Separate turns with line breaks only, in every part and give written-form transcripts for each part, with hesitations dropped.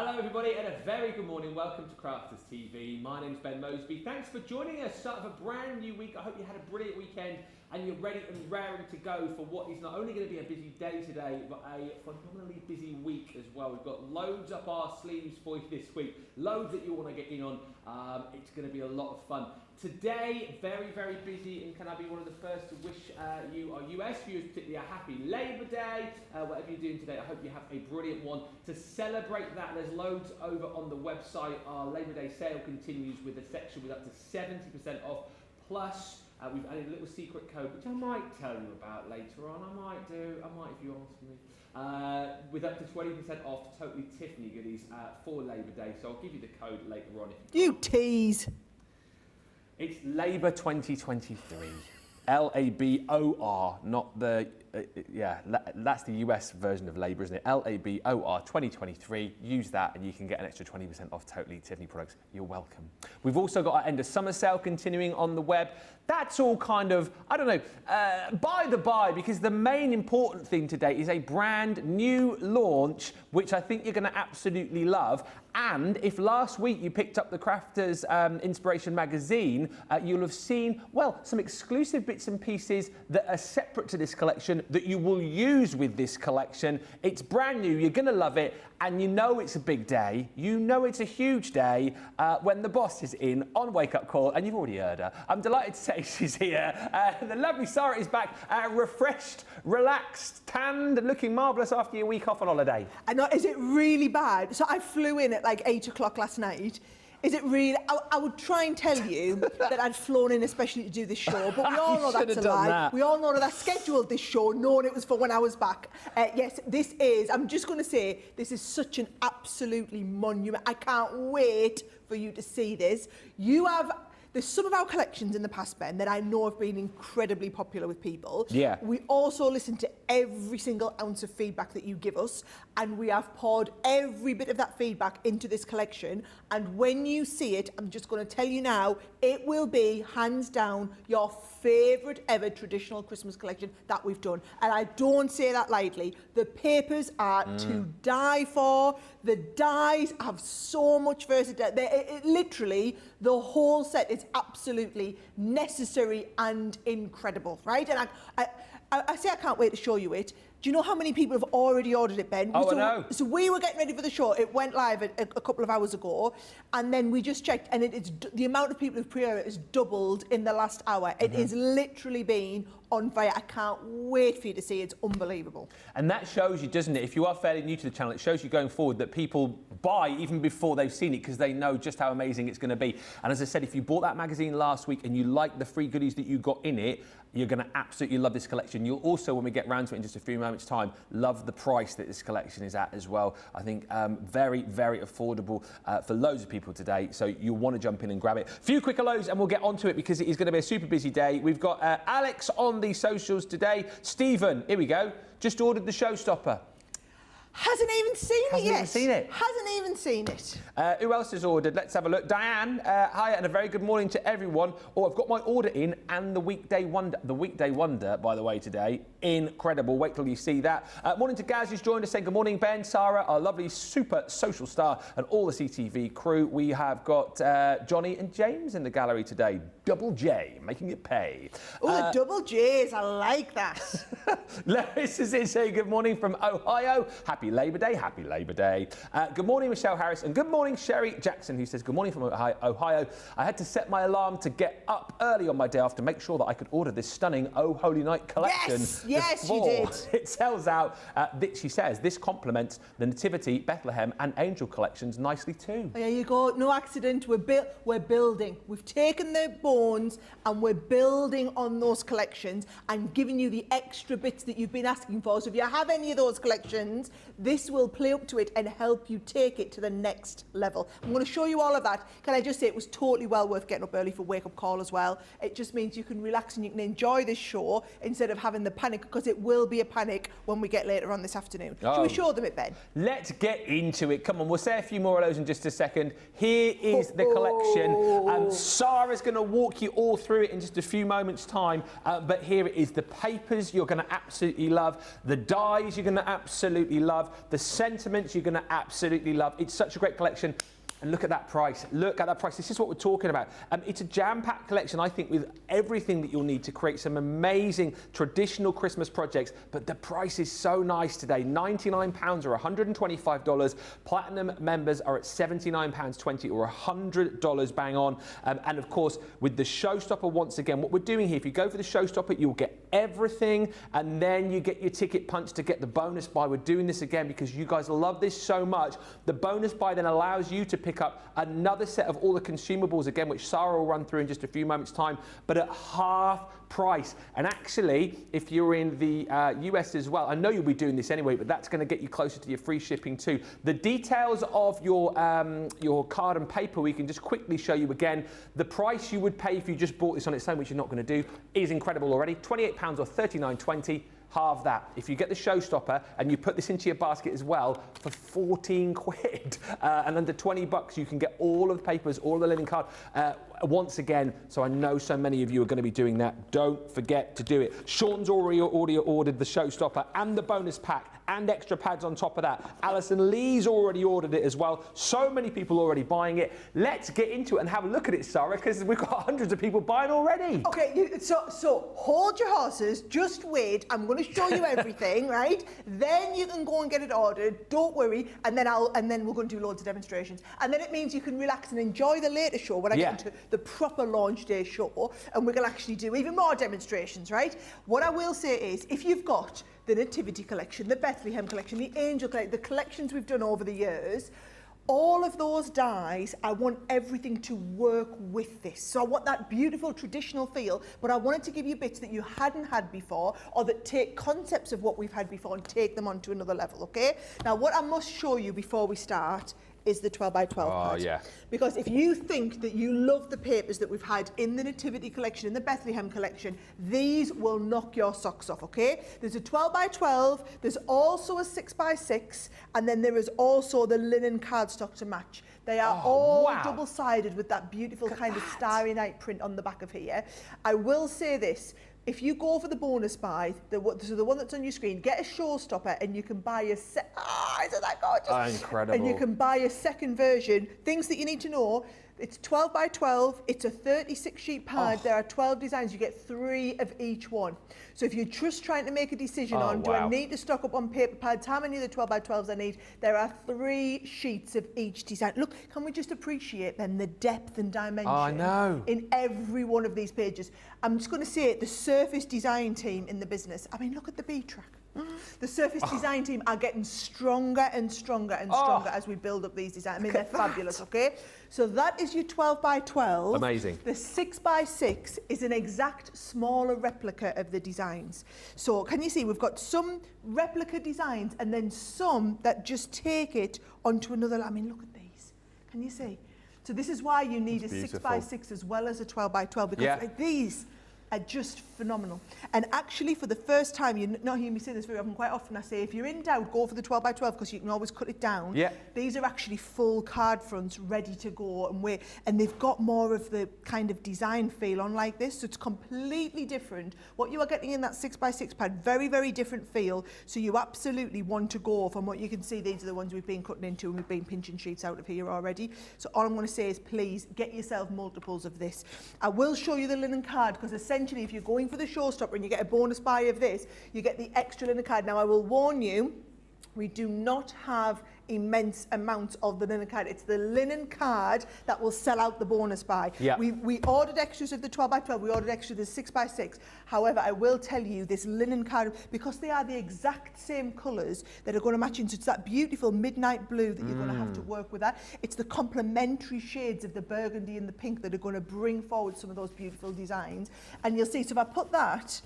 Hello everybody and a very good morning. Welcome to Crafters TV. My name's Ben Moseby. Thanks for joining us. Start of a brand new week. I hope you had a brilliant weekend and you're ready and raring to go for what is not only going to be a busy day today, but a phenomenally busy week as well. We've got loads up our sleeves for you this week. Loads that you want to get in on. It's going to be a lot of fun. Today, very, very busy, and can I be one of the first to wish you, our US viewers, particularly a happy Labour Day. Whatever you're doing today, I hope you have a brilliant one. To celebrate that, there's loads over on the website. Our Labour Day sale continues with a section with up to 70% off. Plus, we've added a little secret code, which I might tell you about later on. I might if you ask me. With up to 20% off Totally Tiffany goodies for Labour Day. So I'll give you the code later on.
You tease.
It's Labour 2023. L-A-B-O-R, not the, that's the US version of Labour, isn't it? L-A-B-O-R 2023. Use that and you can get an extra 20% off Totally Tiffany products. You're welcome. We've also got our end of summer sale continuing on the web. That's all kind of, I don't know, by the by, because the main important thing today is a brand new launch, which I think you're going to absolutely love. And if last week you picked up the Crafters Inspiration magazine, you'll have seen, well, some exclusive bits and pieces that are separate to this collection that you will use with this collection. It's brand new, you're going to love it, and you know it's a big day. You know it's a huge day when the boss is in on Wake Up Call, and you've already heard her. I'm delighted to say she's here. The lovely Sara is back, refreshed, relaxed, tanned, and looking marvellous after your week off on holiday.
I know, is it really bad? So I flew in at like 8 o'clock last night. Is it really? I would try and tell you that I'd flown in especially to do this show, but we all know that's a lie. We all know that I scheduled this show knowing it was for when I was back. Yes, this is, I'm just going to say, this is such an absolutely monument. I can't wait for you to see this. There's some of our collections in the past, Ben, that I know have been incredibly popular with people.
Yeah.
We also listen to every single ounce of feedback that you give us, and we have poured every bit of that feedback into this collection. And when you see it, I'm just going to tell you now, it will be, hands down, your favourite ever traditional Christmas collection that we've done. And I don't say that lightly. The papers are to die for. The dyes have so much versatility. Literally, the whole set is absolutely necessary and incredible, right? And I say I can't wait to show you it. Do you know how many people have already ordered it, Ben?
Oh, I know.
So we were getting ready for the show. It went live a couple of hours ago, and then we just checked, and the amount of people who've pre-ordered it has doubled in the last hour. It has literally been on fire. I can't wait for you to see it. It's unbelievable.
And that shows you, doesn't it? If you are fairly new to the channel, it shows you going forward that people buy even before they've seen it because they know just how amazing it's going to be. And as I said, if you bought that magazine last week and you like the free goodies that you got in it, you're going to absolutely love this collection. You'll also, when we get round to it in just a few moments' time, love the price that this collection is at as well. I think very, very affordable for loads of people today. So you'll want to jump in and grab it. A few quick hellos and we'll get onto it because it is going to be a super busy day. We've got Alex on the socials today. Stephen, here we go, just ordered the showstopper.
Hasn't even seen it yet.
Hasn't even seen it.
Hasn't even seen it.
Who else has ordered? Let's have a look. Diane, hi, and a very good morning to everyone. Oh, I've got my order in and the Weekday Wonder. The Weekday Wonder, by the way, today. Incredible. Wait till you see that. Morning to Gaz, who's joined us, saying good morning, Ben, Sara, our lovely super social star, and all the CTV crew. We have got Johnny and James in the gallery today. Double J, making it pay.
Oh, the double J's, I like that.
Lois is in saying good morning from Ohio. Happy Labour Day, happy Labour Day. Good morning, Michelle Harris, and good morning, Sherry Jackson, who says good morning from Ohio. I had to set my alarm to get up early on my day off to make sure that I could order this stunning Oh Holy Night collection.
Yes, you did.
It sells out, she says, this complements the Nativity, Bethlehem and Angel collections nicely too.
There you go, no accident, we're building. We've taken the bones and we're building on those collections and giving you the extra bits that you've been asking for. So if you have any of those collections, this will play up to it and help you take it to the next level. I'm going to show you all of that. Can I just say it was totally well worth getting up early for Wake Up Call as well. It just means you can relax and you can enjoy this show instead of having the panic, because it will be a panic when we get later on this afternoon. Oh. Shall we show them it, Ben?
Let's get into it. Come on, we'll say a few more of those in just a second. Here is the collection. Sara's going to walk you all through it in just a few moments' time, but here it is. The papers you're going to absolutely love, the dyes you're going to absolutely love, the sentiments you're going to absolutely love. It's such a great collection. And look at that price. Look at that price. This is what we're talking about. It's a jam-packed collection, I think, with everything that you'll need to create some amazing traditional Christmas projects. But the price is so nice today. £99 or $125. Platinum members are at £79.20 or $100 bang on. And of course, with the showstopper, once again, what we're doing here, if you go for the showstopper, you'll get everything, and then you get your ticket punch to get the bonus buy. We're doing this again because you guys love this so much. The bonus buy then allows you to pick up another set of all the consumables again, which Sara will run through in just a few moments' time, but at half price. And actually, if you're in the US as well, I know you'll be doing this anyway, but that's going to get you closer to your free shipping too. The details of your card and paper, we can just quickly show you again. The price you would pay if you just bought this on its own, which you're not going to do, is incredible already. £28 or $39.20. Halve that. If you get the showstopper and you put this into your basket as well for 14 quid and under 20 bucks, you can get all of the papers, all the linen card. Once again, so I know so many of you are going to be doing that. Don't forget to do it. Sean's already ordered the showstopper and the bonus pack and extra pads on top of that. Alison Lee's already ordered it as well. So many people already buying it. Let's get into it and have a look at it, Sara, because we've got hundreds of people buying already.
Okay, so hold your horses, just wait. I'm going to show you everything, right? Then you can go and get it ordered. Don't worry, and then we're going to do loads of demonstrations. And then it means you can relax and enjoy the later show when I get into the proper launch day show, and we can actually do even more demonstrations, right? What I will say is, if you've got the Nativity collection, the Bethlehem collection, the Angel collection, the collections we've done over the years, all of those dyes, I want everything to work with this. So I want that beautiful traditional feel, but I wanted to give you bits that you hadn't had before, or that take concepts of what we've had before and take them on to another level, okay? Now, what I must show you before we start is the 12 by 12 pad.
Yeah.
Because if you think that you love the papers that we've had in the Nativity collection, in the Bethlehem collection, these will knock your socks off, okay? There's a 12 by 12, there's also a 6 by 6, and then there is also the linen cardstock to match. They are all double-sided with that beautiful kind of Starry Night print on the back of here. I will say this. If you go for the bonus buy, the one that's on your screen, get a showstopper and you can buy a isn't that gorgeous?
Incredible.
And you can buy a second version. Things that you need to know, it's 12 by 12, it's a 36 sheet pad, there are 12 designs, you get 3 of each one. So if you're just trying to make a decision on, do I need to stock up on paper pads, how many of the 12 by 12s I need, there are 3 sheets of each design. Look, can we just appreciate then the depth and dimension in every one of these pages? I'm just going to say it, the surface design team in the business, I mean, look at the B track. The surface design team are getting stronger and stronger and stronger as we build up these designs. I mean, they're fabulous, okay? So that is your 12 by 12.
Amazing.
The 6 by 6 is an exact smaller replica of the designs. So can you see, we've got some replica designs and then some that just take it onto another. I mean, look at these. Can you see? So this is why you need a 6 by 6 as well as a 12 by 12, because like these are just phenomenal. And actually, for the first time, you're not hearing me say this very often, quite often I say, if you're in doubt, go for the 12 by 12 because you can always cut it down. These are actually full card fronts ready to go and they've got more of the kind of design feel on like this, so it's completely different. What you are getting in that 6 by 6 pad, very, very different feel, so you absolutely want to go from what you can see. These are the ones we've been cutting into and we've been pinching sheets out of here already. So all I'm going to say is please get yourself multiples of this. I will show you the linen card because essentially if you're going for the showstopper and you get a bonus buy of this, you get the extra linen card. Now I will warn you, we do not have immense amounts of the linen card. It's the linen card that will sell out the bonus buy. We ordered extras of the 12 by 12, we ordered extras of the 6 by 6. However, I will tell you this linen card, because they are the exact same colours that are going to match into, it's that beautiful midnight blue that you're going to have to work with that. It's the complementary shades of the burgundy and the pink that are going to bring forward some of those beautiful designs. And you'll see, so if I put that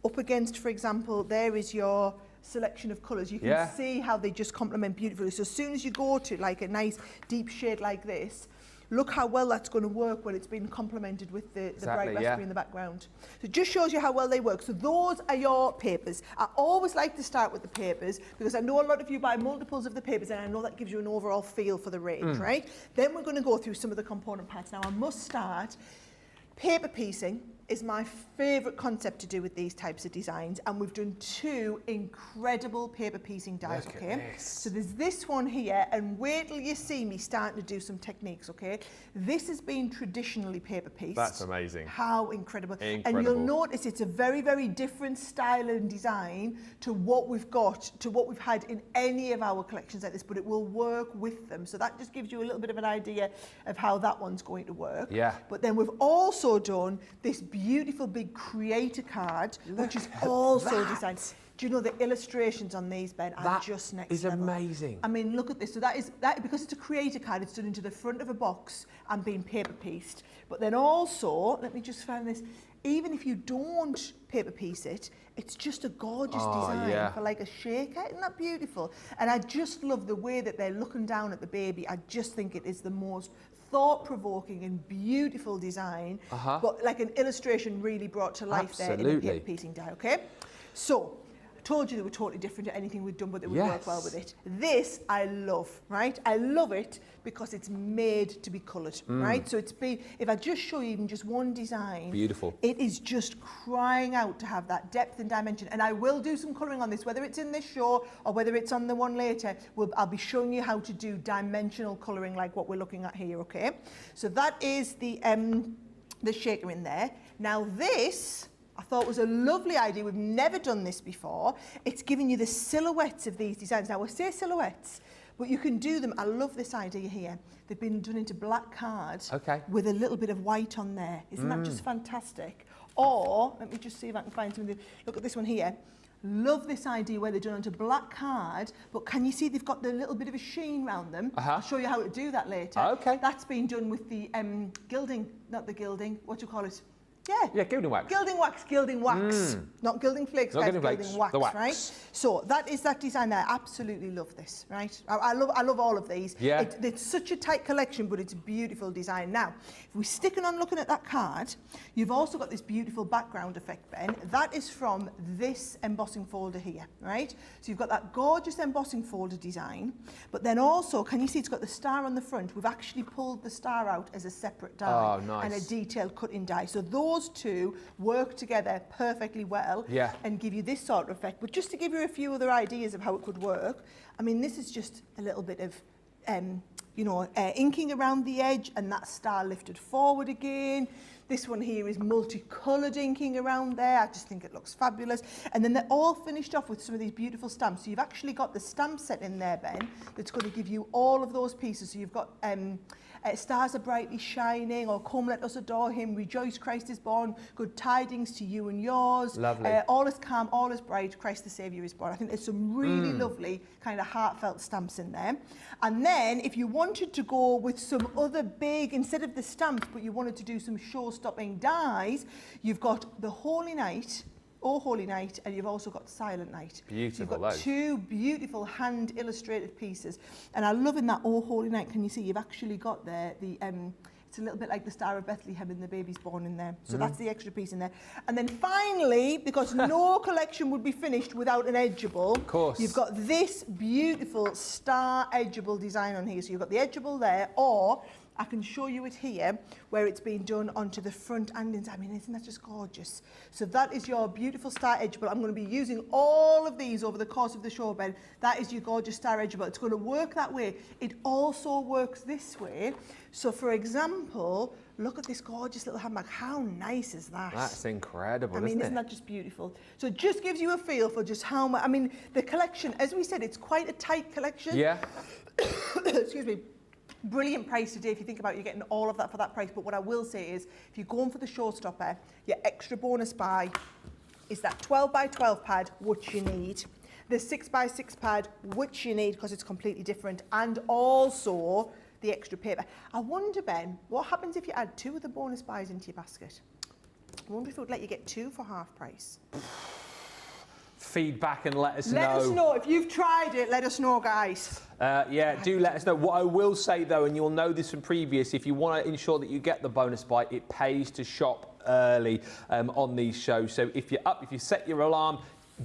up against, for example, there is your selection of colours, you can see how they just complement beautifully. So as soon as you go to like a nice deep shade like this, look how well that's going to work when it's been complemented with the bright raspberry in the background. So it just shows you how well they work. So those are your papers. I always like to start with the papers because I know a lot of you buy multiples of the papers and I know that gives you an overall feel for the range, right? Then we're going to go through some of the component parts. Now I must start Paper piecing is my favourite concept to do with these types of designs, and we've done 2 incredible paper piecing dies,
Look
okay?
at this.
So there's this one here, and wait till you see me starting to do some techniques, okay? This has been traditionally paper pieced.
That's amazing.
How incredible.
Incredible.
And you'll notice it's a very, very different style and design to what we've got, to what we've had in any of our collections like this, but it will work with them. So that just gives you a little bit of an idea of how that one's going to work.
Yeah.
But then we've also done this beautiful big creator card, which is also designed. Do you know the illustrations on these, Ben, are just next
is
level.
amazing.
I mean, look at this. So that because it's a creator card, it's done into the front of a box and being paper pieced. But then also, let me just find this. Even if you don't paper piece it, it's just a gorgeous design for like a shaker. Isn't that beautiful? And I just love the way that they're looking down at the baby. I just think it is the most thought-provoking and beautiful design, but like an illustration really brought to life there in the paper piecing die, okay? So, I told you they were totally different to anything we'd done, but they would work well with it. This I love, right? I love it because it's made to be coloured, right? So it's been, if I just show you even just one design,
beautiful.
It is just crying out to have that depth and dimension. And I will do some colouring on this, whether it's in this show or whether it's on the one later. I'll be showing you how to do dimensional colouring like what we're looking at here, okay? So that is the shaker in there. Now this, I thought was a lovely idea. We've never done this before. It's giving you the silhouettes of these designs. Now, we say silhouettes, but you can do them. I love this idea here. They've been done into black card with a little bit of white on there. Isn't that just fantastic? Or, let me just see if I can find something. Look at this one here. Love this idea where they're done onto black card, but can you see they've got the little bit of a sheen around them? I'll show you how to do that later.
Okay.
That's been done with the gilding, not the gilding, what do you call it?
Yeah, gilding wax.
Gilding wax. Not gilding flakes,
Not
guys,
gilding
gilding
flakes,
wax,
the wax.
right? So that is that design there. I absolutely love this, right? I love all of these.
Yeah.
It's such a tight collection, but it's a beautiful design. Now, if we're sticking on looking at that card, you've also got this beautiful background effect, Ben. That is from this embossing folder here, right? So you've got that gorgeous embossing folder design, but then also, can you see it's got the star on the front? We've actually pulled the star out as a separate die and a detailed cutting die. So those two work together perfectly well and give you this sort of effect. But just to give you a few other ideas of how it could work, I mean, this is just a little bit of, inking around the edge and that star lifted forward again. This one here is multicoloured inking around there. I just think it looks fabulous. And then they're all finished off with some of these beautiful stamps. So you've actually got the stamp set in there, Ben, that's going to give you all of those pieces. So you've got stars are brightly shining, or come let us adore him, rejoice Christ is born, good tidings to you and yours.
Lovely.
All is calm, all is bright, Christ the Saviour is born. I think there's some really lovely kind of heartfelt stamps in there. And then if you wanted to go with some other big, instead of the stamps, but you wanted to do some show-stopping dies, you've got the Holy Night, Oh Holy Night, and you've also got Silent Night.
Beautiful,
so you've got two beautiful hand illustrated pieces. And I love in that Oh Holy Night, can you see you've actually got there the it's a little bit like the Star of Bethlehem and the baby's born in there. So that's the extra piece in there. And then finally, because no collection would be finished without an edgeable,
of course,
you've got this beautiful star edgeable design on here. So you've got the edgeable there, or I can show you it here where it's been done onto the front and inside. I mean, isn't that just gorgeous? So that is your beautiful star edgeable. I'm going to be using all of these over the course of the show, Ben. That is your gorgeous star edgeable. It's going to work that way. It also works this way. So for example, look at this gorgeous little handbag. How nice is that?
That's incredible,
isn't that just beautiful? So it just gives you a feel for just how much, I mean, the collection, as we said, it's quite a tight collection.
Yeah.
Excuse me. Brilliant price today if you think about it, you're getting all of that for that price. But what I will say is, if you're going for the showstopper, your extra bonus buy is that 12 by 12 pad, which you need. The 6 by 6 pad, which you need because it's completely different. And also the extra paper. I wonder, Ben, what happens if you add 2 of the bonus buys into your basket? I wonder if it would let you get 2 for half price.
Feedback and let us know.
Let us know. If you've tried it, let us know, guys.
Do let us know. What I will say, though, and you'll know this from previous, if you want to ensure that you get the bonus buy, it pays to shop early on these shows. So if you're up, if you set your alarm,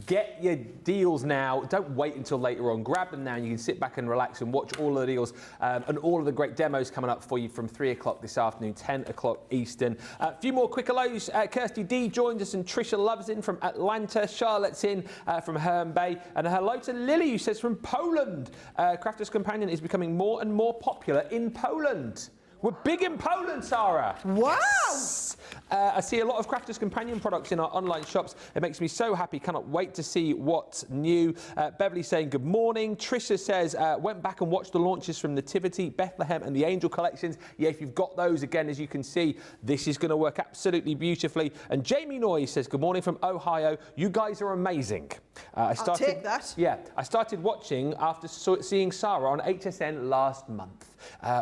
Get your deals now. Don't wait until later on. Grab them now. You can sit back and relax and watch all of the deals and all of the great demos coming up for you from 3 o'clock this afternoon, 10 o'clock Eastern. A few more quick hellos. Kirsty D joins us and Trisha Loves in from Atlanta. Charlotte's in from Herne Bay. And a hello to Lily, who says from Poland. Crafter's Companion is becoming more and more popular in Poland. We're big in Poland, Sarah.
Wow!
I see a lot of Crafter's Companion products in our online shops. It makes me so happy. Cannot wait to see what's new. Beverly saying good morning. Trisha says, went back and watched the launches from Nativity, Bethlehem and the Angel collections. Yeah, if you've got those, again, as you can see, this is going to work absolutely beautifully. And Jamie Noy says, good morning from Ohio. You guys are amazing. I'll
take that.
Yeah, I started watching after seeing Sarah on HSN last month.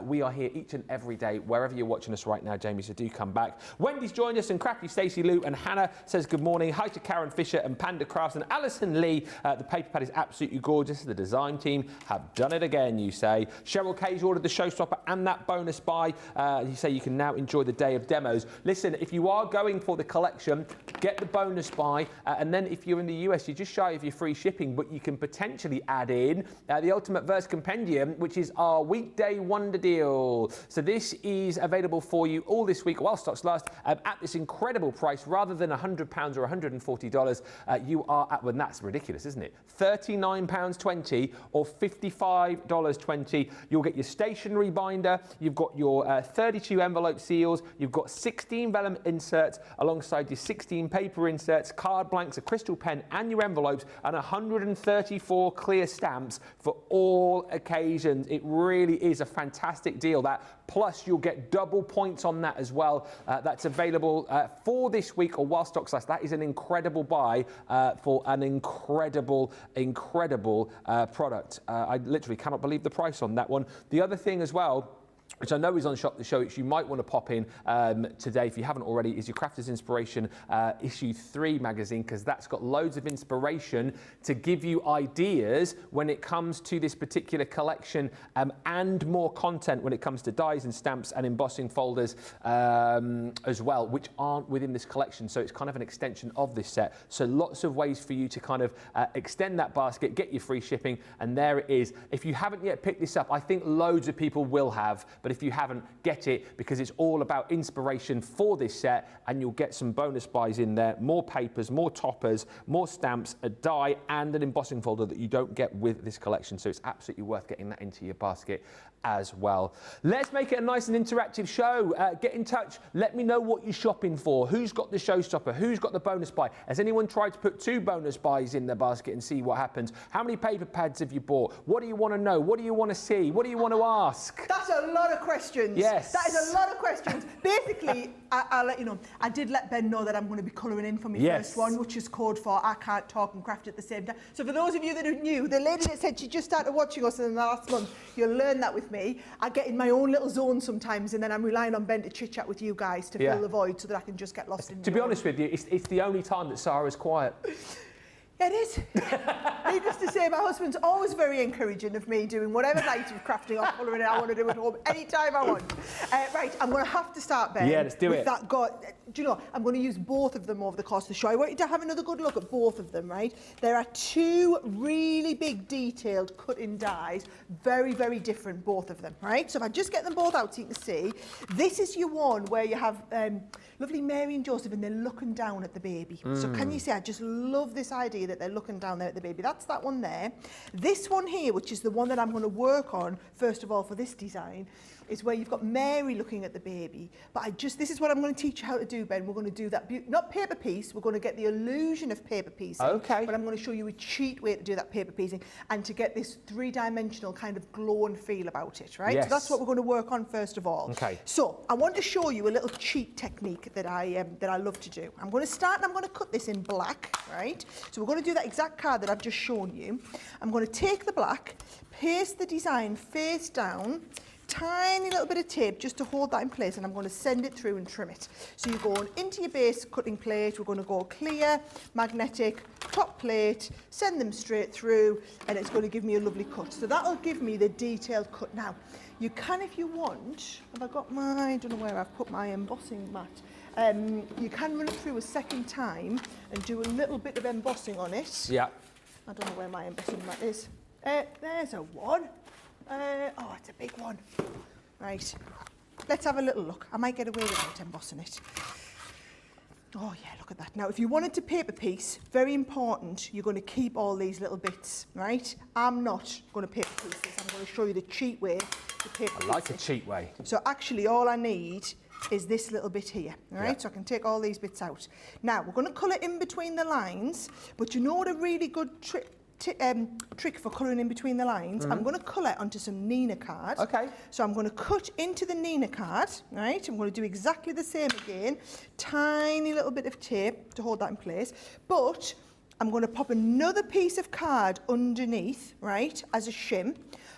We are here each and every day, wherever you're watching us right now, Jamie, so do come back. Wendy's joined us, and Crafty Stacey Lou, and Hannah says good morning. Hi to Karen Fisher and Panda Crafts and Alison Lee. The paper pad is absolutely gorgeous. The design team have done it again, you say. Cheryl Kay's ordered the showstopper and that bonus buy. You say you can now enjoy the day of demos. Listen, if you are going for the collection, get the bonus buy, and then if you're in the US, you're just shy of your free shipping, but you can potentially add in the Ultimate Verse Compendium, which is our Weekday Wonder deal. So this is available for you all this week while stocks last at this incredible price. Rather than £100 or $140, you are at, well, that's ridiculous, isn't it? £39.20 or $55.20. You'll get your stationery binder, you've got your 32 envelope seals, you've got 16 vellum inserts alongside your 16 paper inserts, card blanks, a crystal pen and your envelopes, and 134 clear stamps for all occasions. It really is a fantastic deal, that. Plus you'll get double points on that as well. That's available for this week or while stocks last. That is an incredible buy for an incredible product. I literally cannot believe the price on that one. The other thing as well, which I know is on Shop the Show, which you might want to pop in today if you haven't already, is your Crafter's Inspiration issue 3 magazine, because that's got loads of inspiration to give you ideas when it comes to this particular collection, and more content when it comes to dies and stamps and embossing folders as well, which aren't within this collection. So it's kind of an extension of this set. So lots of ways for you to kind of extend that basket, get your free shipping, and there it is. If you haven't yet picked this up, I think loads of people will have, but if you haven't, get it, because it's all about inspiration for this set, and you'll get some bonus buys in there, more papers, more toppers, more stamps, a die, and an embossing folder that you don't get with this collection. So it's absolutely worth getting that into your basket as well. Let's make it a nice and interactive show. Get in touch. Let me know what you're shopping for. Who's got the showstopper? Who's got the bonus buy? Has anyone tried to put 2 bonus buys in their basket and see what happens? How many paper pads have you bought? What do you want to know? What do you want to see? What do you want to ask?
That's a lot of questions.
Yes.
That is a lot of questions. Basically, I'll let you know, I did let Ben know that I'm going to be colouring in for my first one, which is code for I Can't Talk and Craft at the same time. So for those of you that are new, the lady that said she just started watching us in the last month, you'll learn that with me. I get in my own little zone sometimes, and then I'm relying on Ben to chit-chat with you guys to fill the void so that I can just get lost in
To be honest with you, it's the only time that Sarah's quiet.
It is. Needless to say, my husband's always very encouraging of me doing whatever night of crafting or colouring I want to do at home, anytime I want. Right, I'm going to have to start, Ben.
Yeah, let's do it.
That do you know, I'm going to use both of them over the course of the show. I want you to have another good look at both of them, right? There are 2 really big, detailed cut-in dies, very, very different, both of them, right? So if I just get them both out so you can see, this is your one where you have lovely Mary and Joseph, and they're looking down at the baby. So can you see, I just love this idea that they're looking down there at the baby. That's that one there. This one here, which is the one that I'm going to work on, first of all, for this design, is where you've got Mary looking at the baby. But this is what I'm going to teach you how to do, Ben. We're going to do that, not paper piece, we're going to get the illusion of paper piecing. Okay. But I'm going to show you a cheat way to do that paper piecing and to get this 3-dimensional kind of glow and feel about it, right?
Yes.
So that's what we're going to work on first of all. Okay. So I want to show you a little cheat technique that I love to do. I'm going to start and I'm going to cut this in black, right? So we're going to do that exact card that I've just shown you. I'm going to take the black, paste the design face down, tiny little bit of tape just to hold that in place, and I'm going to send it through and trim it. So you're going into your base cutting plate, we're going to go clear, magnetic, top plate, send them straight through, and it's going to give me a lovely cut. So that'll give me the detailed cut. Now, you can, if you want, I don't know where I've put my embossing mat. You can run it through a second time and do a little bit of embossing on it.
Yeah.
I don't know where my embossing mat is. There's a one. Oh, it's a big one. Right. Let's have a little look. I might get away without embossing it. Oh yeah, look at that. Now, if you wanted to paper piece, very important, you're going to keep all these little bits, right? I'm not going to paper piece this. I'm going to show you the cheat way to paper piece.
I like a cheat way.
So actually, all I need is this little bit here, all right?
Yeah.
So I can take all these bits out. Now, we're going to colour in between the lines, but you know what a really good trick for colouring in between the lines? I'm going to colour onto some Nina card.
Okay.
So I'm going to cut into the Nina card, right? I'm going to do exactly the same again. Tiny little bit of tape to hold that in place. But I'm going to pop another piece of card underneath, right, as a shim.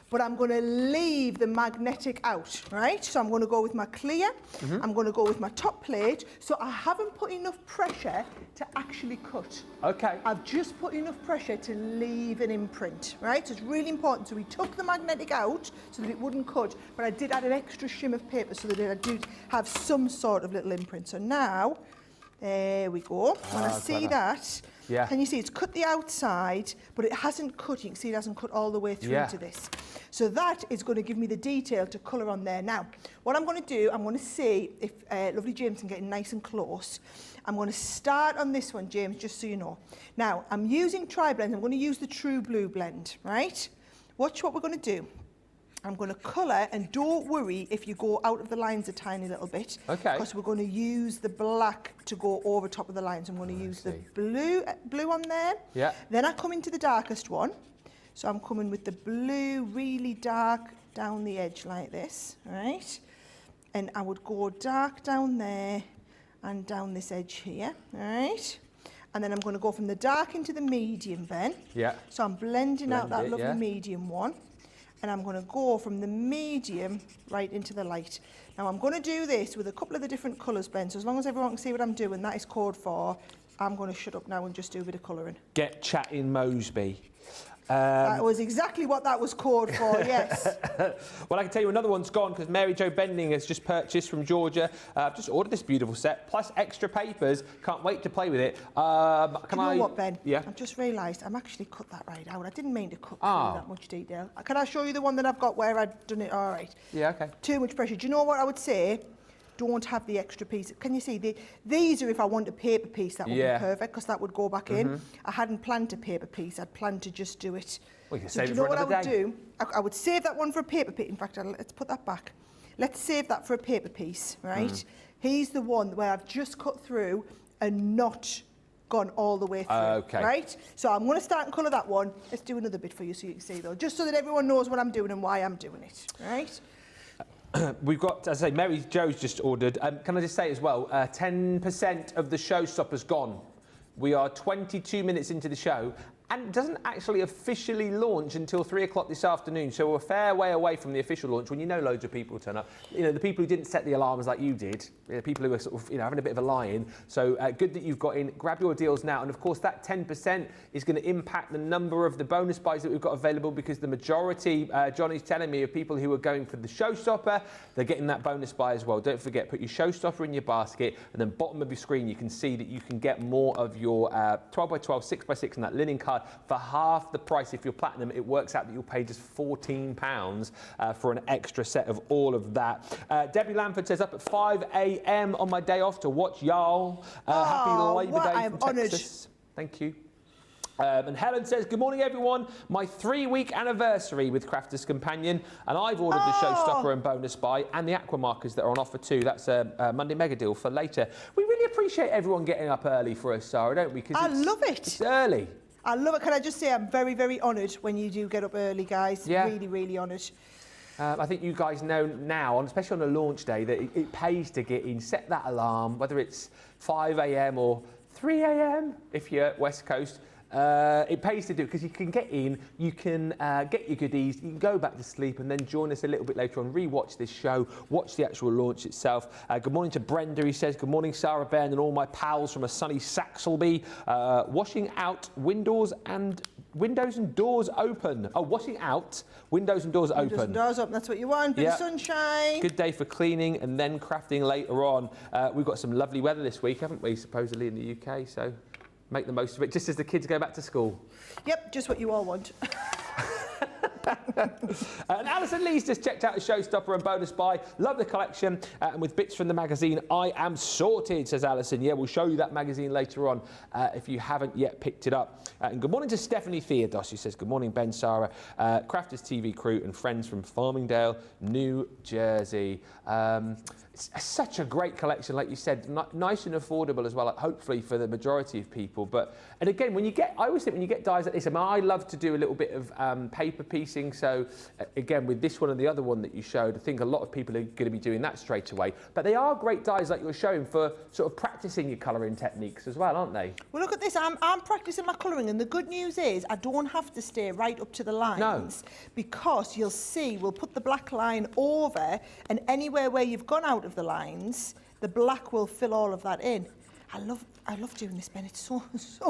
But I'm going to leave the magnetic out, right? So I'm going to go with my clear. I'm going to go with my top plate. So I haven't put enough pressure to actually cut.
Okay.
I've just put enough pressure to leave an imprint, right? So it's really important. So we took the magnetic out so that it wouldn't cut, but I did add an extra shim of paper so that I do have some sort of little imprint. So now, there we go. When I see that,
yeah.
Can you see it's cut the outside, but it hasn't cut, you can see it hasn't cut all the way through to this. So that is going to give me the detail to colour on there. Now, what I'm going to do, I'm going to see if lovely James can get nice and close. I'm going to start on this one, James, just so you know. Now, I'm using tri-blend. I'm going to use the True Blue blend, right? Watch what we're going to do. I'm going to colour, and don't worry if you go out of the lines a tiny little bit.
Okay.
Because we're going to use the black to go over top of the lines. I'm going to use the blue on there.
Yeah.
Then I come into the darkest one. So I'm coming with the blue really dark down the edge like this, right? And I would go dark down there and down this edge here, right? And then I'm going to go from the dark into the medium then.
Yeah.
So I'm blending out that lovely
yeah.
medium one. And I'm going to go from the medium right into the light. Now I'm going to do this with a couple of the different colours, Ben. So as long as everyone can see what I'm doing, that is code for. I'm going to shut up now and just do a bit of colouring.
Get chatting, Moseby.
That was exactly what that was code for, yes.
Well, I can tell you another one's gone because Mary Jo Bending has just purchased from Georgia. I've just ordered this beautiful set, plus extra papers. Can't wait to play with it.
You know what, Ben?
Yeah.
I've just realised I'm actually cut that right out. I didn't mean to cut through that much detail. Can I show you the one that I've got where I've done it all right?
Yeah, okay.
Too much pressure. Do you know what I would say? Don't have the extra piece. Can you see? These are if I want a paper piece, that would be perfect because that would go back in. I hadn't planned a paper piece. I'd planned to just do it.
Well, you can
So
save
do
it
you know
for
what I
another
would
day.
do? I would save that one for a paper piece. In fact, let's put that back. Let's save that for a paper piece, right? Here's the one where I've just cut through and not gone all the way through,
Okay.
right? So I'm going to start and colour that one. Let's do another bit for you so you can see though, just so that everyone knows what I'm doing and why I'm doing it, right?
We've got, as I say, Mary Jo's just ordered. Can I just say as well, 10% of the showstopper's gone. We are 22 minutes into the show and it doesn't actually officially launch until 3 o'clock this afternoon. So we're a fair way away from the official launch when you know loads of people turn up. You know, the people who didn't set the alarms like you did, people who are sort of, having a bit of a lie-in. So good that you've got in. Grab your deals now. And of course, that 10% is going to impact the number of the bonus buys that we've got available because the majority, Johnny's telling me, of people who are going for the showstopper, they're getting that bonus buy as well. Don't forget, put your showstopper in your basket and then bottom of your screen, you can see that you can get more of your 12x12, 6x6 and that linen card for half the price. If you're platinum, it works out that you'll pay just £14 for an extra set of all of that. Debbie Lamford says, up at 5 a.m. on my day off to watch y'all. Happy Labor Day
I'm
from
honoured.
Texas. Thank you. And Helen says, good morning, everyone. My 3-week anniversary with Crafter's Companion, and I've ordered the showstopper and bonus buy and the aqua markers that are on offer too. That's a Monday mega deal for later. We really appreciate everyone getting up early for us, Sarah, don't we?
I love it.
It's early.
I love it. Can I just say I'm very, very honoured when you do get up early, guys.
Yeah.
Really, really honoured.
I think you guys know now, especially on a launch day, that it pays to get in, set that alarm, whether it's 5 a.m. or 3 a.m. if you're West Coast. It pays to do it because you can get in, you can get your goodies, you can go back to sleep and then join us a little bit later on, re-watch this show, watch the actual launch itself. Good morning to Brenda, he says, good morning Sarah Ben and all my pals from a sunny Saxelby, washing out windows and windows and doors open. Oh, washing out, windows and doors
Windows
open.
and doors open, that's what you want. Bit of sunshine.
Good day for cleaning and then crafting later on. We've got some lovely weather this week, haven't we, supposedly in the UK, so make the most of it, just as the kids go back to school.
Yep, just what you all want.
And Alison Lee's just checked out the Showstopper and bonus buy. Love the collection. And with bits from the magazine, I am sorted, says Alison. Yeah, we'll show you that magazine later on if you haven't yet picked it up. And good morning to Stephanie Theodos, who says, good morning, Ben, Sara, Crafters TV crew and friends from Farmingdale, New Jersey. It's such a great collection, like you said, nice and affordable as well, hopefully for the majority of people. And again, I always think when you get dies like this, I love to do a little bit of paper piecing. So again, with this one and the other one that you showed, I think a lot of people are going to be doing that straight away. But they are great dies like you're showing for sort of practicing your colouring techniques as well, aren't they?
Well, look at this. I'm practicing my colouring, and the good news is I don't have to stay right up to the lines, because you'll see we'll put the black line over, and anywhere where you've gone out of the lines, the black will fill all of that in. I love doing this, Ben. It's so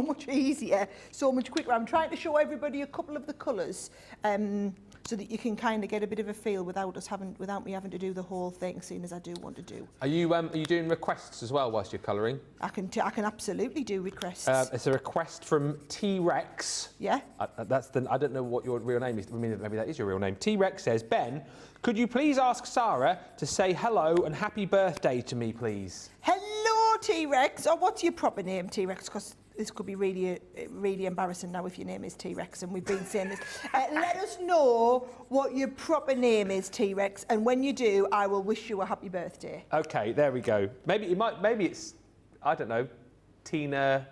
much easier, so much quicker. I'm trying to show everybody a couple of the colours, so that you can kind of get a bit of a feel without me having to do the whole thing, seeing as I do want to do.
Are you doing requests as well whilst you're colouring?
I can absolutely do requests.
It's a request from T-Rex.
Yeah.
I don't know what your real name is. Maybe that is your real name. T-Rex says, Ben, could you please ask Sara to say hello and happy birthday to me, please?
Hello, T-Rex. Oh, what's your proper name, T-Rex? Because this could be really, really embarrassing now if your name is T-Rex, and we've been saying this. Let us know what your proper name is, T-Rex, and when you do, I will wish you a happy birthday.
Okay, there we go. Maybe it's, I don't know, Tina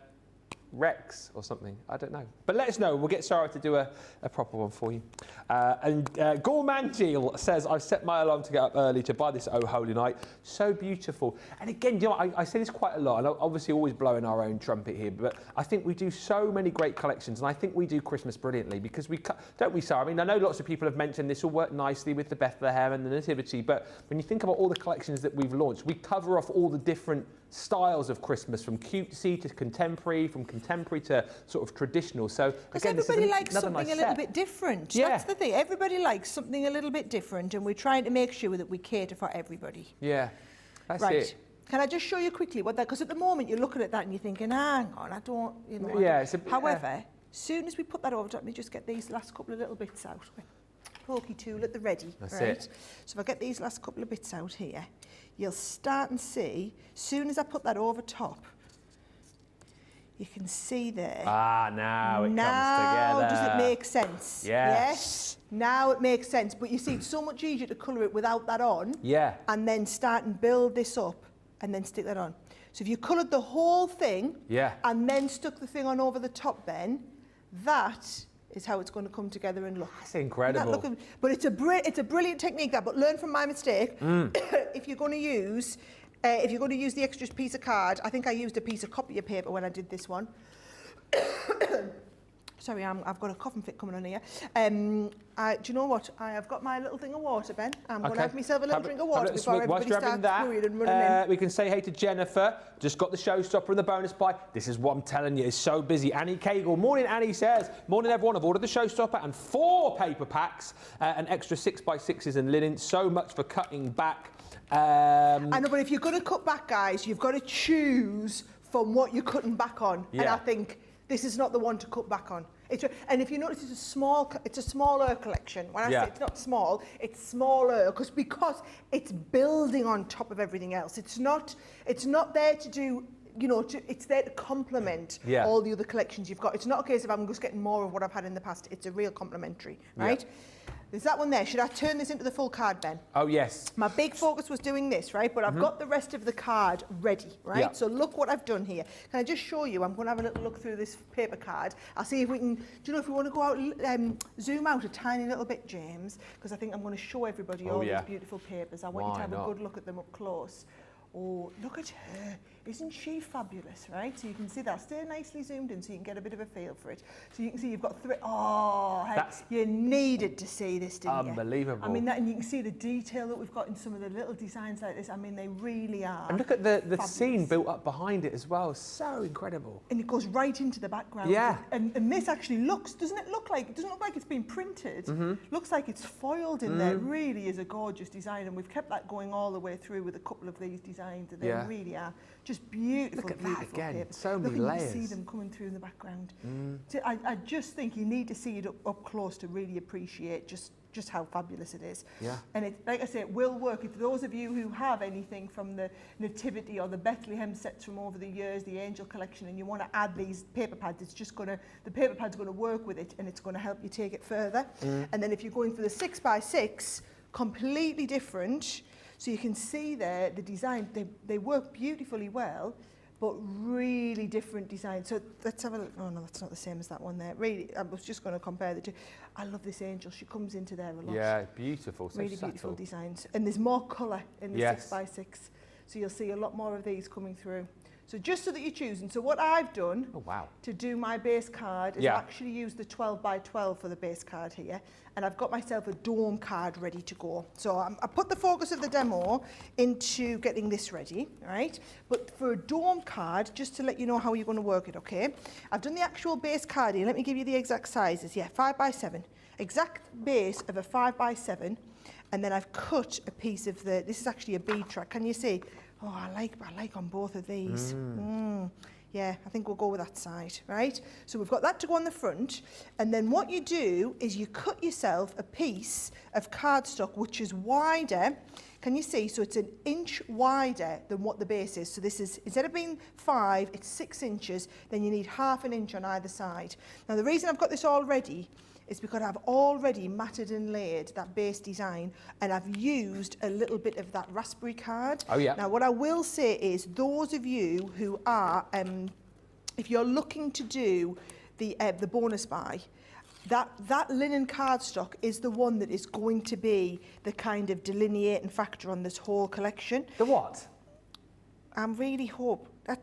Rex or something. I don't know. But let us know. We'll get Sara to do a proper one for you. And Gourmandgil says, I've set my alarm to get up early to buy this Oh Holy Night. So beautiful. And again, you know, I say this quite a lot, and I'm obviously always blowing our own trumpet here, but I think we do so many great collections, and I think we do Christmas brilliantly, because don't we, Sara? I mean, I know lots of people have mentioned this will work nicely with the Bethlehem and the Nativity, but when you think about all the collections that we've launched, we cover off all the different styles of Christmas, from cutesy to contemporary, from contemporary to sort of traditional. So again,
everybody likes something a little bit different.
Yeah.
That's the thing. Everybody likes something a little bit different, and we're trying to make sure that we cater for everybody.
Yeah, that's
right.
it.
Can I just show you quickly what that? Because at the moment you're looking at that and you're thinking, hang on, I don't, you know.
Yeah.
However, soon as we put that over, let me just get these last couple of little bits out. Pokey tool at the ready.
That's
right?
it.
So if I get these last couple of bits out here, you'll start and see, soon as I put that over top, you can see there.
Ah, now it comes together.
Now does it make sense?
Yes.
Now it makes sense. But you see, it's so much easier to colour it without that on.
Yeah.
And then start and build this up and then stick that on. So if you coloured the whole thing, and then stuck the thing on over the top, Ben, that is how it's going to come together and look.
That's incredible.
But it's a brilliant technique, that. But learn from my mistake. If you're going to use the extra piece of card, I think I used a piece of copier paper when I did this one. Sorry, I've got a coughing fit coming on here. Do you know what? I have got my little thing of water, Ben. I'm going to have myself a little drink of water before everybody starts hurrying and running in.
We can say hey to Jennifer. Just got the Showstopper and the bonus buy. This is what I'm telling you, it's so busy. Annie Cagle. Morning, Annie says. Morning, everyone. I've ordered the Showstopper and 4 paper packs, and extra 6x6s and linen. So much for cutting back.
I know, but if you're going to cut back, guys, you've got to choose from what you're cutting back on. Yeah. And I think this is not the one to cut back on. And if you notice, it's a smaller collection. When I say it's not small, it's smaller because it's building on top of everything else. It's not there to do, you know, it's there to complement all the other collections you've got. It's not a case of I'm just getting more of what I've had in the past. It's a real complementary, right? Yeah. There's that one there. Should I turn this into the full card, Ben?
Oh, yes.
My big focus was doing this, right? But I've got the rest of the card ready, right?
Yeah.
So look what I've done here. Can I just show you? I'm going to have a little look through this paper card. I'll see if we can, do you know, if we want to go out, zoom out a tiny little bit, James, because I think I'm going to show everybody all these beautiful papers. I want you to have a good look at them up close. Oh, look at her. Isn't she fabulous, right? So you can see that. Stay nicely zoomed in so you can get a bit of a feel for it. So you can see you've got three. Oh, hey, you needed to see this, didn't you?
Unbelievable.
I mean, and you can see the detail that we've got in some of the little designs like this. I mean, they really are.
And look at the scene built up behind it as well. So incredible.
And it goes right into the background.
Yeah.
And this actually looks, doesn't it look like it's been printed. Looks like it's foiled in there. It really is a gorgeous design, and we've kept that going all the way through with a couple of these designs, and they really are just beautiful.
Look at
beautiful
that again.
paper.
So many
Look,
layers.
you see them coming through in the background. So I just think you need to see it up close to really appreciate just how fabulous it is.
Yeah.
And it, like I say, it will work. If those of you who have anything from the Nativity or the Bethlehem sets from over the years, the Angel collection, and you want to add these paper pads, the paper pad's going to work with it, and it's going to help you take it further. And then if you're going for the 6x6, completely different. So you can see there the design, they work beautifully well, but really different design. So let's have a look. Oh no, that's not the same as that one there. Really, I was just going to compare the two. I love this angel. She comes into there a lot.
Yeah, beautiful. So
really
subtle.
beautiful designs. And there's more colour in the
Yes.
6x6. So you'll see a lot more of these coming through. So just so that you're choosing. So what I've done to do my base card is I've actually used the 12x12 for the base card here. And I've got myself a dome card ready to go. So I put the focus of the demo into getting this ready, right? But for a dome card, just to let you know how you're going to work it, okay? I've done the actual base card here. Let me give you the exact sizes. Yeah, 5x7. Exact base of a 5x7. And then I've cut a piece of this is actually a bead track. Can you see? Oh, I like on both of these. Yeah, I think we'll go with that side, right? So we've got that to go on the front. And then what you do is you cut yourself a piece of cardstock which is wider. Can you see? So it's 1 inch wider than what the base is. So this is, instead of being 5, it's 6 inches. Then you need ½ an inch on either side. Now the reason I've got this all ready is because I've already matted and layered that base design, and I've used a little bit of that raspberry card.
Oh yeah.
Now what I will say is those of you who are, if you're looking to do the bonus buy, that linen cardstock is the one that is going to be the kind of delineating factor on this whole collection.
The what?
I really hope that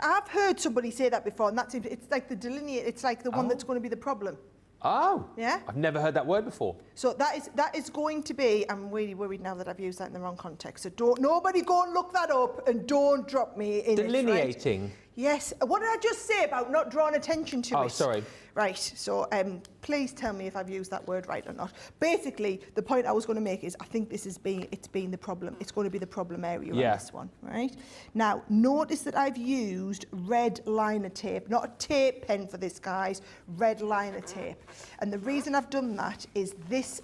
I've heard somebody say that before, and it's like the delineate. It's like the one that's going to be the problem.
Oh,
yeah.
I've never heard that word before.
So that is going to be. I'm really worried now that I've used that in the wrong context. So nobody go and look that up, and don't drop me in
Delineating.
It, right? Yes. What did I just say about not drawing attention to it?
Oh, sorry.
Right. So please tell me if I've used that word right or not. Basically, the point I was going to make is I think it's been the problem. It's going to be the problem area on this one, right? Now, notice that I've used red liner tape, not a tape pen for this, guys. Red liner tape, and the reason I've done that is this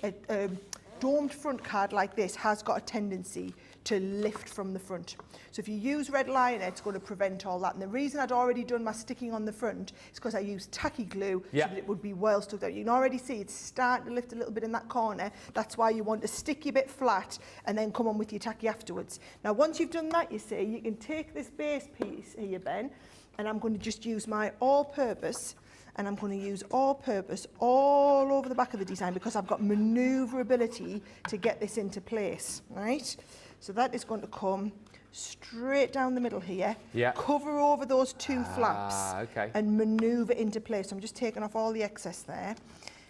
domed front card like this has got a tendency to lift from the front. So if you use red liner, it's going to prevent all that. And the reason I'd already done my sticking on the front is because I used tacky glue so that it would be well stuck there. You can already see it's starting to lift a little bit in that corner. That's why you want to stick your bit flat and then come on with your tacky afterwards. Now, once you've done that, you see, you can take this base piece here, Ben, and I'm going to just use my all-purpose, and I'm going to use all-purpose all over the back of the design because I've got manoeuvrability to get this into place, right? So that is going to come straight down the middle here, cover over those two flaps and manoeuvre into place. So I'm just taking off all the excess there.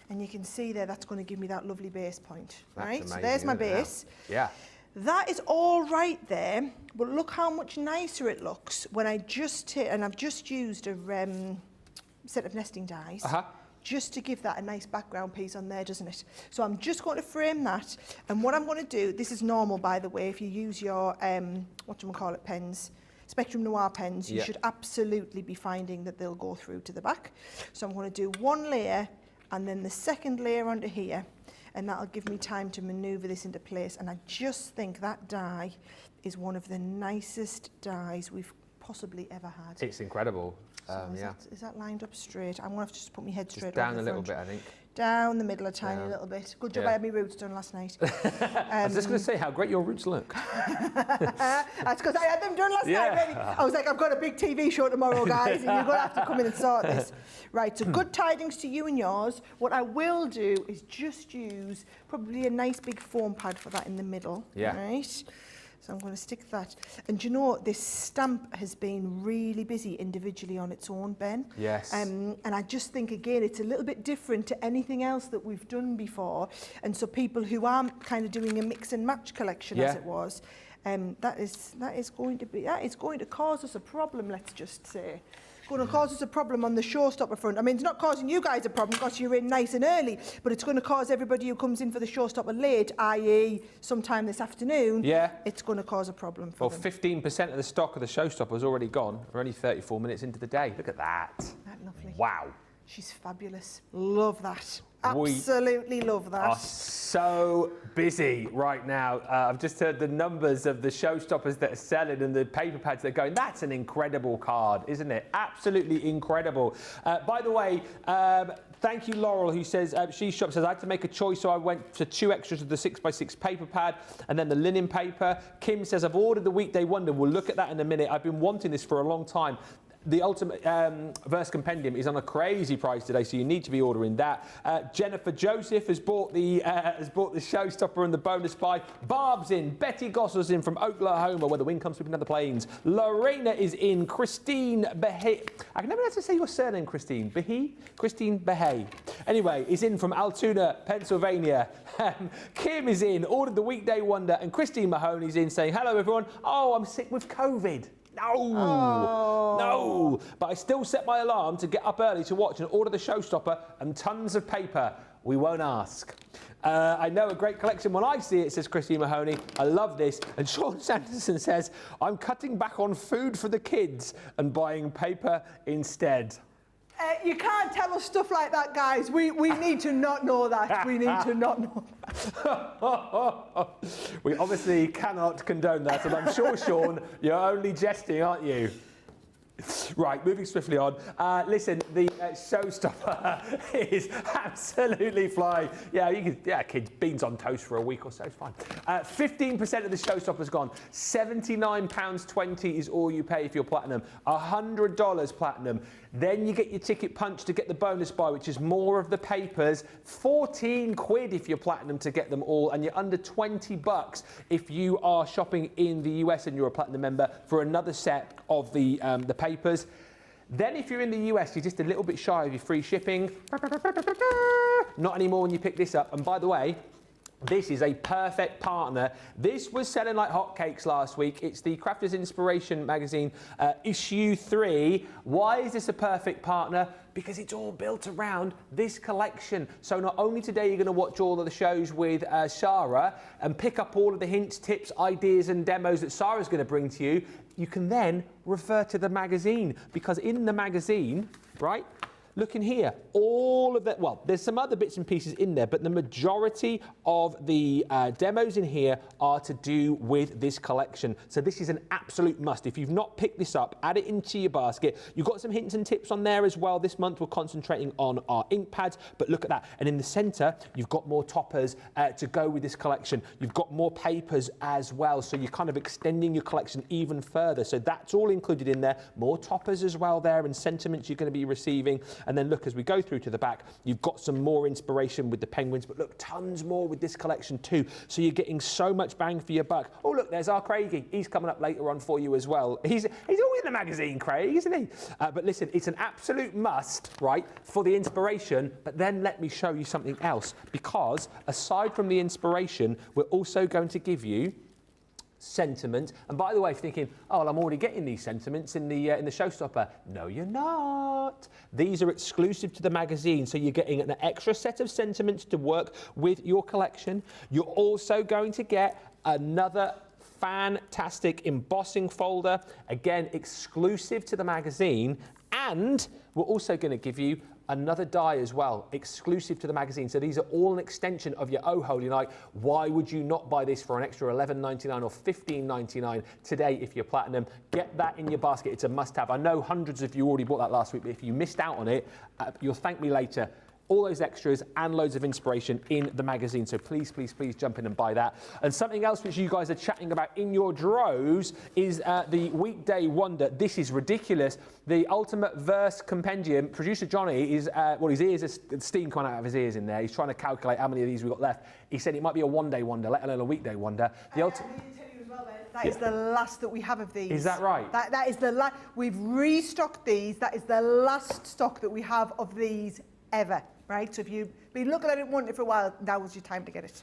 And you can see there, that's going to give me that lovely base point, right? So there's my base.
Yeah.
That is all right there, but look how much nicer it looks when I just and I've just used a set of nesting dies. Just to give that a nice background piece on there, doesn't it? So I'm just going to frame that, and what I'm going to do, this is normal by the way, if you use your, whatchamacallit pens, Spectrum Noir pens, you should absolutely be finding that they'll go through to the back. So I'm going to do one layer, and then the second layer under here, and that'll give me time to manoeuvre this into place, and I just think that die is one of the nicest dies we've possibly ever had.
It's incredible.
So is that lined up straight? I'm going to have to just put my head straight
down
over
a
the
little
front.
bit, I think.
Down the middle a tiny little bit. Good job I had my roots done last night.
I was just going to say how great your roots look.
That's because I had them done last night, really. I was like, I've got a big TV show tomorrow, guys, and you're going to have to come in and sort this. Right, so good tidings to you and yours. What I will do is just use probably a nice big foam pad for that in the middle. Right? So I'm going to stick that. And do you know, this stamp has been really busy individually on its own, Ben.
Yes.
And I just think, again, it's a little bit different to anything else that we've done before. And so people who are kind of doing a mix and match collection, as it was, that is going to cause us a problem, let's just say. Going to cause us a problem on the showstopper front. I mean, it's not causing you guys a problem because you're in nice and early, but it's going to cause everybody who comes in for the showstopper late, i.e. sometime this afternoon, it's going to cause a problem for them.
15% of the stock of the showstopper is already gone. We're only 34 minutes into the day. Look at that.
That's lovely.
Wow.
She's fabulous. Love that. Absolutely love that.
We are so busy right now. I've just heard the numbers of the showstoppers that are selling and the paper pads that are going. That's an incredible card, isn't it? Absolutely incredible. By the way, thank you, Laurel, who says, she shop says, I had to make a choice, so I went to 2 extras of the 6x6 paper pad and then the linen paper. Kim says, I've ordered the Weekday Wonder. We'll look at that in a minute. I've been wanting this for a long time. The Ultimate Verse Compendium is on a crazy price today, so you need to be ordering that. Jennifer Joseph has bought the showstopper and the bonus buy. Barb's in. Betty Gossel's in from Oklahoma, where the wind comes sweeping down the plains. Lorena is in. Christine Behay. I can never know how to say your surname, Christine. Behay? Christine Behay. Anyway, is in from Altoona, Pennsylvania. Kim is in. Ordered the Weekday Wonder. And Christine Mahoney's in saying, hello, everyone. Oh, I'm sick with COVID. No, but I still set my alarm to get up early to watch and order the showstopper and tons of paper. We won't ask. I know a great collection when I see it, says Christine Mahoney. I love this. And Sean Sanderson says, I'm cutting back on food for the kids and buying paper instead.
You can't tell us stuff like that, guys. We need to not know that. We need to not know that.
We obviously cannot condone that, and I'm sure, Sean, you're only jesting, aren't you? Right, moving swiftly on. Listen, the showstopper is absolutely flying. Yeah, you can, kids, beans on toast for a week or so, it's fine. 15% of the showstopper's gone. £79.20 is all you pay if you're platinum. $100 platinum. Then you get your ticket punch to get the bonus buy, which is more of the papers. 14 quid if you're platinum to get them all, and you're under 20 bucks if you are shopping in the US and you're a platinum member for another set of the papers. Then if you're in the US, you're just a little bit shy of your free shipping. Not anymore when you pick this up. And by the way, this is a perfect partner. This was selling like hotcakes last week. It's the Crafter's Inspiration magazine, issue 3. Why is this a perfect partner? Because it's all built around this collection. So not only today you're going to watch all of the shows with Sara and pick up all of the hints, tips, ideas and demos that Sara's going to bring to you, you can then refer to the magazine. Because in the magazine, right, look in here, all of that, well, there's some other bits and pieces in there, but the majority of the demos in here are to do with this collection. So this is an absolute must. If you've not picked this up, add it into your basket. You've got some hints and tips on there as well. This month we're concentrating on our ink pads, but look at that. And in the center, you've got more toppers to go with this collection. You've got more papers as well. So you're kind of extending your collection even further. So that's all included in there. More toppers as well there and sentiments you're going to be receiving. And then look, as we go through to the back, you've got some more inspiration with the penguins, but look, tons more with this collection too. So you're getting so much bang for your buck. Oh, look, there's our Craigie. He's coming up later on for you as well. He's always in the magazine, Craig, isn't he? But listen, it's an absolute must, right, for the inspiration. But then let me show you something else, because aside from the inspiration, we're also going to give you sentiment. And by the way, if you're thinking, oh, well, I'm already getting these sentiments in the showstopper. No, you're not. These are exclusive to the magazine, so you're getting an extra set of sentiments to work with your collection. You're also going to get another fantastic embossing folder, again, exclusive to the magazine, and we're also going to give you another die as well, exclusive to the magazine. So these are all an extension of your Oh Holy Night. Why would you not buy this for an extra $11.99 or $15.99 today if you're platinum? Get that in your basket. It's a must-have. I know hundreds of you already bought that last week, but if you missed out on it, you'll thank me later. All those extras and loads of inspiration in the magazine. So please, please, please jump in and buy that. And something else which you guys are chatting about in your droves is the Weekday Wonder. This is ridiculous. The Ultimate Verse Compendium. Producer Johnny is, well, his ears, there's steam coming out of his ears in there. He's trying to calculate how many of these we've got left. He said it might be a one-day wonder, let alone a weekday wonder. The
I need to tell you as well, Ben. That is the last that we have of these.
Is that right?
That is the last. We've restocked these. That is the last stock that we have of these ever, right? So if you've been looking at it and wanting it for a while, now was your time to get it.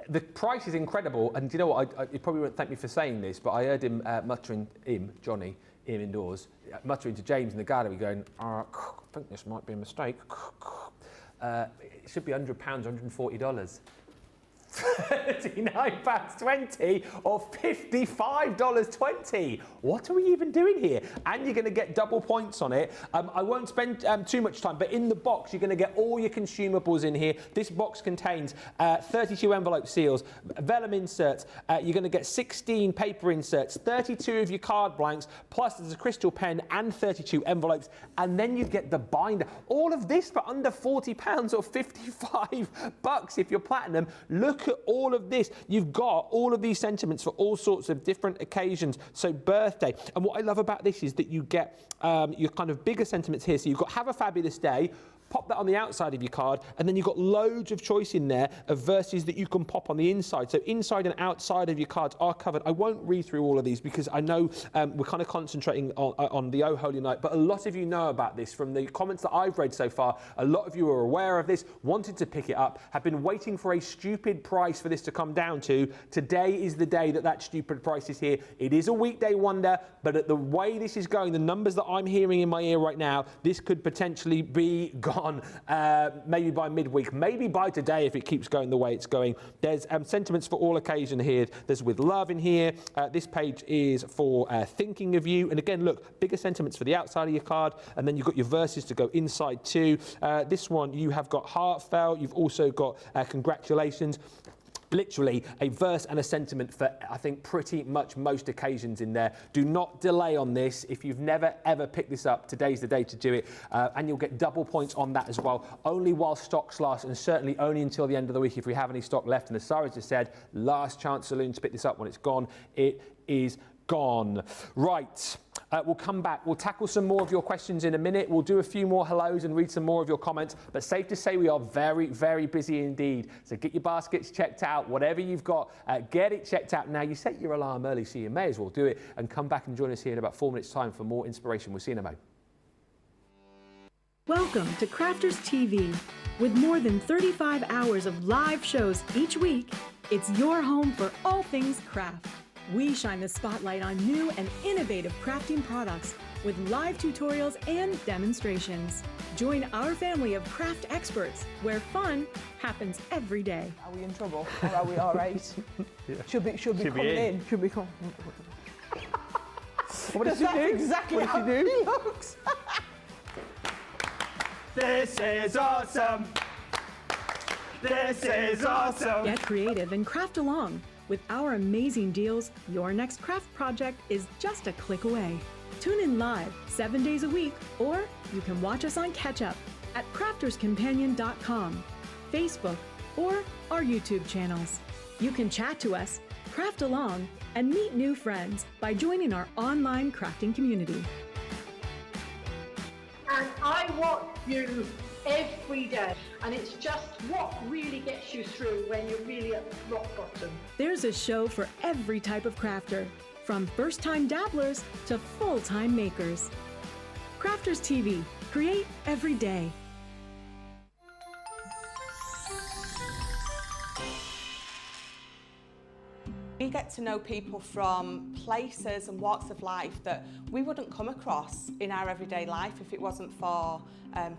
The price is incredible, and do you know what? You probably won't thank me for saying this, but I heard him muttering, Johnny, indoors, muttering to James in the gallery, going, I think this might be a mistake. It should be £100, $140. £39.20 or $55.20. What are we even doing here? And you're going to get double points on it. I won't spend too much time, but in the box, you're going to get all your consumables in here. This box contains 32 envelope seals, vellum inserts. You're going to get 16 paper inserts, 32 of your card blanks, plus there's a crystal pen and 32 envelopes. And then you get the binder. All of this for under £40 or $55 if you're platinum. Look at all of this. You've got all of these sentiments for all sorts of different occasions. So birthday. And what I love about this is that you get your kind of bigger sentiments here. So you've got have a fabulous day. Pop that on the outside of your card, and then you've got loads of choice in there of verses that you can pop on the inside. So inside and outside of your cards are covered. I won't read through all of these because I know we're kind of concentrating on the Oh Holy Night, but a lot of you know about this from the comments that I've read so far. A lot of you are aware of this, wanted to pick it up, have been waiting for a stupid price for this to come down to. Today is the day that stupid price is here. It is a weekday wonder, but at the way this is going, the numbers that I'm hearing in my ear right now, this could potentially be gone. Maybe by midweek, maybe by today if it keeps going the way it's going. There's sentiments for all occasion here. There's with love in here. This page is for thinking of you. And again, look, bigger sentiments for the outside of your card. And then you've got your verses to go inside too. This one, you have got heartfelt. You've also got congratulations. Literally a verse and a sentiment for, I think, pretty much most occasions in there. Do not delay on this. If you've never, ever picked this up, today's the day to do it. And you'll get double points on that as well, only while stocks last, and certainly only until the end of the week if we have any stock left. And as Sarah just said, last chance saloon to pick this up. When it's gone, it is gone. Right. We'll come back. We'll tackle some more of your questions in a minute. We'll do a few more hellos and read some more of your comments. But safe to say we are very, very busy indeed. So get your baskets checked out. Whatever you've got, get it checked out now. You set your alarm early, so you may as well do it. And come back and join us here in about 4 minutes' time for more inspiration. We'll see you in a moment.
Welcome to Crafters TV. With more than 35 hours of live shows each week, it's your home for all things craft. We shine the spotlight on new and innovative crafting products with live tutorials and demonstrations. Join our family of craft experts where fun happens every day.
Are we in trouble or are we all right? Yeah. Should be coming in. Should be coming.
What did she do?
Exactly how he looks.
This is awesome. This is awesome.
Get creative and craft along. With our amazing deals, your next craft project is just a click away. Tune in live 7 days a week, or you can watch us on catch up at crafterscompanion.com, Facebook, or our YouTube channels. You can chat to us, craft along, and meet new friends by joining our online crafting community.
And I watch you every day, and it's just what really gets you through when you're really at rock bottom.
There's a show for every type of crafter, from first-time dabblers to full-time makers. Crafters TV, create every day.
We get to know people from places and walks of life that we wouldn't come across in our everyday life if it wasn't for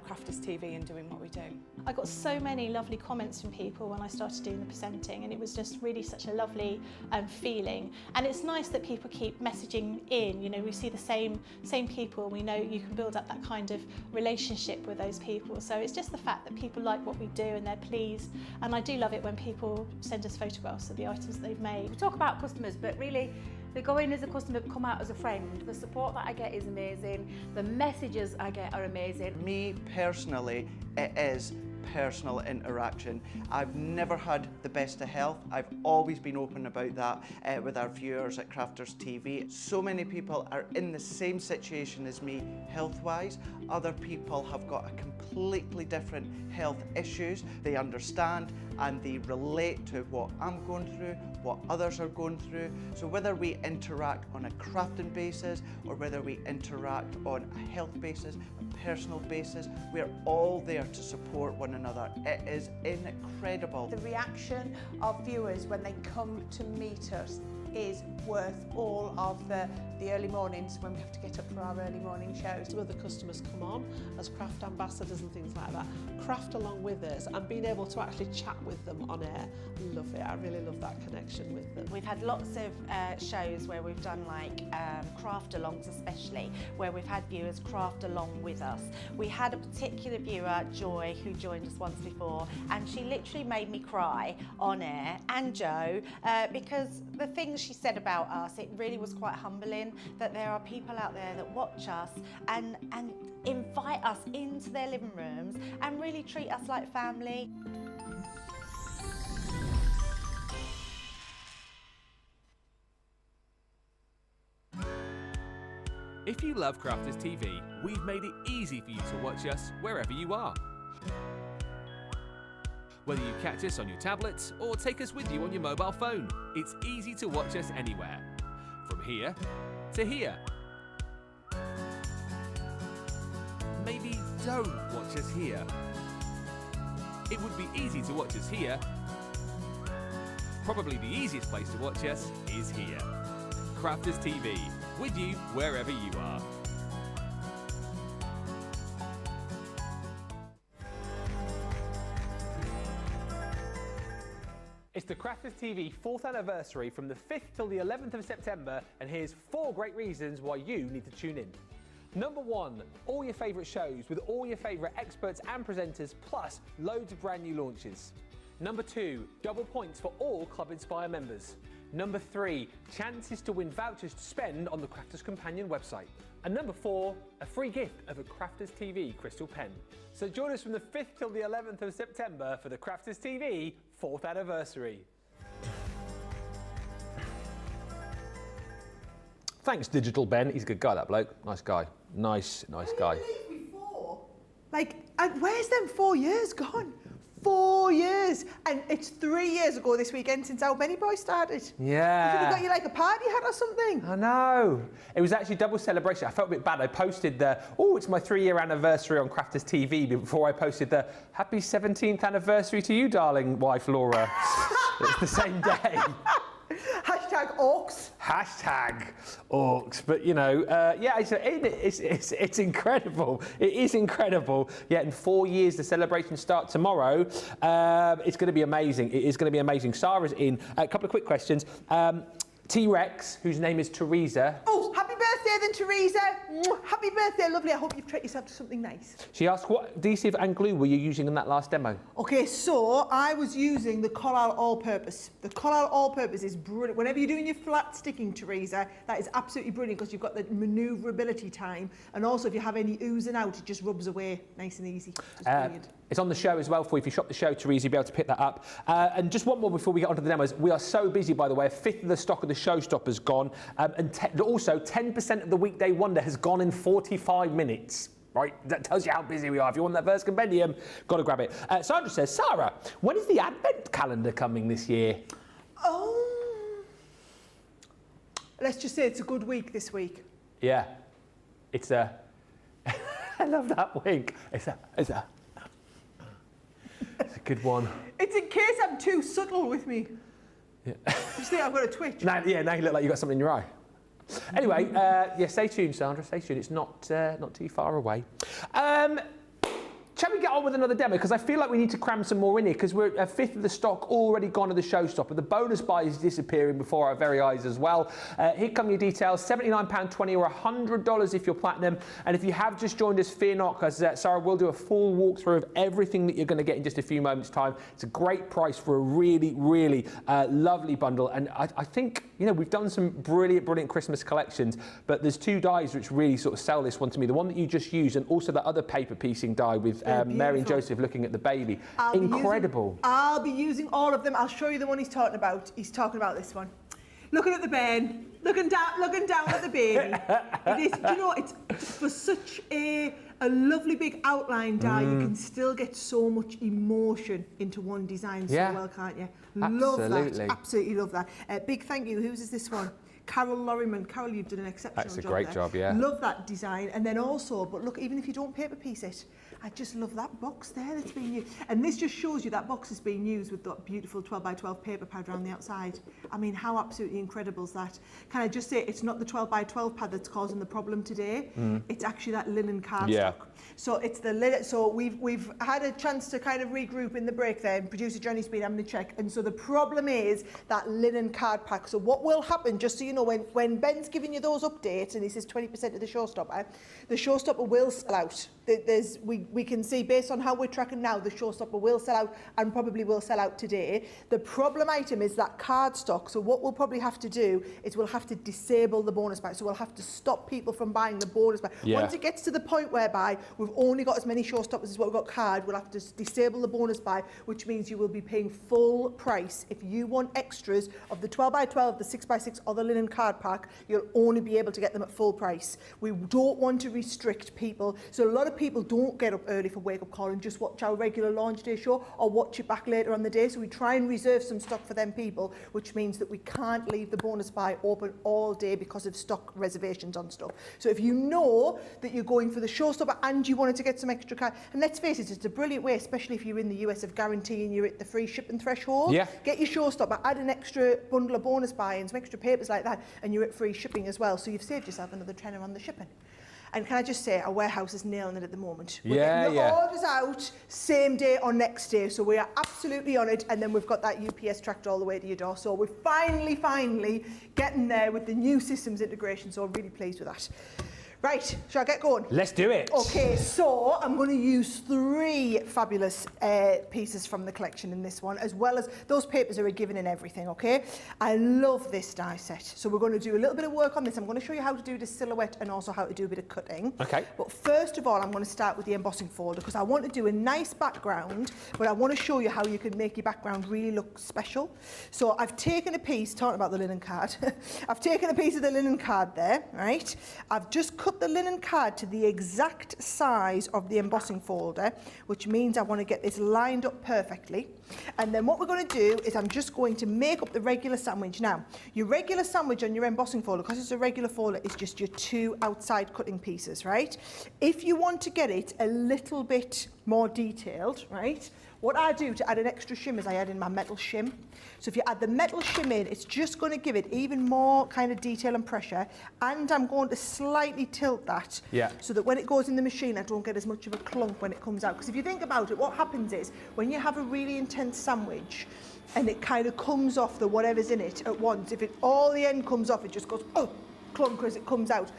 Crafters TV and doing what we do.
I got so many lovely comments from people when I started doing the presenting, and it was just really such a lovely feeling. And it's nice that people keep messaging in. You know, we see the same people. We know you can build up that kind of relationship with those people. So it's just the fact that people like what we do and they're pleased. And I do love it when people send us photographs of the items that they've made.
We talk about customers, but really they go in as a customer, come out as a friend. The support that I get is amazing. The messages I get are amazing.
Me personally, it is personal interaction. I've never had the best of health. I've always been open about that with our viewers at Crafters TV. So many people are in the same situation as me health-wise. Other people have got a completely different health issues. They understand and they relate to what I'm going through, what others are going through. So whether we interact on a crafting basis or whether we interact on a health basis, a personal basis, we're all there to support one another. It is incredible.
The reaction of viewers when they come to meet us is worth all of the early mornings when we have to get up for our early morning shows.
Some of the customers come on as craft ambassadors and things like that, craft along with us, and being able to actually chat with them on air. I love it. I really love that connection with them.
We've had lots of shows where we've done like craft alongs, especially where we've had viewers craft along with us. We had a particular viewer, Joy, who joined us once before, and she literally made me cry on air, and Joe, because the things she said about us, it really was quite humbling that there are people out there that watch us and invite us into their living rooms and really treat us like family.
If you love Crafters TV, we've made it easy for you to watch us wherever you are. Whether you catch us on your tablets or take us with you on your mobile phone, it's easy to watch us anywhere. From here to here. Maybe don't watch us here. It would be easy to watch us here. Probably the easiest place to watch us is here. Crafters TV, with you wherever you are. It's the Crafters TV 4th anniversary from the 5th till the 11th of September, and here's 4 great reasons why you need to tune in. Number 1, all your favourite shows with all your favourite experts and presenters, plus loads of brand new launches. Number 2, double points for all Club Inspire members. Number 3, chances to win vouchers to spend on the Crafters Companion website. And number 4, a free gift of a Crafters TV crystal pen. So join us from the 5th till the 11th of September for the Crafters TV 4th anniversary. Thanks, Digital Ben. He's a good guy, that bloke. Nice guy. Nice guy.
Before, like, where's them 4 years gone? 4 years, and it's 3 years ago this weekend since our Many Boy started.
Yeah.
Have you got you like a party hat or something?
I know. It was actually double celebration. I felt a bit bad. I posted the, it's my 3-year anniversary on Crafters TV before I posted the happy 17th anniversary to you, darling wife Laura. It's the same day.
Hashtag Orcs.
Hashtag Orcs. But you know, yeah, it's incredible. It is incredible. Yeah, in 4 years, the celebrations start tomorrow. It's going to be amazing. It is going to be amazing. Sara's in. A couple of quick questions. T-Rex, whose name is Teresa.
Oh, happy birthday then, Teresa. Happy birthday, lovely. I hope you've treated yourself to something nice.
She asked, what adhesive and glue were you using in that last demo?
Okay, so I was using the Collal All-Purpose. The Collal All-Purpose is brilliant. Whenever you're doing your flat sticking, Teresa, that is absolutely brilliant because you've got the manoeuvrability time. And also, if you have any oozing out, it just rubs away nice and easy. Just brilliant.
It's on the show as well for you. If you shop the show, Teresa, you'll be able to pick that up. And just one more before we get onto the demos. We are so busy, by the way. A fifth of the stock of the showstopper's gone. And also, 10% of the Weekday Wonder has gone in 45 minutes. Right? That tells you how busy we are. If you want that first compendium, got to grab it. Sandra says, Sara, when is the Advent calendar coming this year?
Let's just say it's a good week this week.
Yeah. It's a... I love that wink. It's a good one.
It's in case I'm too subtle with me.
Yeah.
You think I've got a twitch?
Now you look like you've got something in your eye. Anyway, yeah, stay tuned, Sandra. Stay tuned. It's not too far away. Shall we get on with another demo? Because I feel like we need to cram some more in here because we're a fifth of the stock already gone to the showstopper. The bonus buy is disappearing before our very eyes as well. Here come your details, £79.20 or $100 if you're platinum. And if you have just joined us, fear not, because Sara will do a full walkthrough of everything that you're going to get in just a few moments' time. It's a great price for a really, really lovely bundle. And I think, you know, we've done some brilliant Christmas collections, but there's two dies which really sort of sell this one to me. The one that you just used and also that other paper piecing die with Mary Mary and Joseph looking at the baby. Incredible.
I'll be using all of them. I'll show you the one he's talking about. He's talking about this one. Looking at the bairn, looking down at the baby. It is, do you know, it's for such a lovely big outline die, you can still get so much emotion into one design so well, can't you? Love that, absolutely love that. Big thank you. Whose is this one? Carol Lorriman. Carol, you've done an exceptional job.
That's a great job, yeah.
Love that design. And then also, but look, even if you don't paper piece it, I just love that box there that's being used. And this just shows you that box is being used with that beautiful 12x12 paper pad around the outside. I mean, how absolutely incredible is that? Can I just say, it's not the 12x12 pad that's causing the problem today. It's actually that linen cardstock. So it's the linen. So we've had a chance to kind of regroup in the break there, and producer Johnny's been having a check. And so the problem is that linen card pack. So what will happen, just so you know, when Ben's giving you those updates and he says 20% of the showstopper will sell out. We can see, based on how we're tracking now, the showstopper will sell out and probably will sell out today. The problem item is that cardstock. So what we'll probably have to do is we'll have to disable the bonus buy. So we'll have to stop people from buying the bonus buy. Once it gets to the point whereby we've only got as many showstoppers as what we've got card, we'll have to disable the bonus buy, which means you will be paying full price. If you want extras of the 12x12, the 6x6 or the linen card pack, you'll only be able to get them at full price. We don't want to restrict people. So a lot of people don't get up early for Wake Up Call and just watch our regular launch day show or watch it back later on the day. So we try and reserve some stock for them people, which means that we can't leave the bonus buy open all day because of stock reservations on stuff. So if you know that you're going for the showstopper and you wanted to get some extra card, and let's face it, it's a brilliant way, especially if you're in the US, of guaranteeing you're at the free shipping threshold. Get your showstopper, add an extra bundle of bonus buy and some extra papers like that, and you're at free shipping as well. So you've saved yourself another tenner on the shipping. And can I just say, our warehouse is nailing it at the moment. We're getting the orders out same day or next day, so we are absolutely on it. And then we've got that UPS tracked all the way to your door. So we're finally getting there with the new systems integration. So I'm really pleased with that. Right, shall I get going?
Let's do it.
Okay, so I'm going to use 3 fabulous pieces from the collection in this one, as well as those papers are a given in everything, okay? I love this die set. So we're going to do a little bit of work on this. I'm going to show you how to do the silhouette and also how to do a bit of cutting.
Okay.
But first of all, I'm going to start with the embossing folder because I want to do a nice background, but I want to show you how you can make your background really look special. So I've taken a piece, talking about the linen card, I've taken a piece of the linen card there, right? I've just cut the linen card to the exact size of the embossing folder, which means I want to get this lined up perfectly. And then what we're going to do is I'm just going to make up the regular sandwich. Now, your regular sandwich on your embossing folder, because it's a regular folder, is just your 2 outside cutting pieces, right? If you want to get it a little bit more detailed, right, what I do to add an extra shim is I add in my metal shim. So if you add the metal shim in, it's just going to give it even more kind of detail and pressure. And I'm going to slightly tilt that so that when it goes in the machine, I don't get as much of a clunk when it comes out. Because if you think about it, what happens is when you have a really intense sandwich and it kind of comes off the whatever's in it at once, if it all the end comes off, it just goes, oh, clunk as it comes out.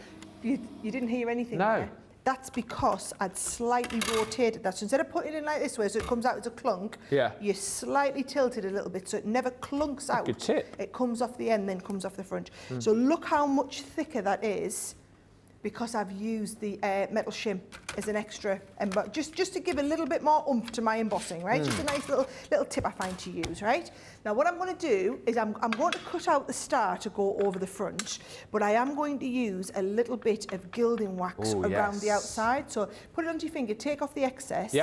You didn't hear anything there. That's because I'd slightly rotated that. So instead of putting it in like this way, so it comes out as a clunk, you slightly tilt it a little bit so it never clunks out.
Good tip.
It comes off the end, then comes off the front. So look how much thicker that is because I've used the metal shim as an extra, just to give a little bit more oomph to my embossing, right? Just a nice little tip I find to use, right? Now what I'm going to do is I'm going to cut out the star to go over the front, but I am going to use a little bit of gilding wax around the outside. So put it onto your finger, take off the excess.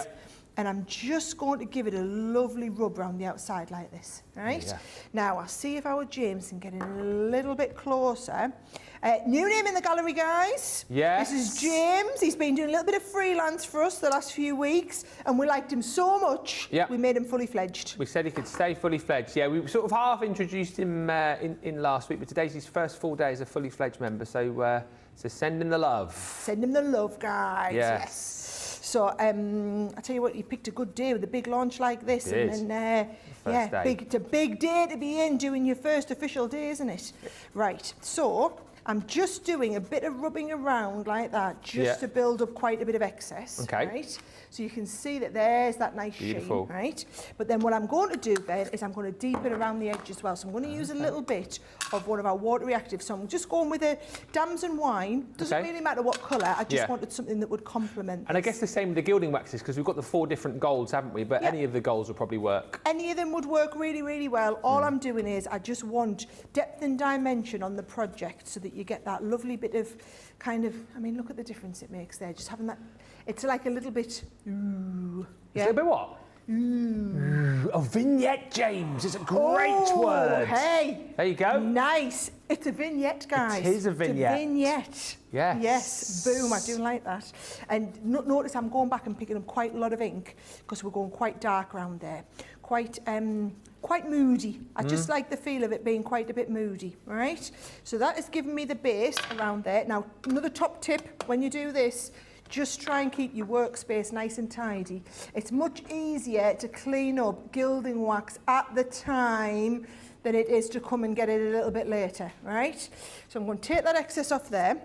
And I'm just going to give it a lovely rub around the outside like this, right? Now, I'll see if our James can get in a little bit closer. New name in the gallery, guys. This is James. He's been doing a little bit of freelance for us the last few weeks, and we liked him so much, we made him fully fledged.
We said he could stay fully fledged. Yeah, we sort of half introduced him in last week, but today's his first full day as a fully fledged member, so send him the love. Send
him the love, guys. Yes. So I tell you what, you picked a good day with a big launch like this, and then it's a big day to be in doing your first official day, isn't it? Right. So I'm just doing a bit of rubbing around like that, just to build up quite a bit of excess.
Okay.
Right? So you can see that there's that nice
Beautiful.
sheen, right? But then what I'm going to do then is I'm going to deepen around the edge as well. So I'm going to use a little bit of one of our water reactives. So I'm just going with a damson wine. Doesn't really matter what colour. I just wanted something that would complement this.
And I guess the same with the gilding waxes, because we've got the 4 different golds, haven't we? But any of the golds will probably work.
Any of them would work really, really well. All I'm doing is I just want depth and dimension on the project so that you get that lovely bit of kind of, I mean, look at the difference it makes there. Just having that, it's like a little bit, ooh.
Yeah. It's a bit what? Ooh. A vignette, James. It's a great word.
Hey.
There you go.
Nice. It's a vignette, guys.
It is a vignette.
It's a vignette.
Yes.
Yes. Boom. I do like that. And notice I'm going back and picking up quite a lot of ink because we're going quite dark around there. Quite moody. I just like the feel of it being quite a bit moody, all right? So that is giving me the base around there. Now, another top tip when you do this, just try and keep your workspace nice and tidy. It's much easier to clean up gilding wax at the time than it is to come and get it a little bit later, right? So I'm going to take that excess off there.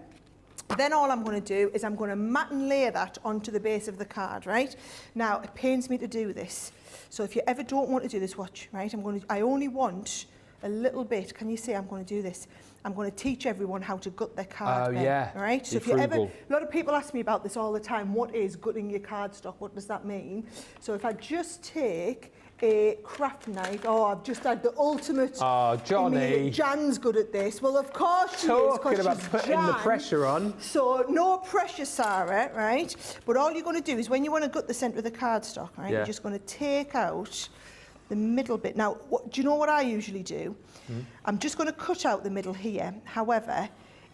Then all I'm going to do is I'm going to mat and layer that onto the base of the card, right? Now, it pains me to do this. So if you ever don't want to do this, watch, right? I only want a little bit. Can you see I'm going to do this? I'm going to teach everyone how to gut their card. Right? So if you ever, a lot of people ask me about this all the time. What is gutting your cardstock? What does that mean? So if I just take a craft knife, I've just had the ultimate.
Oh, Johnny.
Jan's good at this. Well, of course she is.
Talking about putting the pressure on.
So no pressure, Sarah, right? But all you're going to do is when you want to gut the centre of the cardstock, right? You're just going to take out the middle bit. Now, do you know what I usually do? I'm just going to cut out the middle here. However,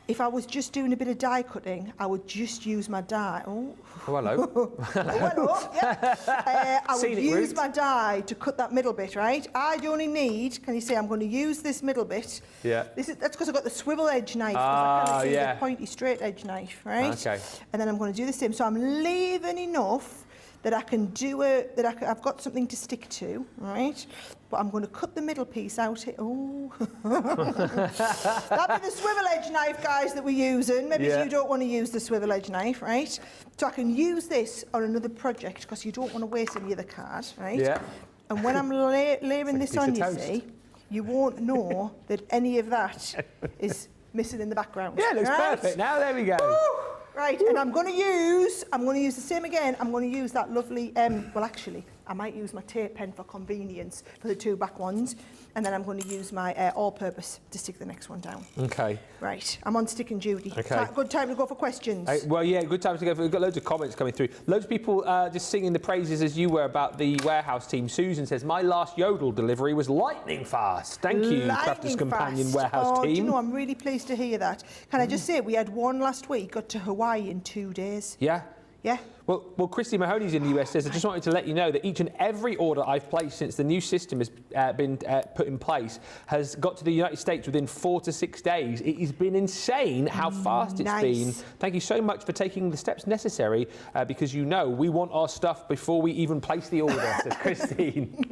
if I was just doing a bit of die cutting, I would just use my die. Oh,
hello.
Hello. Yeah. I would use my die to cut that middle bit, right? I only need, can you see, I'm going to use this middle bit. Yeah. That's because I've got the swivel edge knife. I can't see the pointy straight edge knife, right? Okay. And then I'm going to do the same. So I'm leaving enough that I can do I've got something to stick to, right? But I'm going to cut the middle piece out here. Oh, that'd be the swivel edge knife, guys, that we're using. Maybe you don't want to use the swivel edge knife, right? So I can use this on another project because you don't want to waste any of the card, right? Yeah. And when I'm layering this on, you see, you won't know that any of that is missing in the background.
Yeah, it looks perfect now. There we go.
Woo! Right, and I'm going to use the same again. I'm going to use that lovely, well, actually, I might use my tape pen for convenience for the 2 back ones, and then I'm going to use my all-purpose to stick the next one down. Okay. Right, I'm on sticking duty. Okay. Good time to go for questions.
Well, yeah, good time to go. We've got loads of comments coming through. Loads of people just singing the praises as you were about the warehouse team. Susan says, my last yodel delivery was lightning fast. Thank you, Crafters Companion warehouse team.
Do you know, I'm really pleased to hear that. Can I just say, we had one last week, got to Hawaii in 2 days.
Yeah.
Yeah.
Well, Christy Mahoney's in the US says, I just wanted to let you know that each and every order I've placed since the new system has been put in place has got to the United States within 4 to 6 days. It has been insane how fast it's been. Thank you so much for taking the steps necessary because you know we want our stuff before we even place the order, says Christine.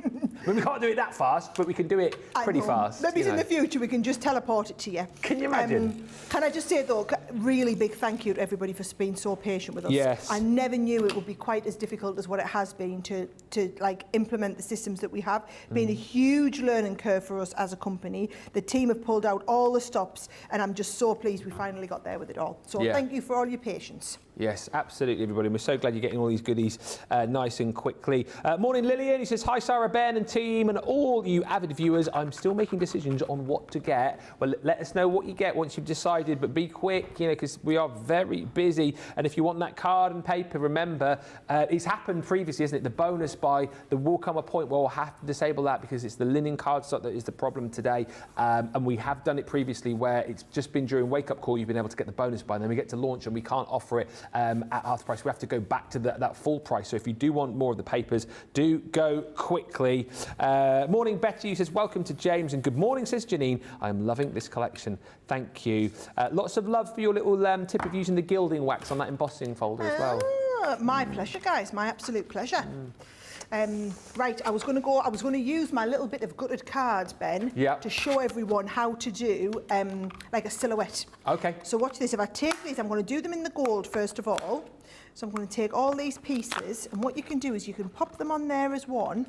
I mean, we can't do it that fast, but we can do it pretty fast.
Maybe in the future we can just teleport it to you.
Can you imagine?
Can I just say, though, really big thank you to everybody for being so patient with us.
Yes.
I never knew it would be quite as difficult as what it has been to like implement the systems that we have. Been a huge learning curve for us as a company. The team have pulled out all the stops, and I'm just so pleased we finally got there with it all. So thank you for all your patience.
Yes, absolutely, everybody. We're so glad you're getting all these goodies nice and quickly. Morning, Lillian. He says, hi, Sarah, Ben and team and all you avid viewers. I'm still making decisions on what to get. Well, let us know what you get once you've decided, but be quick, you know, because we are very busy. And if you want that card and paper, remember, it's happened previously, isn't it? The bonus buy, there will come a point where we'll have to disable that because it's the linen cardstock that is the problem today. And we have done it previously where it's just been during wake-up call, you've been able to get the bonus buy, and then we get to launch and we can't offer it at half the price. We have to go back to that full price. So if you do want more of the papers, do go quickly. Morning, Betty, who says, welcome to James, and good morning, says Janine. I'm loving this collection. Thank you. Lots of love for your little tip of using the gilding wax on that embossing folder as well.
Oh, my pleasure, guys. My absolute pleasure. Right, I was going to use my little bit of gutted card, Ben, to show everyone how to do like a silhouette.
Okay.
So watch this. If I take these, I'm going to do them in the gold first of all. So I'm going to take all these pieces, and what you can do is you can pop them on there as one.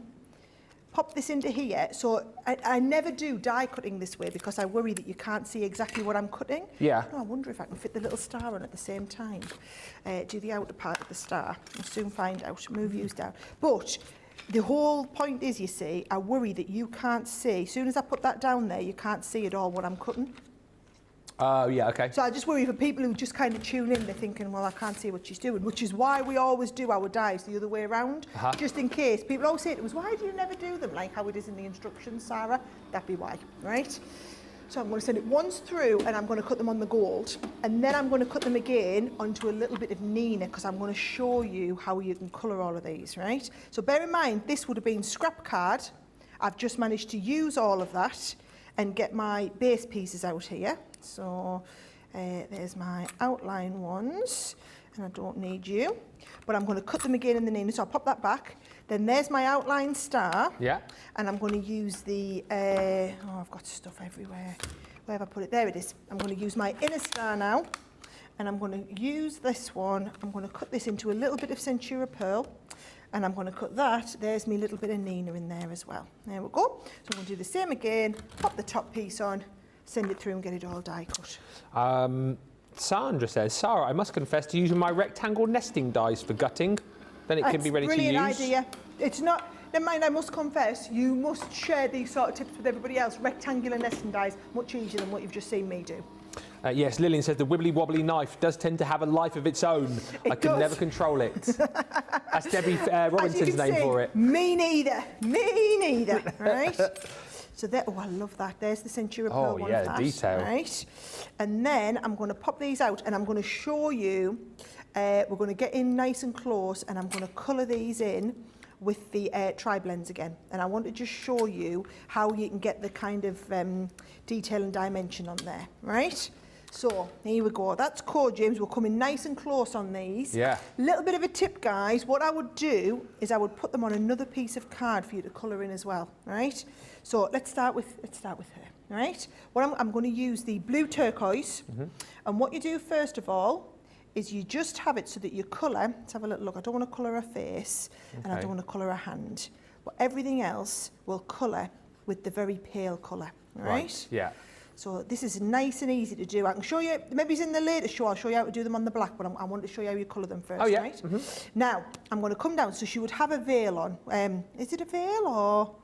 Pop this into here. So I never do die cutting this way because I worry that you can't see exactly what I'm cutting.
Yeah.
Oh, I wonder if I can fit the little star on at the same time. Do the outer part of the star. We'll soon find out. Move yous down. But the whole point is, you see, I worry that you can't see. As soon as I put that down there, you can't see at all what I'm cutting.
Oh, yeah, okay.
So I just worry for people who just kind of tune in, they're thinking, well, I can't see what she's doing, which is why we always do our dies the other way around, just in case. People always say to us, why do you never do them like how it is in the instructions, Sarah? That'd be why, right? So I'm going to send it once through and I'm going to cut them on the gold, and then I'm going to cut them again onto a little bit of Nina because I'm going to show you how you can colour all of these, right? So bear in mind, this would have been scrap card. I've just managed to use all of that and get my base pieces out here. So there's my outline ones, and I don't need you, but I'm going to cut them again in the Nina, so I'll pop that back. Then there's my outline star, and I'm going to use the, oh, I've got stuff everywhere. Where have I put it? There it is. I'm going to use my inner star now, and I'm going to use this one. I'm going to cut this into a little bit of Centura Pearl, and I'm going to cut that. There's my little bit of Nina in there as well. There we go. So I'm going to do the same again, pop the top piece on, send it through and get it all die cut.
Sandra says, Sarah, I must confess to using my rectangle nesting dies for gutting. Then it can be ready to use.
Brilliant idea. It's not, never mind, I must confess, you must share these sort of tips with everybody else. Rectangular nesting dies, much easier than what you've just seen me do.
Yes, Lillian says the wibbly wobbly knife does tend to have a life of its own. I can never control it. That's Debbie Robinson's name for it.
Me neither. Me neither. Right? So there, oh, I love that. There's the Centura Pearl one of that.
Detail.
Right? And then I'm going to pop these out and I'm going to show you, we're going to get in nice and close and I'm going to colour these in with the tri-blends again. And I want to just show you how you can get the kind of detail and dimension on there, right? So here we go. That's core, James. We're coming nice and close on these.
Yeah.
Little bit of a tip, guys. What I would do is I would put them on another piece of card for you to colour in as well, right? So let's start with her, right? What I'm going to use the blue turquoise, and what you do first of all is you just have it so that you colour. Let's have a little look. I don't want to colour her face, and I don't want to colour her hand, but everything else will colour with the very pale colour, right?
Yeah.
So this is nice and easy to do. I can show you, maybe it's in the later show, I'll show you how to do them on the black, but I want to show you how you colour them first, right? Now, I'm going to come down, so she would have a veil on. Is it a veil or?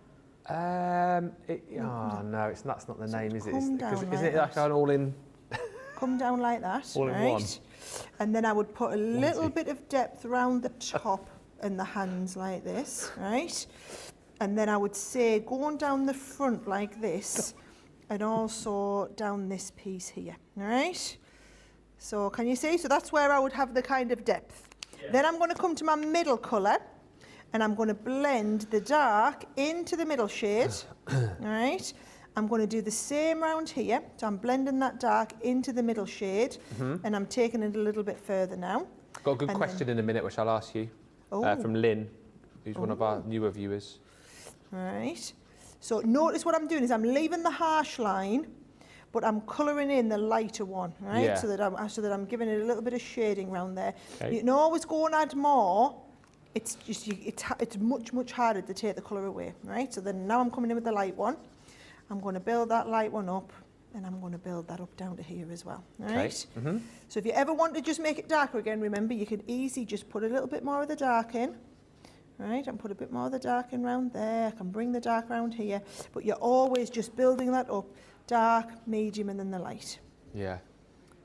Oh no, that's not the name, is it? Isn't it like an all-in?
Come down like that,
all in one.
And then I would put a little bit of depth around the top and the hands like this, right? And then I would say going down the front like this, and also down this piece here, all right? So can you see? So that's where I would have the kind of depth. Then I'm going to come to my middle colour, and I'm going to blend the dark into the middle shade, all right? I'm going to do the same round here. So I'm blending that dark into the middle shade, and I'm taking it a little bit further now.
Got a good question in a minute, which I'll ask you, from Lynn, who's one of our newer viewers.
Right. So notice what I'm doing is I'm leaving the harsh line, but I'm colouring in the lighter one, right?
Yeah.
So that I'm giving it a little bit of shading around there.
Okay.
You can always go and add more. It's just it's much harder to take the colour away, right? So then now I'm coming in with the light one. I'm going to build that light one up, and I'm going to build that up down to here as well, right?
Okay.
So if you ever want to just make it darker again, remember you can easily just put a little bit more of the dark in. Right, and put a bit more of the dark in round there. I can bring the dark round here, but you're always just building that up, dark, medium, and then the light.
Yeah.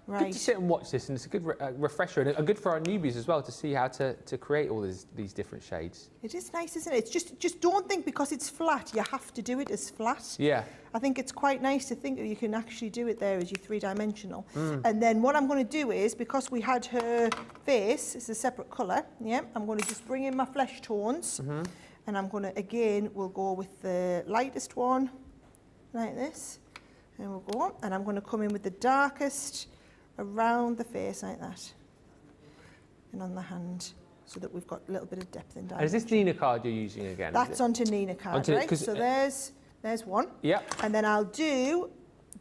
Right.
Good to sit and watch this, and it's a good refresher, and good for our newbies as well to see how to create all these different shades.
It is nice, isn't it? It's just don't think because it's flat you have to do it as flat.
Yeah.
I think it's quite nice to think that you can actually do it there as your three-dimensional. And then what I'm going to do is, because we had her face, it's a separate colour, yeah, I'm going to just bring in my flesh tones, and I'm going to, again, we'll go with the lightest one, like this, and we'll go on, and I'm going to come in with the darkest around the face, like that, and on the hand. so that we've got a little bit of depth in
And
dimension.
is this Nina card you're using again?
That's onto Nina card,
Onto-
right?
'cause,
So there's one.
Yep.
And then I'll do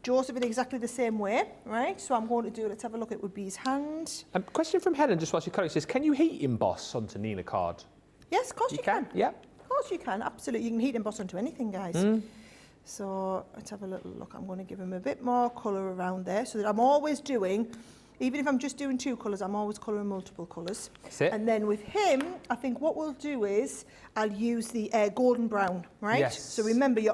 Joseph in exactly the same way, right? So I'm going to do, let's have a look, it would be his hand.
Question from Helen, just while she's coloring, says, can you heat emboss onto Nina card?
Yes, of course you can.
Yep.
Of course you can, absolutely. You can heat emboss onto anything, guys. So let's have a little look. I'm going to give him a bit more colour around there so that I'm always doing, even if I'm just doing 2 colours, I'm always colouring multiple colours.
That's it.
And then with him, I think what we'll do is I'll use the golden brown, right?
Yes.
So remember, you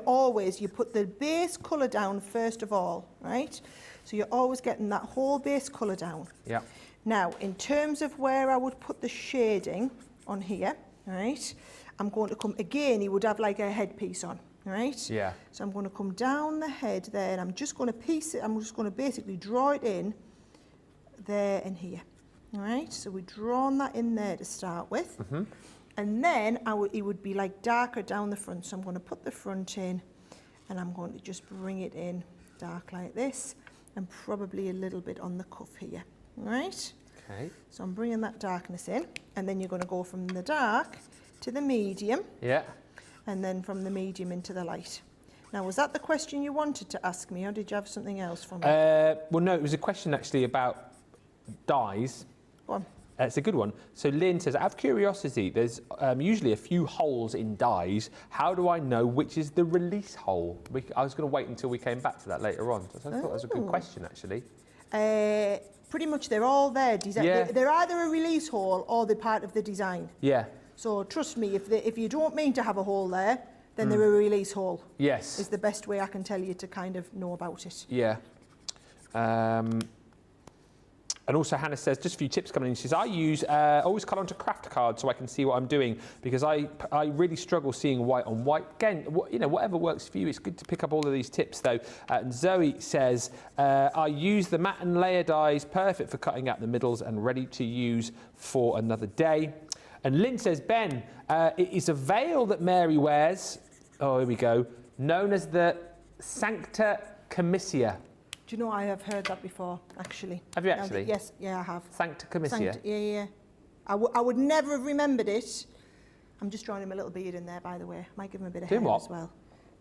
put the base colour down first of all, right? So you're always getting that whole base colour down.
Yeah.
Now, in terms of where I would put the shading on here, right? I'm going to come, again, he would have like a headpiece on, right?
Yeah.
So I'm going to come down the head there and I'm just going to basically draw it in there and here, all right? So we're drawing that in there to start with. And then it would be like darker down the front. So I'm going to put the front in and I'm going to just bring it in dark like this and probably a little bit on the cuff here, all right?
Okay.
So I'm bringing that darkness in and then you're going to go from the dark to the medium.
Yeah.
And then from the medium into the light. Now, was that the question you wanted to ask me, or did you have something else for me?
Well, no, it was a question actually about dyes.
Go on.
It's a good one. So Lynn says, out of curiosity, there's usually a few holes in dyes. How do I know which is the release hole? I was going to wait until we came back to that later on. So I thought that was a good question, actually.
Pretty much they're all there.
Yeah.
They're either a release hole or they're part of the design.
Yeah.
So trust me, if you don't mean to have a hole there, then they're a release hole.
Yes.
Is the best way I can tell you to kind of know about it.
Yeah. And also Hannah says, just a few tips coming in. She says, I use, always colour onto craft cards so I can see what I'm doing because I really struggle seeing white on white. Again, whatever works for you. It's good to pick up all of these tips though. And Zoe says, I use the matte and layer dyes, perfect for cutting out the middles and ready to use for another day. And Lynn says, Ben, it is a veil that Mary wears, oh, here we go, known as the Sancta Commissio.
Do you know, I have heard that before, actually.
Have you actually?
Yes, yeah, I have.
Sancta Commissio?
Yeah. I would never have remembered it. I'm just drawing him a little beard in there, by the way. Might give him a bit of hair as well.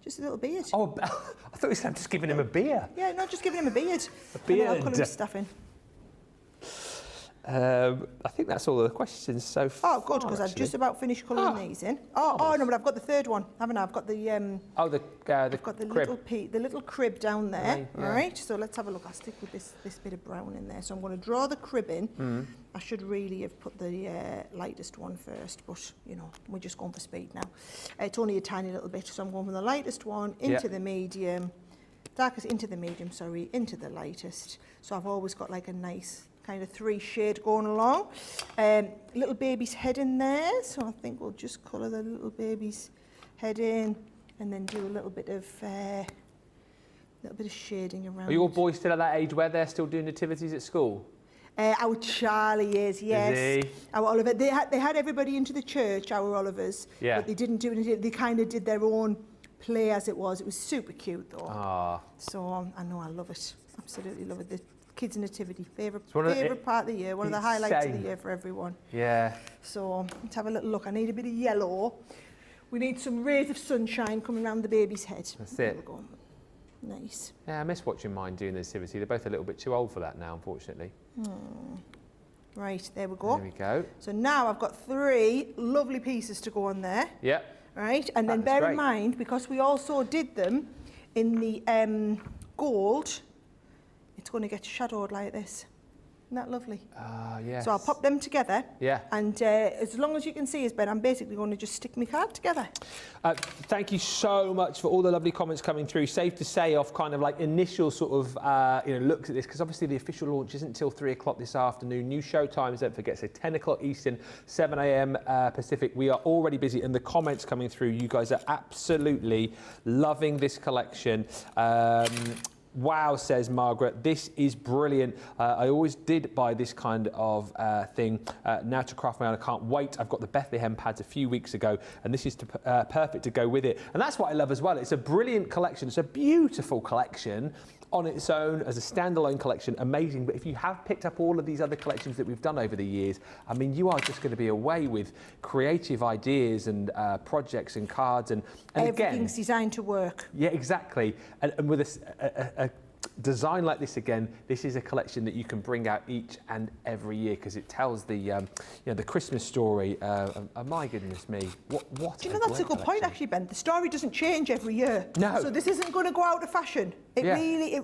Just a little beard.
Oh, I thought you said just giving him a beer.
Yeah, no, just giving him a beard.
A beard.
And I'll colour his stuff in.
I think that's all the questions so far.
Oh, good, because I've just about finished colouring these in. Oh, no, but I've got the third one, haven't I? I've got the
I've
got the
crib.
the little crib down there.
Yeah.
All right, so let's have a look. I'll stick with this bit of brown in there. So I'm going to draw the crib in. I should really have put the lightest one first, but you know, we're just going for speed now. It's only a tiny little bit, so I'm going from the lightest one into the medium, darkest into the medium, sorry, into the lightest. So I've always got like a nice kind of 3 shade going along. Little baby's head in there, so I think we'll just colour the little baby's head in and then do a little bit of shading around.
Are your boys still at that age where they're still doing nativities at school?
Our Charlie is, yes.
Is he?
Our Oliver. They had everybody into the church, our Olivers.
Yeah.
But they didn't do anything. They kind of did their own play as it was. It was super cute though.
Ah.
So I know I love it. Absolutely love it. The kids' nativity, favourite
part of the
year, one of the highlights of the year for everyone.
Yeah.
So let's have a little look. I need a bit of yellow. We need some rays of sunshine coming around the baby's head.
That's
There
it.
we go. Nice.
Yeah, I miss watching mine doing the nativity. They're both a little bit too old for that now, unfortunately.
Right, there we go.
There we go.
So now I've got 3 lovely pieces to go on there.
Yep.
Right, and then
That's
bear
great.
in mind, because we also did them in the gold, it's going to get shadowed like this. Isn't that lovely?
Yes.
So I'll pop them together.
Yeah.
And as long as you can see, Ben, I'm basically going to just stick my card together.
Thank you so much for all the lovely comments coming through. Safe to say, off kind of like initial sort of looks at this, because obviously the official launch isn't until 3 o'clock this afternoon. New show times, don't forget, so 10 o'clock Eastern, 7 a.m. Pacific. We are already busy, and the comments coming through, you guys are absolutely loving this collection. Wow, says Margaret, this is brilliant. I always did buy this kind of thing. Now to craft my own, I can't wait. I've got the Bethlehem pads a few weeks ago, and this is perfect to go with it. And that's what I love as well. It's a brilliant collection. It's a beautiful collection on its own as a standalone collection, amazing. But if you have picked up all of these other collections that we've done over the years, I mean, you are just going to be away with creative ideas and projects and cards and
everything's designed to work.
Yeah, exactly. And with a design like this again, this is a collection that you can bring out each and every year because it tells the the Christmas story. My goodness me, what?
Do you know that's a good point actually, Ben? The story doesn't change every year.
No.
So this isn't going to go out of fashion. It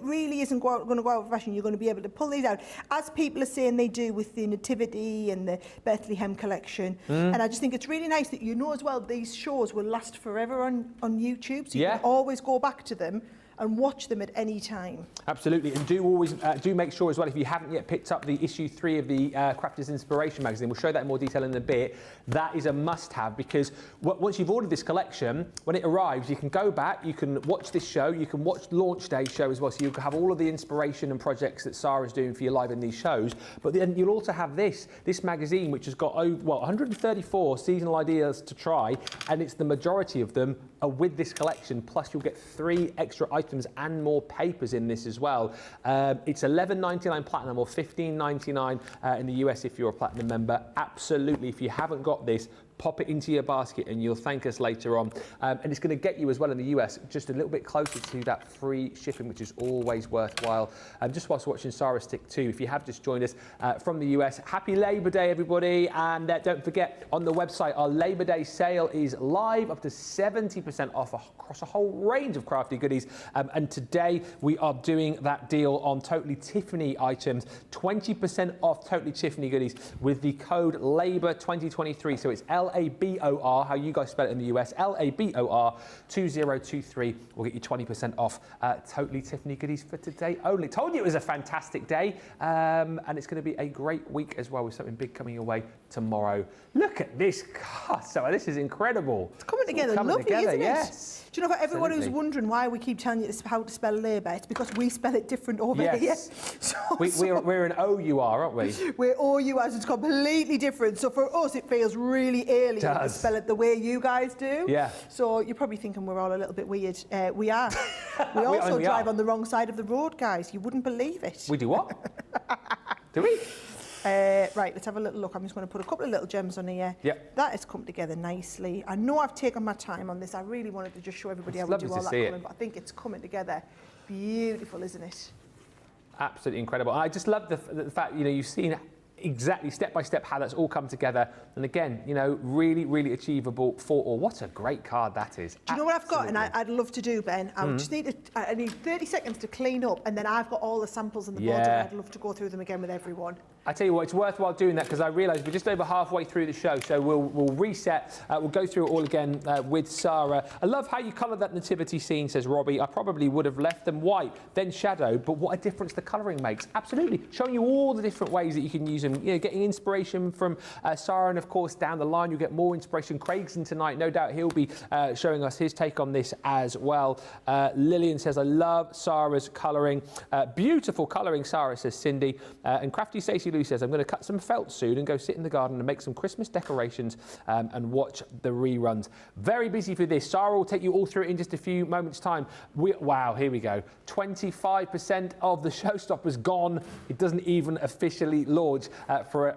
really isn't going to go out of fashion. You're going to be able to pull these out, as people are saying they do with the Nativity and the Bethlehem collection. And I just think it's really nice that you know as well these shows will last forever on YouTube, so you can always go back to them and watch them at any time.
Absolutely, and do always do make sure as well, if you haven't yet picked up the issue 3 of the Crafters Inspiration magazine, we'll show that in more detail in a bit. That is a must-have because once you've ordered this collection, when it arrives, you can go back, you can watch this show, you can watch launch day show as well, so you can have all of the inspiration and projects that Sara's doing for you live in these shows. But then you'll also have this magazine, which has got 134 seasonal ideas to try, and it's the majority of them are with this collection. Plus, you'll get 3 extra items and more papers in this as well. It's $11.99 platinum or $15.99 in the US if you're a platinum member. Absolutely, if you haven't got this, pop it into your basket and you'll thank us later on. And it's going to get you as well in the US just a little bit closer to that free shipping, which is always worthwhile. Just whilst watching Sara Stick 2, if you have just joined us from the US, happy Labor Day, everybody. And don't forget, on the website, our Labor Day sale is live, up to 70% off across a whole range of crafty goodies. And today we are doing that deal on Totally Tiffany items, 20% off Totally Tiffany goodies with the code LABOR2023. So it's LABOR, how you guys spell it in the US, LABOR 2023 will get you 20% off Totally Tiffany goodies for today only. Told you it was a fantastic day, and it's going to be a great week as well with something big coming your way tomorrow. Look at this card, so this is incredible.
It's coming together lovely, isn't it?
Yes.
Do you know, for everyone who's wondering why we keep telling you how to spell labour, it's because we spell it different over here. So,
we're an OUR, aren't we?
We're OURs, it's completely different. So for us, it feels really alien to spell it the way you guys do.
Yeah.
So you're probably thinking we're all a little bit weird. We are. We also drive on the wrong side of the road, guys. You wouldn't believe it.
We do what? Do we?
Right, let's have a little look. I'm just going to put a couple of little gems on here.
Yep.
That has come together nicely. I know I've taken my time on this. I really wanted to just show everybody how we do all that coloring, but I think it's coming together beautiful, isn't it?
Absolutely incredible. And I just love the fact, you've seen exactly step by step how that's all come together, and again, really, really achievable for all. What a great card that is.
Do you know what I've got? And I'd love to do, Ben. I just need I need 30 seconds to clean up, and then I've got all the samples in the board, and I'd love to go through them again with everyone.
I tell you what, it's worthwhile doing that because I realise we're just over halfway through the show, so we'll reset. We'll go through it all again with Sara. I love how you coloured that nativity scene, says Robbie. I probably would have left them white, then shadowed, but what a difference the colouring makes. Absolutely. Showing you all the different ways that you can use them. Getting inspiration from Sara, and of course down the line you'll get more inspiration. Craig's in tonight, no doubt he'll be showing us his take on this as well. Lillian says, I love Sara's colouring. Beautiful colouring, Sara, says Cindy. And Crafty Stacey Lou says, I'm going to cut some felt soon and go sit in the garden and make some Christmas decorations and watch the reruns. Very busy for this. Sara will take you all through it in just a few moments' time. Wow, here we go. 25% of the showstoppers gone. It doesn't even officially launch for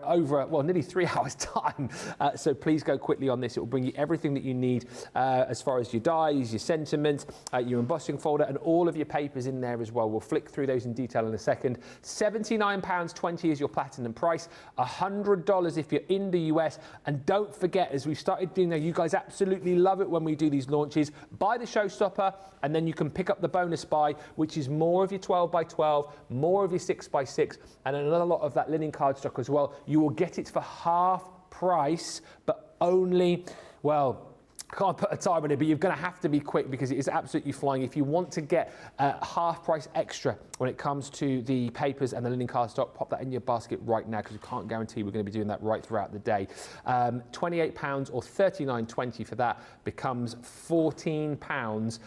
nearly 3 hours time. So please go quickly on this. It will bring you everything that you need as far as your dies, your sentiment, your embossing folder, and all of your papers in there as well. We'll flick through those in detail in a second. £79.20 is your platinum price, $100 if you're in the US. And don't forget, as we started doing, you guys absolutely love it when we do these launches. Buy the showstopper, and then you can pick up the bonus buy, which is more of your 12x12, more of your 6x6, and another lot of that linen cardstock as well. You will get it for half price, but only, I can't put a time on it, but you're going to have to be quick because it is absolutely flying. If you want to get half price extra when it comes to the papers and the linen cardstock, pop that in your basket right now because we can't guarantee we're going to be doing that right throughout the day. £28 or $39.20 for that becomes £14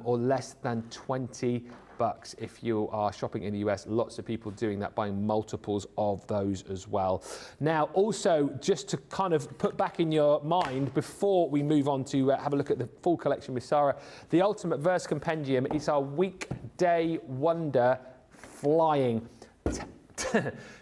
or less than 20 bucks if you are shopping in the US. Lots of people doing that, buying multiples of those as well. Now, also, just to kind of put back in your mind before we move on to have a look at the full collection with Sara, the Ultimate Verse Compendium is our Weekday Wonder flying.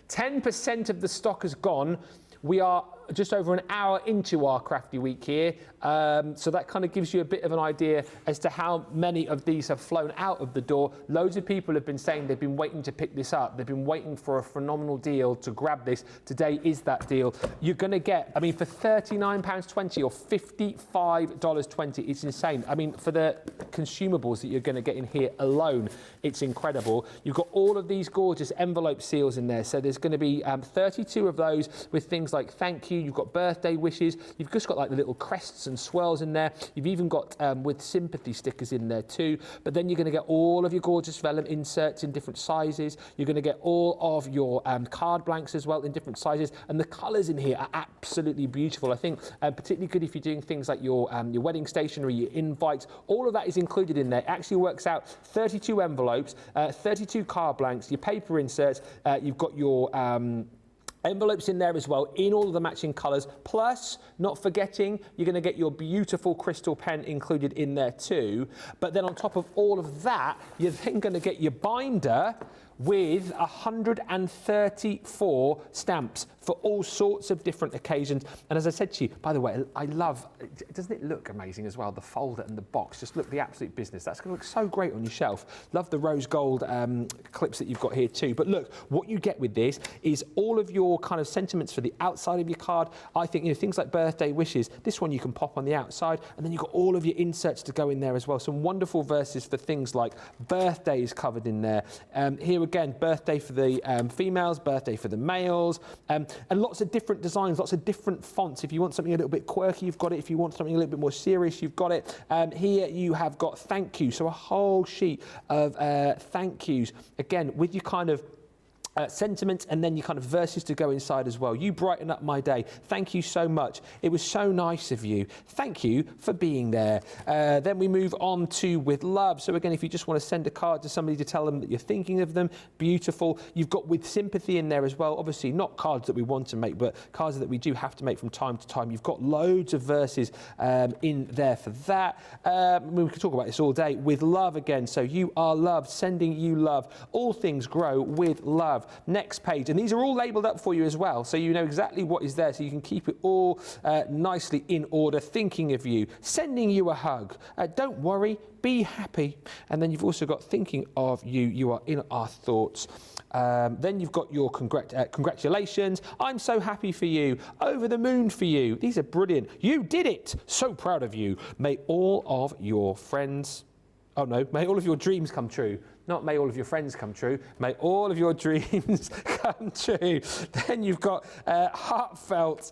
10% of the stock has gone. We are just over an hour into our crafty week here, so that kind of gives you a bit of an idea as to how many of these have flown out of the door. Loads of people have been saying they've been waiting to pick this up. They've been waiting for a phenomenal deal to grab this. Today is that deal. You're going to get, I mean, for £39.20 or $55.20, it's insane. I mean, for the consumables that you're going to get in here alone, it's incredible. You've got all of these gorgeous envelope seals in there, so there's going to be 32 of those with things like thank you. You've got birthday wishes. You've just got like the little crests and swirls in there. You've even got with sympathy stickers in there too. But then you're going to get all of your gorgeous vellum inserts in different sizes. You're going to get all of your card blanks as well in different sizes. And the colours in here are absolutely beautiful. I think particularly good if you're doing things like your wedding stationery, your invites. All of that is included in there. It actually works out 32 envelopes, 32 card blanks, your paper inserts. You've got your envelopes in there as well, in all of the matching colours. Plus, not forgetting, you're going to get your beautiful crystal pen included in there too. But then on top of all of that, you're then going to get your binder with 134 stamps for all sorts of different occasions. And as I said to you, by the way, I love, doesn't it look amazing as well, the folder and the box? Just look, the absolute business. That's going to look so great on your shelf. Love the rose gold clips that you've got here too. But look, what you get with this is all of your kind of sentiments for the outside of your card. I think, you know, things like birthday wishes, this one you can pop on the outside, and then you've got all of your inserts to go in there as well. Some wonderful verses for things like birthdays covered in there. Here again, birthday for the females, birthday for the males, and lots of different designs, lots of different fonts. If you want something a little bit quirky, you've got it. If you want something a little bit more serious, you've got it. Here you have got thank you, so a whole sheet of thank yous, again, with your kind of sentiments and then your kind of verses to go inside as well. You brighten up my day. Thank you so much. It was so nice of you. Thank you for being there. Then we move on to with love. So again, if you just want to send a card to somebody to tell them that you're thinking of them, beautiful. You've got with sympathy in there as well. Obviously not cards that we want to make, but cards that we do have to make from time to time. You've got loads of verses in there for that. We can talk about this all day. With love again. So you are loved, sending you love. All things grow with love. Next page, and these are all labelled up for you as well, so you know exactly what is there, so you can keep it all nicely in order. Thinking of you, sending you a hug, don't worry, be happy. And then you've also got thinking of you, you are in our thoughts. Then you've got your congratulations, I'm so happy for you, over the moon for you. These are brilliant. You did it, so proud of you. May all of your friends, oh no, may all of your dreams come true. Not may all of your friends come true, may all of your dreams come true. Then you've got heartfelt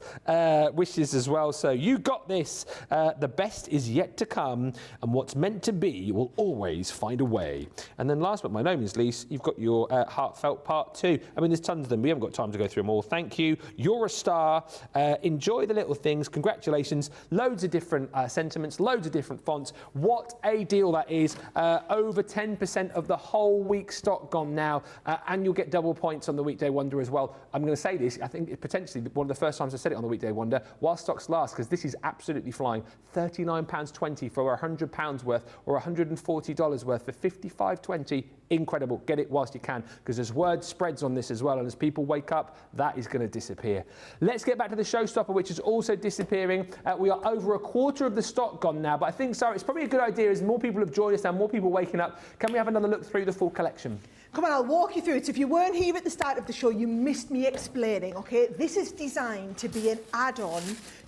wishes as well. So you got this, the best is yet to come, and what's meant to be will always find a way. And then last but by no means least, you've got your heartfelt part 2. I mean, there's tons of them. We haven't got time to go through them all. Thank you, you're a star, enjoy the little things, congratulations, loads of different sentiments, loads of different fonts. What a deal that is. Over 10% of the whole week stock gone now, and you'll get double points on the Weekday Wonder as well. I'm going to say this, I think it's potentially one of the first times I said it on the Weekday Wonder, while stocks last, because this is absolutely flying. £39.20 for £100 worth, or $140 worth for $55.20. Incredible. Get it whilst you can, because as word spreads on this as well, and as people wake up, that is going to disappear. Let's get back to the showstopper, which is also disappearing. We are over a quarter of the stock gone now, but I think, Sarah, it's probably a good idea as more people have joined us now, more people waking up. Can we have another look through the full collection?
Come on, I'll walk you through it. So if you weren't here at the start of the show, you missed me explaining, okay? This is designed to be an add-on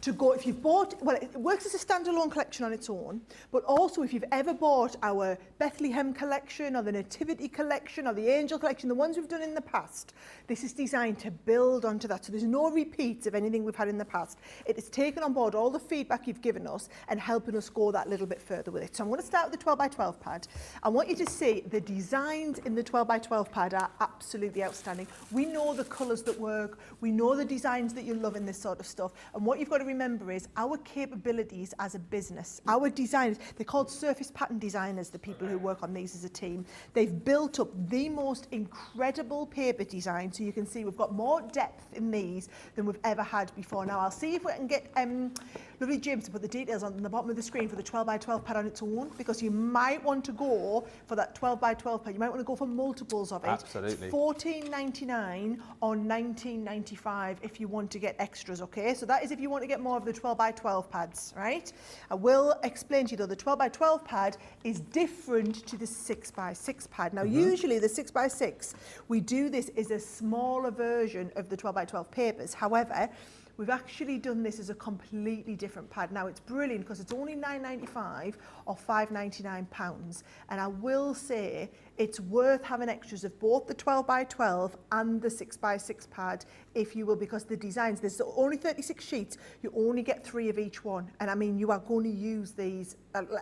to go, if you've bought, well, it works as a standalone collection on its own, but also if you've ever bought our Bethlehem collection or the Nativity collection or the Angel collection, the ones we've done in the past, this is designed to build onto that. So there's no repeats of anything we've had in the past. It has taken on board all the feedback you've given us and helping us go that little bit further with it. So I'm going to start with the 12x12 pad. I want you to see the designs in the 12x12 pad are absolutely outstanding. We know the colours that work, we know the designs that you love in this sort of stuff, and what you've got to remember is our capabilities as a business, our designers, they're called surface pattern designers, the people who work on these as a team. They've built up the most incredible paper design. So you can see we've got more depth in these than we've ever had before. Now I'll see if we can get lovely James to put the details on the bottom of the screen for the 12 by 12 pad on its own, because you might want to go for that 12 by 12 pad. You might want to go for multiples of it.
Absolutely.
It's $14.99 or $19.95 if you want to get extras, okay? So that is if you want to get more of the 12 by 12 pads, right? I will explain to you though, the 12 by 12 pad is different to the 6 by 6 pad. Now usually the 6 by 6, we do this as a smaller version of the 12 by 12 papers. However, we've actually done this as a completely different pad. Now it's brilliant because it's only £9.95 or £5.99. And I will say it's worth having extras of both the 12 by 12 and the 6 by 6 pad, if you will, because the designs, there's only 36 sheets, you only get 3 of each one. And I mean, you are going to use these,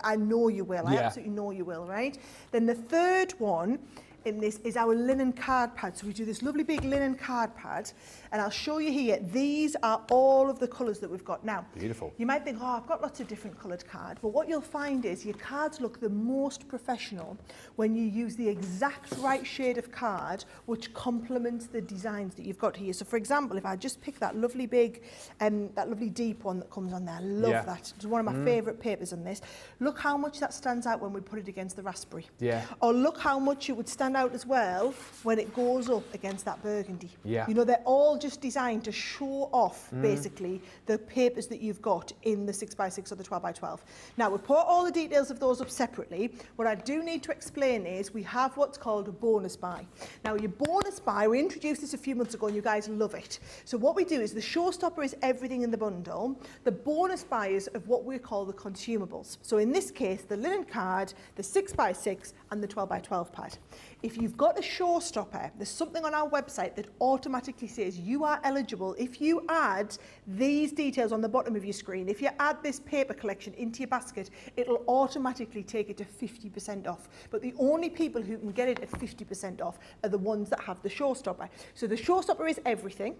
I know you will, I absolutely know you will, right? Then the third one in this is our linen card pad. So we do this lovely big linen card pad, and I'll show you here. These are all of the colours that we've got now.
Beautiful.
You might think, oh, I've got lots of different coloured cards, but what you'll find is your cards look the most professional when you use the exact right shade of card which complements the designs that you've got here. So for example, if I just pick that lovely big, that lovely deep one that comes on there, I love that. It's one of my favourite papers on this. Look how much that stands out when we put it against the raspberry.
Yeah.
Or look how much it would stand out as well when it goes up against that burgundy.
Yeah.
You know, they're all just designed to show off basically the papers that you've got in the 6 by 6 or the 12 by 12. Now we put all the details of those up separately. What I do need to explain is we have what's called a bonus buy. Now your bonus buy, we introduced this a few months ago and you guys love it. So what we do is the showstopper is everything in the bundle. The bonus buy is of what we call the consumables. So in this case, the linen card, the 6 by 6 and the 12 by 12 pad. If you've got a showstopper, there's something on our website that automatically says you are eligible if you add these details on the bottom of your screen. If you add this paper collection into your basket, it'll automatically take it to 50% off. But the only people who can get it at 50% off are the ones that have the showstopper. So the showstopper is everything.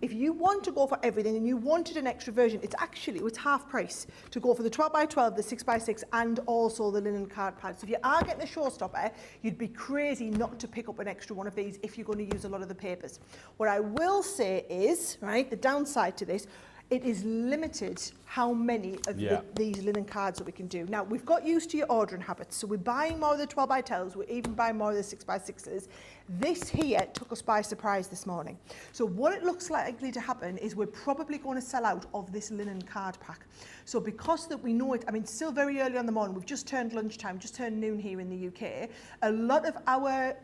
If you want to go for everything and you wanted an extra version, it's half price to go for the 12 by 12, the 6 by 6 and also the linen card pad. So if you are getting a showstopper, you'd be crazy not to pick up an extra one of these if you're going to use a lot of the papers. What I will say is, right, the downside to this, it is limited how many of these linen cards that we can do. Now, we've got used to your ordering habits, so we're buying more of the 12 by 12s, we're even buying more of the 6 by 6s. This here took us by surprise this morning. So what it looks likely to happen is we're probably going to sell out of this linen card pack. So because that we know it, I mean, it's still very early on the morning, we've just turned lunchtime, just turned noon here in the UK. A lot of our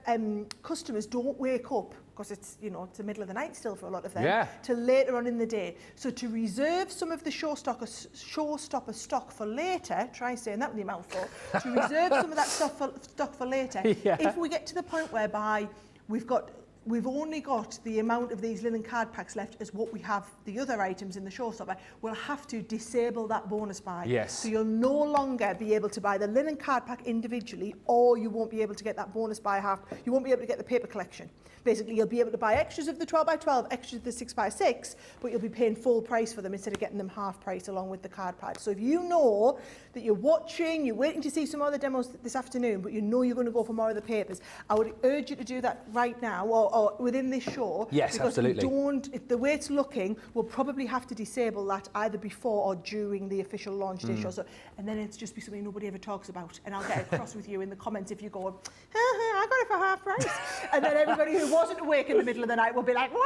customers don't wake up, because it's, you know, it's the middle of the night still for a lot of them, till later on in the day. So to reserve some of the showstopper stock for later, try saying that with your mouth full, to reserve some of that stock for later, if we get to the point whereby we've only got the amount of these linen card packs left as what we have the other items in the showstopper, we'll have to disable that bonus buy.
Yes.
So you'll no longer be able to buy the linen card pack individually, or you won't be able to get that bonus buy half. You won't be able to get the paper collection. Basically, you'll be able to buy extras of the 12 by 12, extras of the 6 by 6, but you'll be paying full price for them instead of getting them half price along with the card pad. So if you know that you're watching, you're waiting to see some other demos this afternoon, but you know you're going to go for more of the papers, I would urge you to do that right now or within this show.
Yes,
because
absolutely.
if the way it's looking, we'll probably have to disable that either before or during the official launch day show. So, and then it's just be something nobody ever talks about. And I'll get across with you in the comments if you go, I got it for half price. And then everybody who wasn't awake in the middle of the night will be like, wow.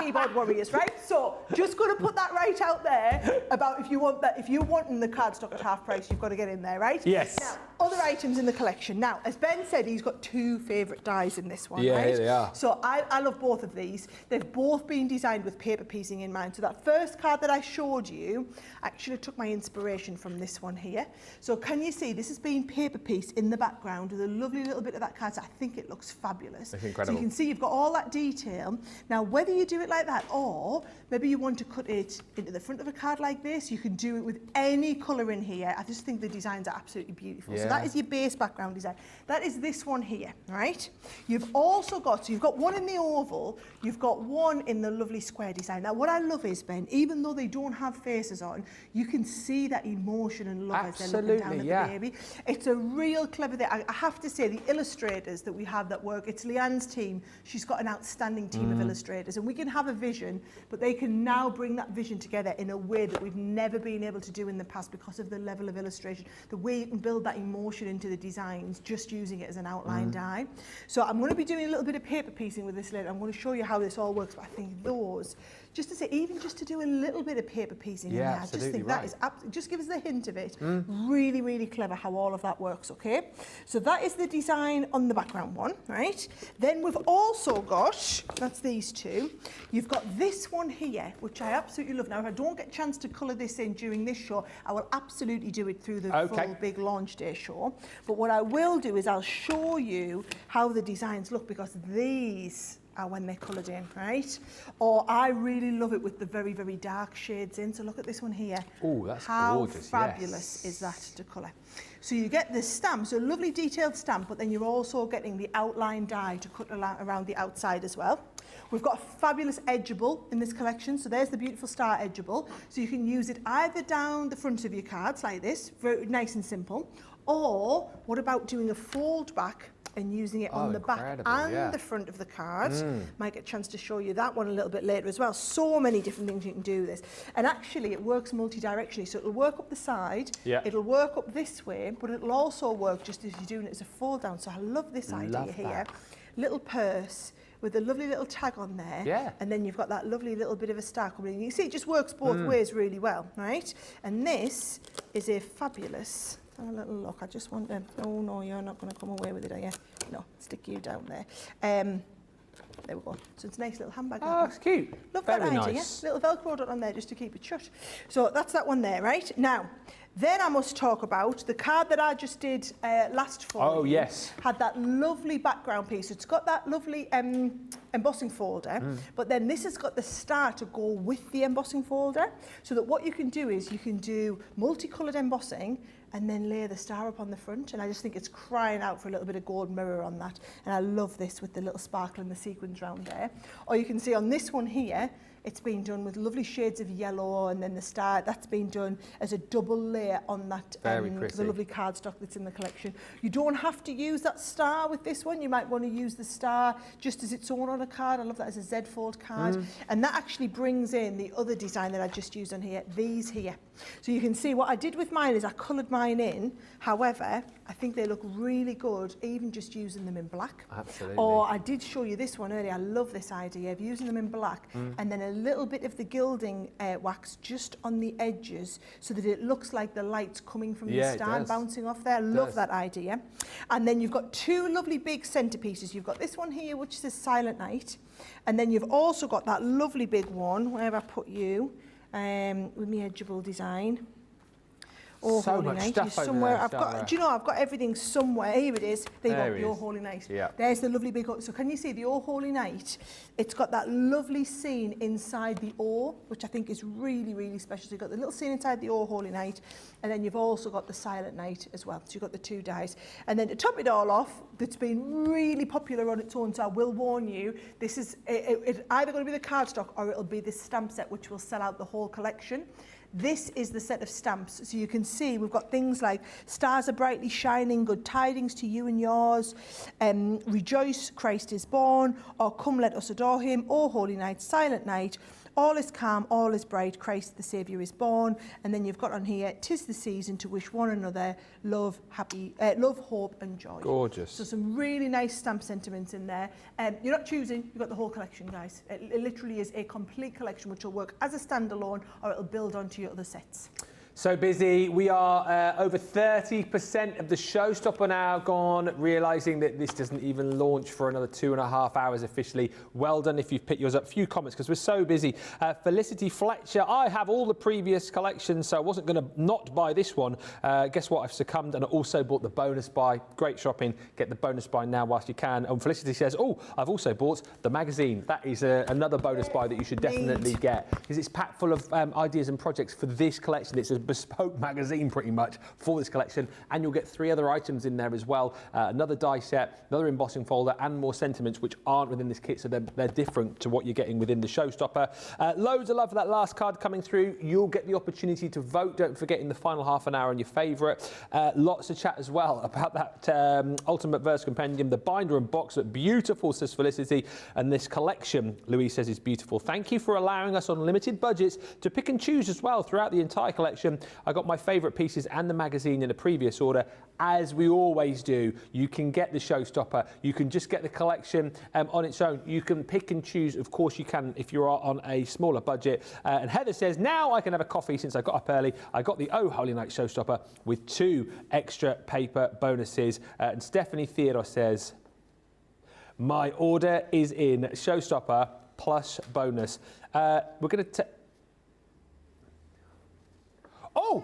Keyboard warriors, right? So just going to put that right out there about if you want that, if you're wanting the card stock at half price, you've got to get in there, right?
Yes.
Now, other items in the collection. Now, as Ben said, he's got two favourite dies in this one, right?
Here they are.
So I love both of these. They've both been designed with paper piecing in mind. So that first card that I showed you actually took my inspiration from this one here. So can you see this has been paper pieced in the background with a lovely little bit of that card. So I think it looks fabulous.
That's incredible.
So you can see you've got all that detail. Now, whether you do it it like that, or maybe you want to cut it into the front of a card like this. You can do it with any colour in here. I just think the designs are absolutely beautiful. So that is your base background design. That is this one here, right? You've also got, so you've got one in the oval, you've got one in the lovely square design. Now what I love is, Ben, even though they don't have faces on, you can see that emotion and love as they're looking down at the baby. It's a real clever thing. I have to say, the illustrators that we have that work, it's Leanne's team. She's got an outstanding team of illustrators, and we can have a vision, but they can now bring that vision together in a way that we've never been able to do in the past because of the level of illustration, the way you can build that emotion into the designs just using it as an outline die. So I'm going to be doing a little bit of paper piecing with this later. I'm going to show you how this all works, but I think those, just to say, even just to do a little bit of paper piecing in there, I just think that is, just give us the hint of it. Really, really clever how all of that works, okay? So that is the design on the background one, right? Then we've also got, that's these two, you've got this one here, which I absolutely love. Now, if I don't get a chance to colour this in during this show, I will absolutely do it through the full big launch day show. But what I will do is I'll show you how the designs look, because these are when they're coloured in, right? Or I really love it with the very, very dark shades in. So look at this one here. Oh, that's gorgeous. How fabulous is that to colour? So you get this stamp, so a lovely detailed stamp, but then you're also getting the outline die to cut around the outside as well. We've got a fabulous edgeable in this collection. So there's the beautiful star edgeable. So you can use it either down the front of your cards like this, very nice and simple, or what about doing a fold back and using it on the back and the front of the card. Might get a chance to show you that one a little bit later as well. So many different things you can do with this. And actually it works multi-directionally. So it'll work up the side, it'll work up this way, but it'll also work just as you're doing it as a fold down. So I love this idea here. Little purse with a lovely little tag on there, and then you've got that lovely little bit of a star coming in. You can see it just works both ways really well, right? And this is a fabulous, have a little look, I just want to, oh no, you're not going to come away with it, are you? No, stick you down there. There we go. So it's a nice little handbag.
Oh, it's cute.
Love that idea. Nice. Little Velcro dot on there just to keep it shut. So that's that one there, right? Now, then I must talk about the card that I just did last fall.
Oh, yes.
Had that lovely background piece. It's got that lovely embossing folder, but then this has got the star to go with the embossing folder, so that what you can do is you can do multicoloured embossing and then layer the star up on the front, and I just think it's crying out for a little bit of gold mirror on that, and I love this with the little sparkle and the sequins round there. Or you can see on this one here, it's been done with lovely shades of yellow, and then the star, that's been done as a double layer on that, the lovely cardstock that's in the collection. You don't have to use that star with this one. You might want to use the star just as its own on a card. I love that as a Z-fold card. And that actually brings in the other design that I just used on here, these here. So you can see what I did with mine is I coloured mine in. However, I think they look really good, even just using them in black.
Absolutely.
Or I did show you this one earlier. I love this idea of using them in black and then a little bit of the gilding wax just on the edges so that it looks like the light's coming from the stand bouncing off there. I love that idea. And then you've got two lovely big centerpieces. You've got this one here, which says Silent Night. And then you've also got that lovely big one, where I put you, with my edgeable design. Oh,
so
Holy
much
Night.
stuff
Somewhere
over
I've
there,
got,
Sarah.
do you know, I've got everything somewhere. Here it is. There you go, Your Holy Night.
Yeah.
There's the lovely big, so can you see the Your Holy Night? It's got that lovely scene inside the O, which I think is really, really special. So you've got the little scene inside the O, Holy Night, and then you've also got the Silent Night as well. So you've got the two dies. And then to top it all off, that's been really popular on its own, so I will warn you, this is it's either going to be the cardstock or it'll be this stamp set, which will sell out the whole collection. This is the set of stamps. So you can see we've got things like Stars Are Brightly Shining, Good Tidings to You and Yours, Rejoice, Christ is Born, or Come Let Us Adore Him, O Holy Night, Silent Night, All is Calm, All is Bright, Christ the Saviour is Born. And then you've got on here, 'Tis the Season to Wish One Another love, hope and joy.
Gorgeous.
So some really nice stamp sentiments in there. You're not choosing, you've got the whole collection, guys. It literally is a complete collection which will work as a standalone or it'll build onto your other sets.
So busy. We are over 30% of the showstopper now gone, realising that this doesn't even launch for another 2.5 hours officially. Well done if you've picked yours up. Few comments because we're so busy. Felicity Fletcher, I have all the previous collections, so I wasn't going to not buy this one. Guess what? I've succumbed and I also bought the bonus buy. Great shopping. Get the bonus buy now whilst you can. And Felicity says, oh, I've also bought the magazine. That is another bonus buy that you should definitely get because it's packed full of ideas and projects for this collection. It's a bespoke magazine pretty much for this collection, and you'll get 3 other items in there as well. Another die set, another embossing folder, and more sentiments which aren't within this kit, so they're different to what you're getting within the showstopper. Loads of love for that last card coming through. You'll get the opportunity to vote. Don't forget in the final half an hour on your favourite. Lots of chat as well about that Ultimate Verse Compendium. The binder and box look beautiful, says Felicity, and this collection, Louise says, is beautiful. Thank you for allowing us on limited budgets to pick and choose as well throughout the entire collection. I got my favourite pieces and the magazine in a previous order, as we always do. You can get the showstopper, you can just get the collection on its own. You can pick and choose, of course you can, if you're on a smaller budget. And Heather says, now I can have a coffee since I got up early. I got the Oh Holy Night showstopper with 2 extra paper bonuses. And Stephanie Theodore says, my order is in, showstopper plus bonus. We're going to Oh!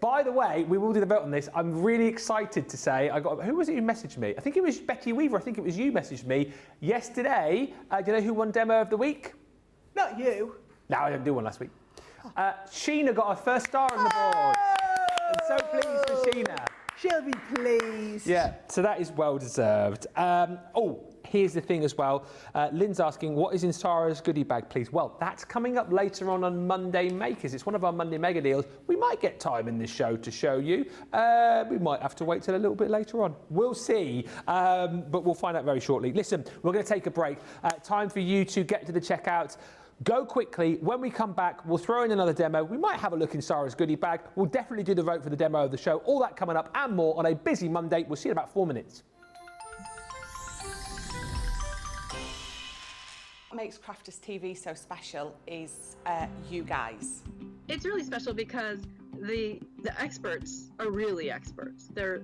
By the way, we will do the vote on this. I'm really excited to say, who was it who messaged me? I think it was Becky Weaver. I think it was you messaged me yesterday. Do you know who won Demo of the Week?
Not you.
No, I didn't do one last week. Sheena got her first star on the board. I'm so pleased for Sheena.
She'll be pleased.
Yeah, so that is well deserved. Here's the thing as well. Lynn's asking, what is in Sara's goodie bag, please? Well, that's coming up later on Monday Makers. It's one of our Monday mega deals. We might get time in this show to show you. We might have to wait till a little bit later on. We'll see, but we'll find out very shortly. Listen, we're going to take a break. Time for you to get to the checkout. Go quickly. When we come back, we'll throw in another demo. We might have a look in Sara's goodie bag. We'll definitely do the vote for the demo of the show. All that coming up and more on a busy Monday. We'll see you in about 4 minutes.
What makes Crafters TV so special is you guys.
It's really special because the experts are really experts. They're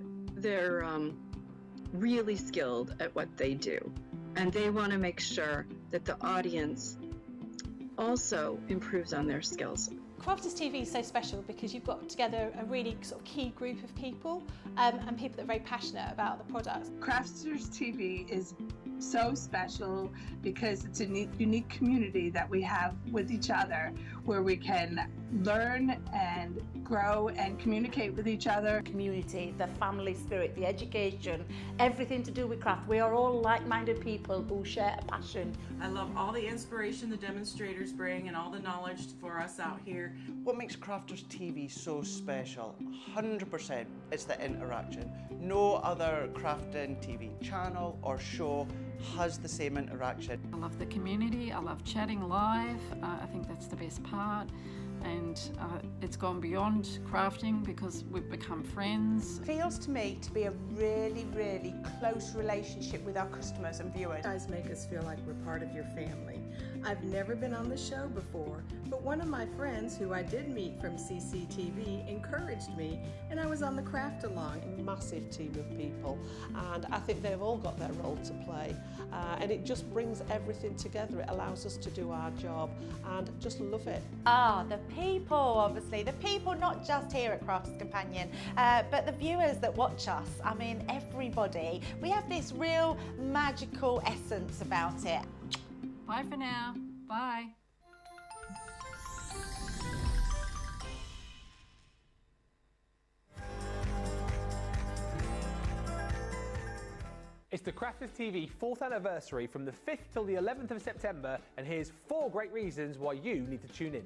really skilled at what they do, and they want to make sure that the audience also improves on their skills.
Crafters TV is so special because you've got together a really sort of key group of people and people that are very passionate about the products.
Crafters TV is so special because it's a unique community that we have with each other where we can learn and grow and communicate with each other.
Community, the family spirit, the education, everything to do with craft. We are all like-minded people who share a passion.
I love all the inspiration the demonstrators bring and all the knowledge for us out here.
What makes Crafters TV so special? 100% it's the interaction. No other crafting TV channel or show has the same interaction.
I love the community, I love chatting live, I think that's the best part. And it's gone beyond crafting because we've become friends.
It feels to me to be a really, really close relationship with our customers and viewers.
You guys make us feel like we're part of your family. I've never been on the show before, but one of my friends who I did meet from CCTV encouraged me, and I was on the craft along.
A massive team of people, and I think they've all got their role to play, and it just brings everything together. It allows us to do our job and just love it.
The people, obviously. The people not just here at Crafters Companion, but the viewers that watch us. I mean, everybody. We have this real magical essence about it.
Bye for now. Bye.
It's the Crafters TV 4th anniversary from the 5th till the 11th of September, and here's 4 great reasons why you need to tune in.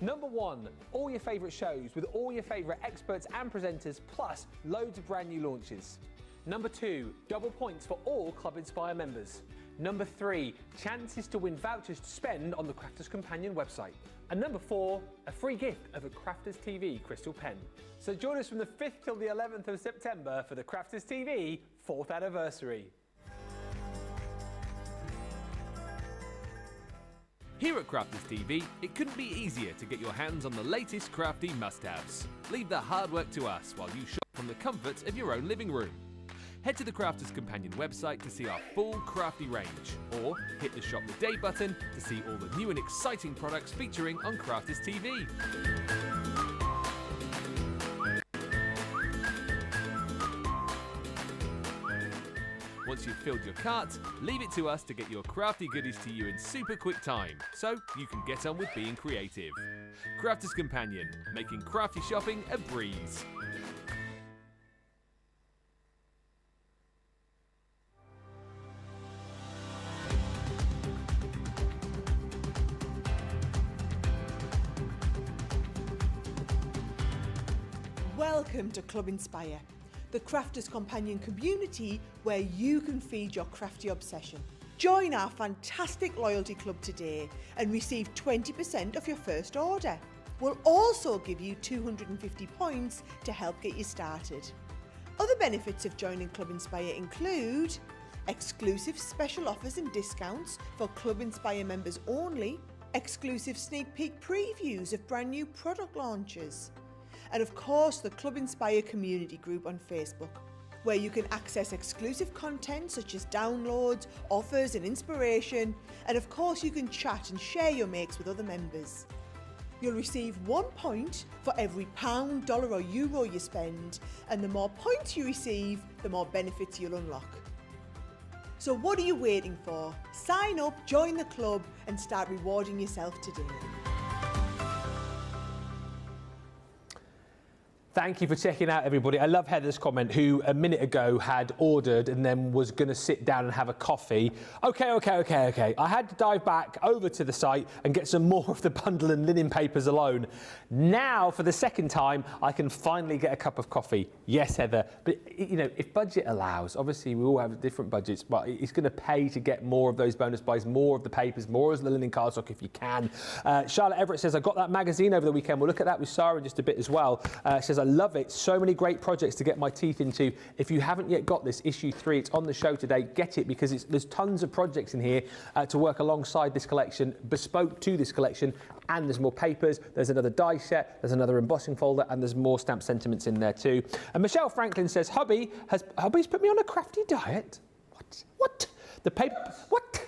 Number 1, all your favourite shows with all your favourite experts and presenters, plus loads of brand new launches. Number 2, double points for all Club Inspire members. Number 3, chances to win vouchers to spend on the Crafters Companion website. And number 4, a free gift of a Crafters TV crystal pen. So join us from the 5th till the 11th of September for the Crafters TV 4th anniversary.
Here at Crafters TV, it couldn't be easier to get your hands on the latest crafty must-haves. Leave the hard work to us while you shop from the comforts of your own living room. Head to the Crafters Companion website to see our full crafty range, or hit the Shop the Day button to see all the new and exciting products featuring on Crafters TV. Once you've filled your cart, leave it to us to get your crafty goodies to you in super quick time, so you can get on with being creative. Crafters Companion, making crafty shopping a breeze.
Welcome to Club Inspire, the Crafters Companion community where you can feed your crafty obsession. Join our fantastic loyalty club today and receive 20% off your first order. We'll also give you 250 points to help get you started. Other benefits of joining Club Inspire include exclusive special offers and discounts for Club Inspire members only, exclusive sneak peek previews of brand new product launches, and of course the Club Inspire community group on Facebook, where you can access exclusive content such as downloads, offers and inspiration, and of course you can chat and share your makes with other members. You'll receive 1 point for every £, dollar or euro you spend, and the more points you receive, the more benefits you'll unlock. So what are you waiting for? Sign up, join the club and start rewarding yourself today.
Thank you for checking out, everybody. I love Heather's comment, who a minute ago had ordered and then was going to sit down and have a coffee. Okay. I had to dive back over to the site and get some more of the bundle and linen papers alone. Now, for the second time, I can finally get a cup of coffee. Yes, Heather. But, you know, if budget allows, obviously we all have different budgets, but it's going to pay to get more of those bonus buys, more of the papers, more of the linen cardstock if you can. Charlotte Everett says, I got that magazine over the weekend. We'll look at that with Sara in just a bit as well. Says, I love it. So many great projects to get my teeth into. If you haven't yet got this, issue 3, it's on the show today. Get it, because there's tons of projects in here to work alongside this collection, bespoke to this collection. And there's more papers, there's another die set, there's another embossing folder, and there's more stamp sentiments in there too. And Michelle Franklin says, Hubby's put me on a crafty diet. What? The paper, what?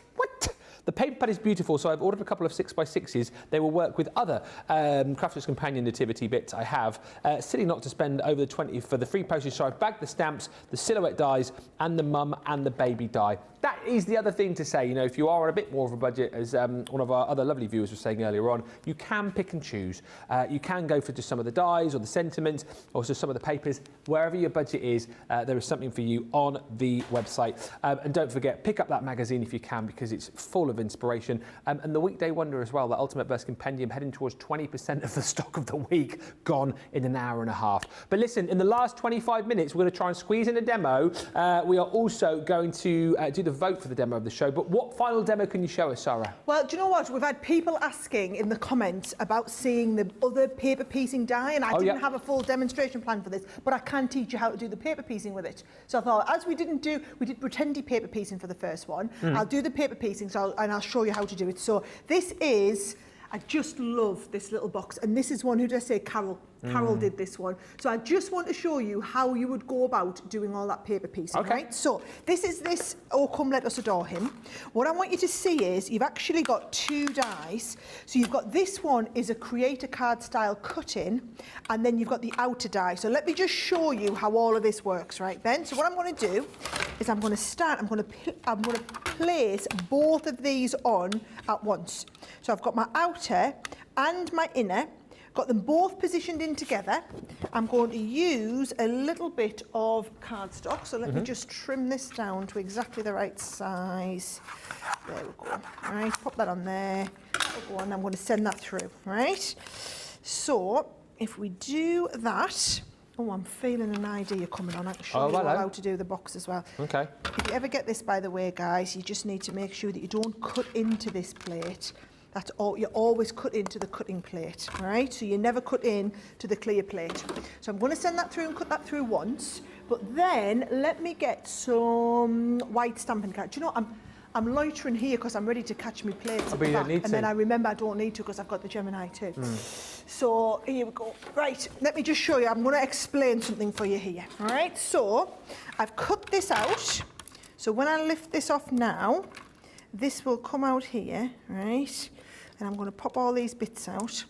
The paper pad is beautiful, so I've ordered a couple of 6x6s. They will work with other Crafters Companion nativity bits I have. Silly not to spend over the 20 for the free postage, so I've bagged the stamps, the silhouette dies, and the mum and the baby die. That is the other thing to say, you know, if you are on a bit more of a budget, as one of our other lovely viewers was saying earlier on, you can pick and choose. You can go for just some of the dies or the sentiments, or just some of the papers. Wherever your budget is, there is something for you on the website. And don't forget, pick up that magazine if you can, because it's full of inspiration. And the Weekday Wonder as well, the Ultimate Burst Compendium, heading towards 20% of the stock of the week gone in an hour and a half. But listen, in the last 25 minutes, we're going to try and squeeze in a demo. We are also going to do the vote for the demo of the show. But what final demo can you show us, Sarah?
Well, do you know what? We've had people asking in the comments about seeing the other paper piecing die, and I didn't have a full demonstration plan for this, but I can teach you how to do the paper piecing with it. So I thought, as we did pretendy paper piecing for the first one, I'll do the paper piecing, and I'll show you how to do it. So this is, I just love this little box, and this is one, who did I say, Carol did this one. So I just want to show you how you would go about doing all that paper piecing, right? So this is this Oh Come Let Us Adore Him. What I want you to see is you've actually got 2 dies. So you've got this one is a creator card style cut-in, and then you've got the outer die. So let me just show you how all of this works, right, Ben? So what I'm going to do is I'm going to place both of these on at once. So I've got my outer and my inner. Got them both positioned in together. I'm going to use a little bit of cardstock. So let me just trim this down to exactly the right size. There we go. All right, pop that on there. Go on, I'm going to send that through, right? So if we do that, I'm feeling an idea coming on. I can show you how to do the box as well. Okay. If you ever get this, by the way, guys, you just need to make sure that you don't cut into this plate. That's all, you always cut into the cutting plate, all right? So you never cut in to the clear plate. So I'm going to send that through and cut that through once, but then let me get some white Stampin' Card. Do you know, I'm loitering here because I'm ready to catch my plates at
but
the
you don't
back,
need
and
to.
then I remember I don't need to because I've got the Gemini too. So here we go. Right, let me just show you. I'm going to explain something for you here. All right, so I've cut this out. So when I lift this off now, this will come out here, right? And I'm going to pop all these bits out.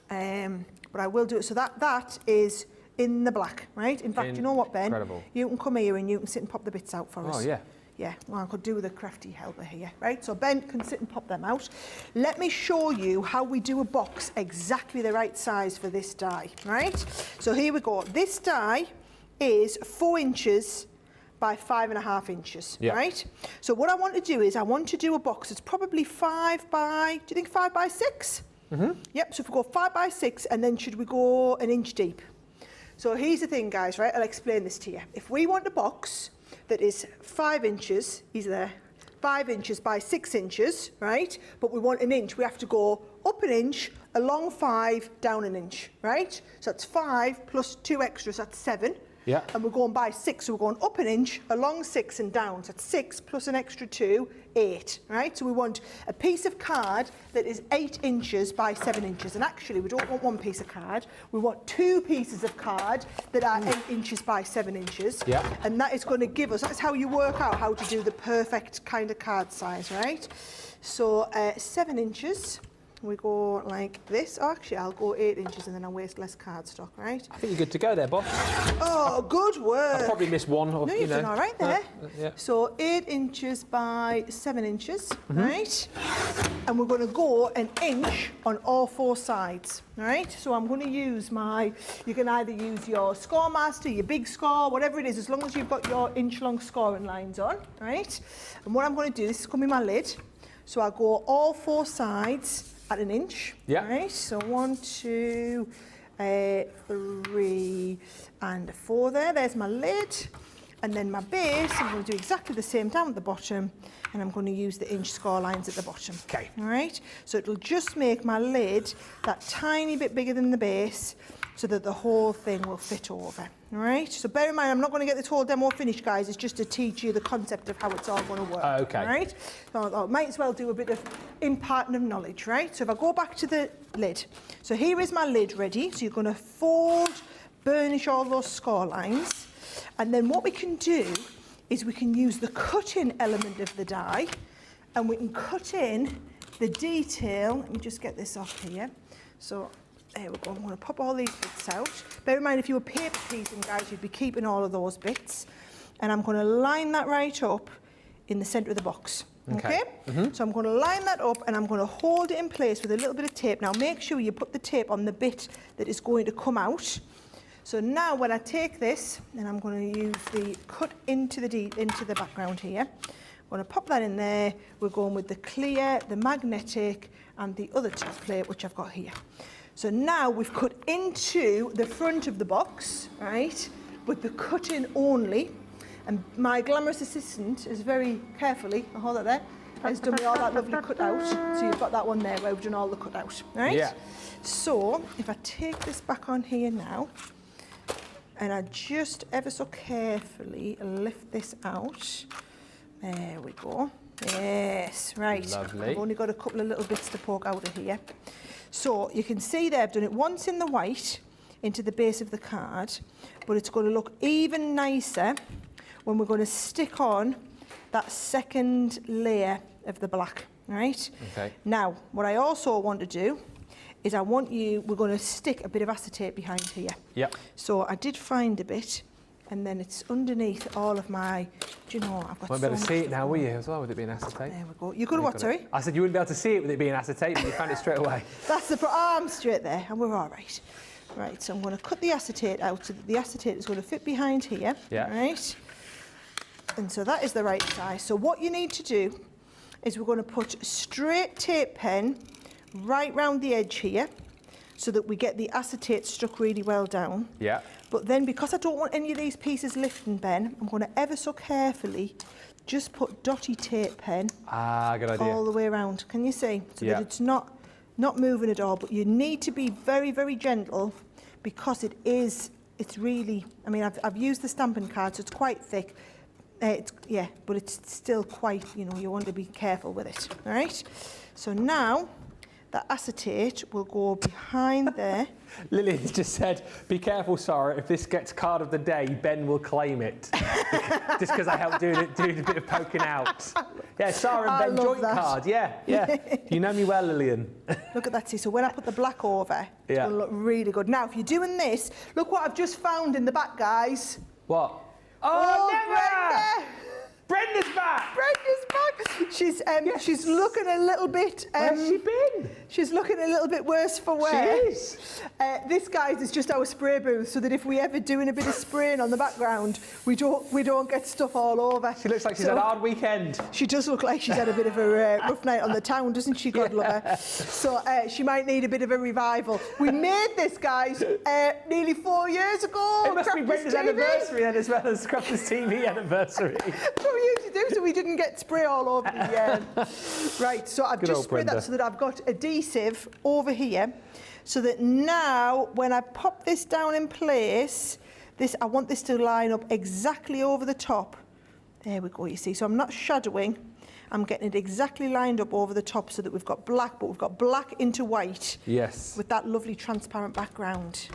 But I will do it. So that is in the black, right? In fact, you know what, Ben?
Incredible.
You can come here and you can sit and pop the bits out for us.
Oh, yeah.
Yeah, well, I could do with a crafty helper here, right? So Ben can sit and pop them out. Let me show you how we do a box exactly the right size for this die, right? So here we go. This die is 4 inches by 5.5 inches, right? So what I want to do is I want to do a box that's probably 5 by, do you think 5 by 6? Yep, so if we go 5 by 6, and then should we go 1 inch deep? So here's the thing, guys, right? I'll explain this to you. If we want a box that is 5 inches, he's there, 5 inches by 6 inches, right? But we want 1 inch, we have to go up 1 inch, along 5, down 1 inch, right? So that's 5 plus 2 extras, that's 7.
Yeah.
And we're going by 6, so we're going up 1 inch, along 6 and down. So that's 6 plus an extra 2, 8, right? So we want a piece of card that is 8 inches by 7 inches. And actually, we don't want 1 piece of card. We want 2 pieces of card that are 8 inches by 7 inches.
Yeah.
And that is going to give us, that's how you work out how to do the perfect kind of card size, right? So 7 inches. We go like this. Oh, actually, I'll go 8 inches and then I'll waste less cardstock, right?
I think you're good to go there, boss.
Oh, good work.
I probably missed one. Or,
No, you've done all right there.
Yeah.
So 8 inches by 7 inches, right? And we're going to go 1 inch on all 4 sides, right? So I'm going to use you can either use your Score Master, your big score, whatever it is, as long as you've got your inch-long scoring lines on, right? And what I'm going to do, this is going to be my lid. So I'll go all 4 sides at 1 inch.
Yeah.
Right. So 1, 2, 3, and 4 there. There's my lid. And then my base, I'm going to do exactly the same down at the bottom, and I'm going to use the inch score lines at the bottom.
Okay.
All right. So it'll just make my lid that tiny bit bigger than the base, so that the whole thing will fit over. All right. So bear in mind, I'm not going to get this whole demo finished, guys. It's just to teach you the concept of how it's all going to work.
Okay.
All right. So I might as well do a bit of imparting of knowledge, right? So if I go back to the lid. So here is my lid ready. So you're going to fold, burnish all those score lines. And then what we can do is we can use the cut-in element of the die, and we can cut in the detail. Let me just get this off here. So there we go. I'm going to pop all these bits out. Bear in mind, if you were paper piecing, guys, you'd be keeping all of those bits. And I'm going to line that right up in the centre of the box. Okay? So I'm going to line that up, and I'm going to hold it in place with a little bit of tape. Now make sure you put the tape on the bit that is going to come out. So now when I take this, and I'm going to use the cut into the background here. I'm going to pop that in there. We're going with the clear, the magnetic, and the other top plate, which I've got here. So now we've cut into the front of the box, right, with the cut-in only. And my glamorous assistant is very carefully, I'll hold that there, has done me all that lovely cut out. So you've got that one there where we've done all the cut out, right?
Yeah.
So if I take this back on here now, and I just ever so carefully lift this out. There we go. Yes, right.
Lovely.
I've only got a couple of little bits to poke out of here. So you can see there, I've done it once in the white into the base of the card, but it's going to look even nicer when we're going to stick on that second layer of the black, right?
Okay.
Now, what I also want to do is we're going to stick a bit of acetate behind here.
Yep.
So I did find a bit, and then it's underneath all of my, do you know, I've got
Won't be able to see it now, will you, as well, with it being acetate?
There we go. You're good at what, sorry?
I said you wouldn't be able to see it with it being acetate, but you found it straight away.
That's the I'm straight there, and we're all right. Right, so I'm going to cut the acetate out so that the acetate is going to fit behind here.
Yeah.
Right. And so that is the right size. So what you need to do is we're going to put straight tape pen right round the edge here, so that we get the acetate stuck really well down.
Yeah.
But then, because I don't want any of these pieces lifting, Ben, I'm going to ever so carefully just put dotty tape pen
good idea.
all the way around. Can you see? So
Yeah.
that it's not moving at all. But you need to be very, very gentle, because it's really, I mean, I've used the stamping card, so it's quite thick. Yeah, but it's still quite, you want to be careful with it, all right? So now the acetate will go behind there.
Lillian's just said, be careful, Sarah, if this gets card of the day, Ben will claim it. Just because I helped doing a bit of poking out. Yeah, Sarah and Ben joint card, yeah. You know me well, Lillian.
Look at that, see, so when I put the black over, it's
Yeah.
going to look really good. Now, if you're doing this, look what I've just found in the back, guys.
What? Oh,
Brenda!
Brenda's back!
Brenda's back! She's looking a little bit...
Where's she been?
She's looking a little bit worse for wear.
She is.
This, guys, is just our spray booth, so that if we ever doing a bit of spraying on the background, we don't get stuff all over.
She looks like she's had a hard weekend.
She does look like she's had a bit of a rough night on the town, doesn't she, God love her? So she might need a bit of a revival. We made this, guys, nearly 4 years ago.
It must be Brenda's anniversary then, as well as Crafters TV anniversary.
So we used to do, so we didn't get spray all over the Right, so I've
Good
just
old
sprayed that
Brenda.
so that I've got adhesive over here, so that now when I pop this down in place, I want this to line up exactly over the top. There we go, you see. So I'm not shadowing, I'm getting it exactly lined up over the top so that we've got black, but we've got black into white.
Yes.
With that lovely transparent background.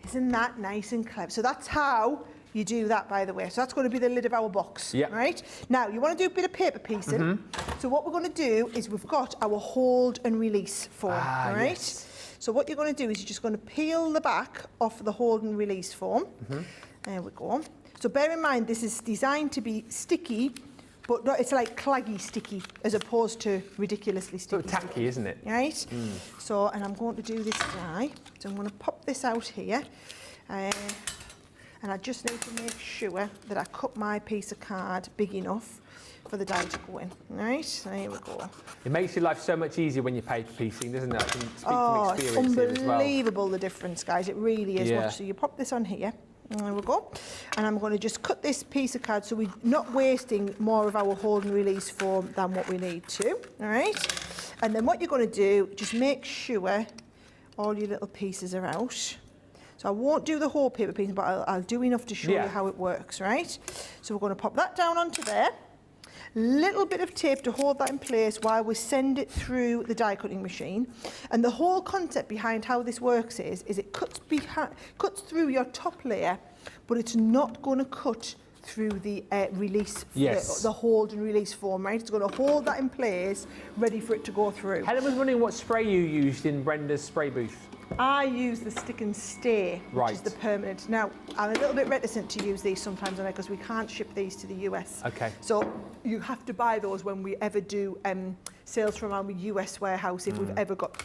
Isn't that nice and clever? So that's how you do that, by the way. So that's going to be the lid of our box, right? Now, you want to do a bit of paper piecing. So what we're going to do is we've got our hold and release foam, all right?
Yes.
So what you're going to do is you're just going to peel the back off the hold and release foam. There we go. So bear in mind, this is designed to be sticky, but it's like claggy sticky, as opposed to ridiculously sticky.
Sort of tacky, isn't it?
Right? So, and I'm going to do this die. So I'm going to pop this out here. And I just need to make sure that I cut my piece of card big enough for the die to go in. Right, so here we go.
It makes your life so much easier when you're paper piecing, doesn't it? I can speak from
It's
experience here as well.
unbelievable, the difference, guys. It really is.
Yeah.
Watch, so you pop this on here. There we go. And I'm going to just cut this piece of card so we're not wasting more of our hold and release foam than what we need to. All right. And then what you're going to do, just make sure all your little pieces are out. So I won't do the whole paper piece, but I'll do enough to show you how it works, right? So we're going to pop that down onto there. Little bit of tape to hold that in place while we send it through the die cutting machine. And the whole concept behind how this works is it cuts through your top layer, but it's not going to cut through the release, the hold and release foam, right? It's going to hold that in place, ready for it to go through.
Helen was wondering what spray you used in Brenda's spray booth.
I use the stick and stay, which is the permanent. Now, I'm a little bit reticent to use these sometimes because we can't ship these to the US.
Okay.
So you have to buy those when we ever do sales from our US warehouse, if we've ever got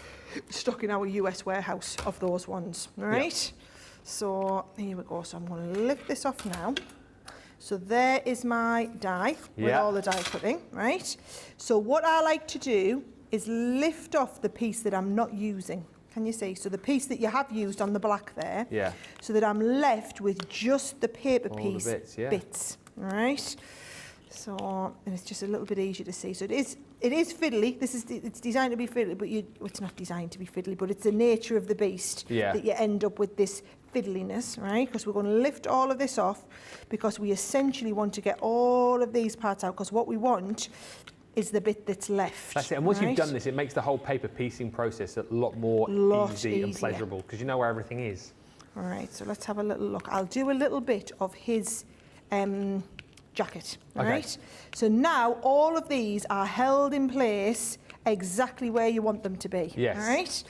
stock in our US warehouse of those ones, all right? So here we go. So I'm going to lift this off now. So there is my die with all the die cutting, right? So what I like to do is lift off the piece that I'm not using. Can you see? So the piece that you have used on the black there. Yeah. So that I'm left with just the paper piece bits. All right. So, and it's just a little bit easier to see. So it is fiddly. It's designed to be fiddly, but it's not designed to be fiddly, but it's the nature of the beast that you end up with this fiddliness, right? Because we're going to lift all of this off because we essentially want to get all of these parts out, because what we want is the bit that's left.
That's it. And once you've done this, it makes the whole paper piecing process a lot more easy and pleasurable, because you know where everything is.
All right, so let's have a little look. I'll do a little bit of his jacket, right? So now all of these are held in place exactly where you want them to be. Yes. All right?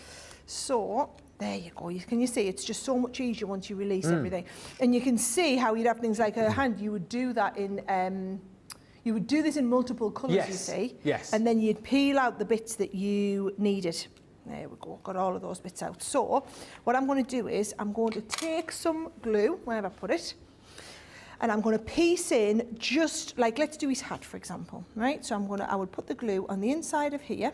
So there you go. Can you see? It's just so much easier once you release everything. And you can see how you'd have things like her hand. You would do that in... You would do this in multiple colours, you see. Yes. And then you'd peel out the bits that you needed. There we go, got all of those bits out. So what I'm going to do is I'm going to take some glue, wherever I put it, and I'm going to piece in just like, let's do his hat, for example, right? So I would put the glue on the inside of here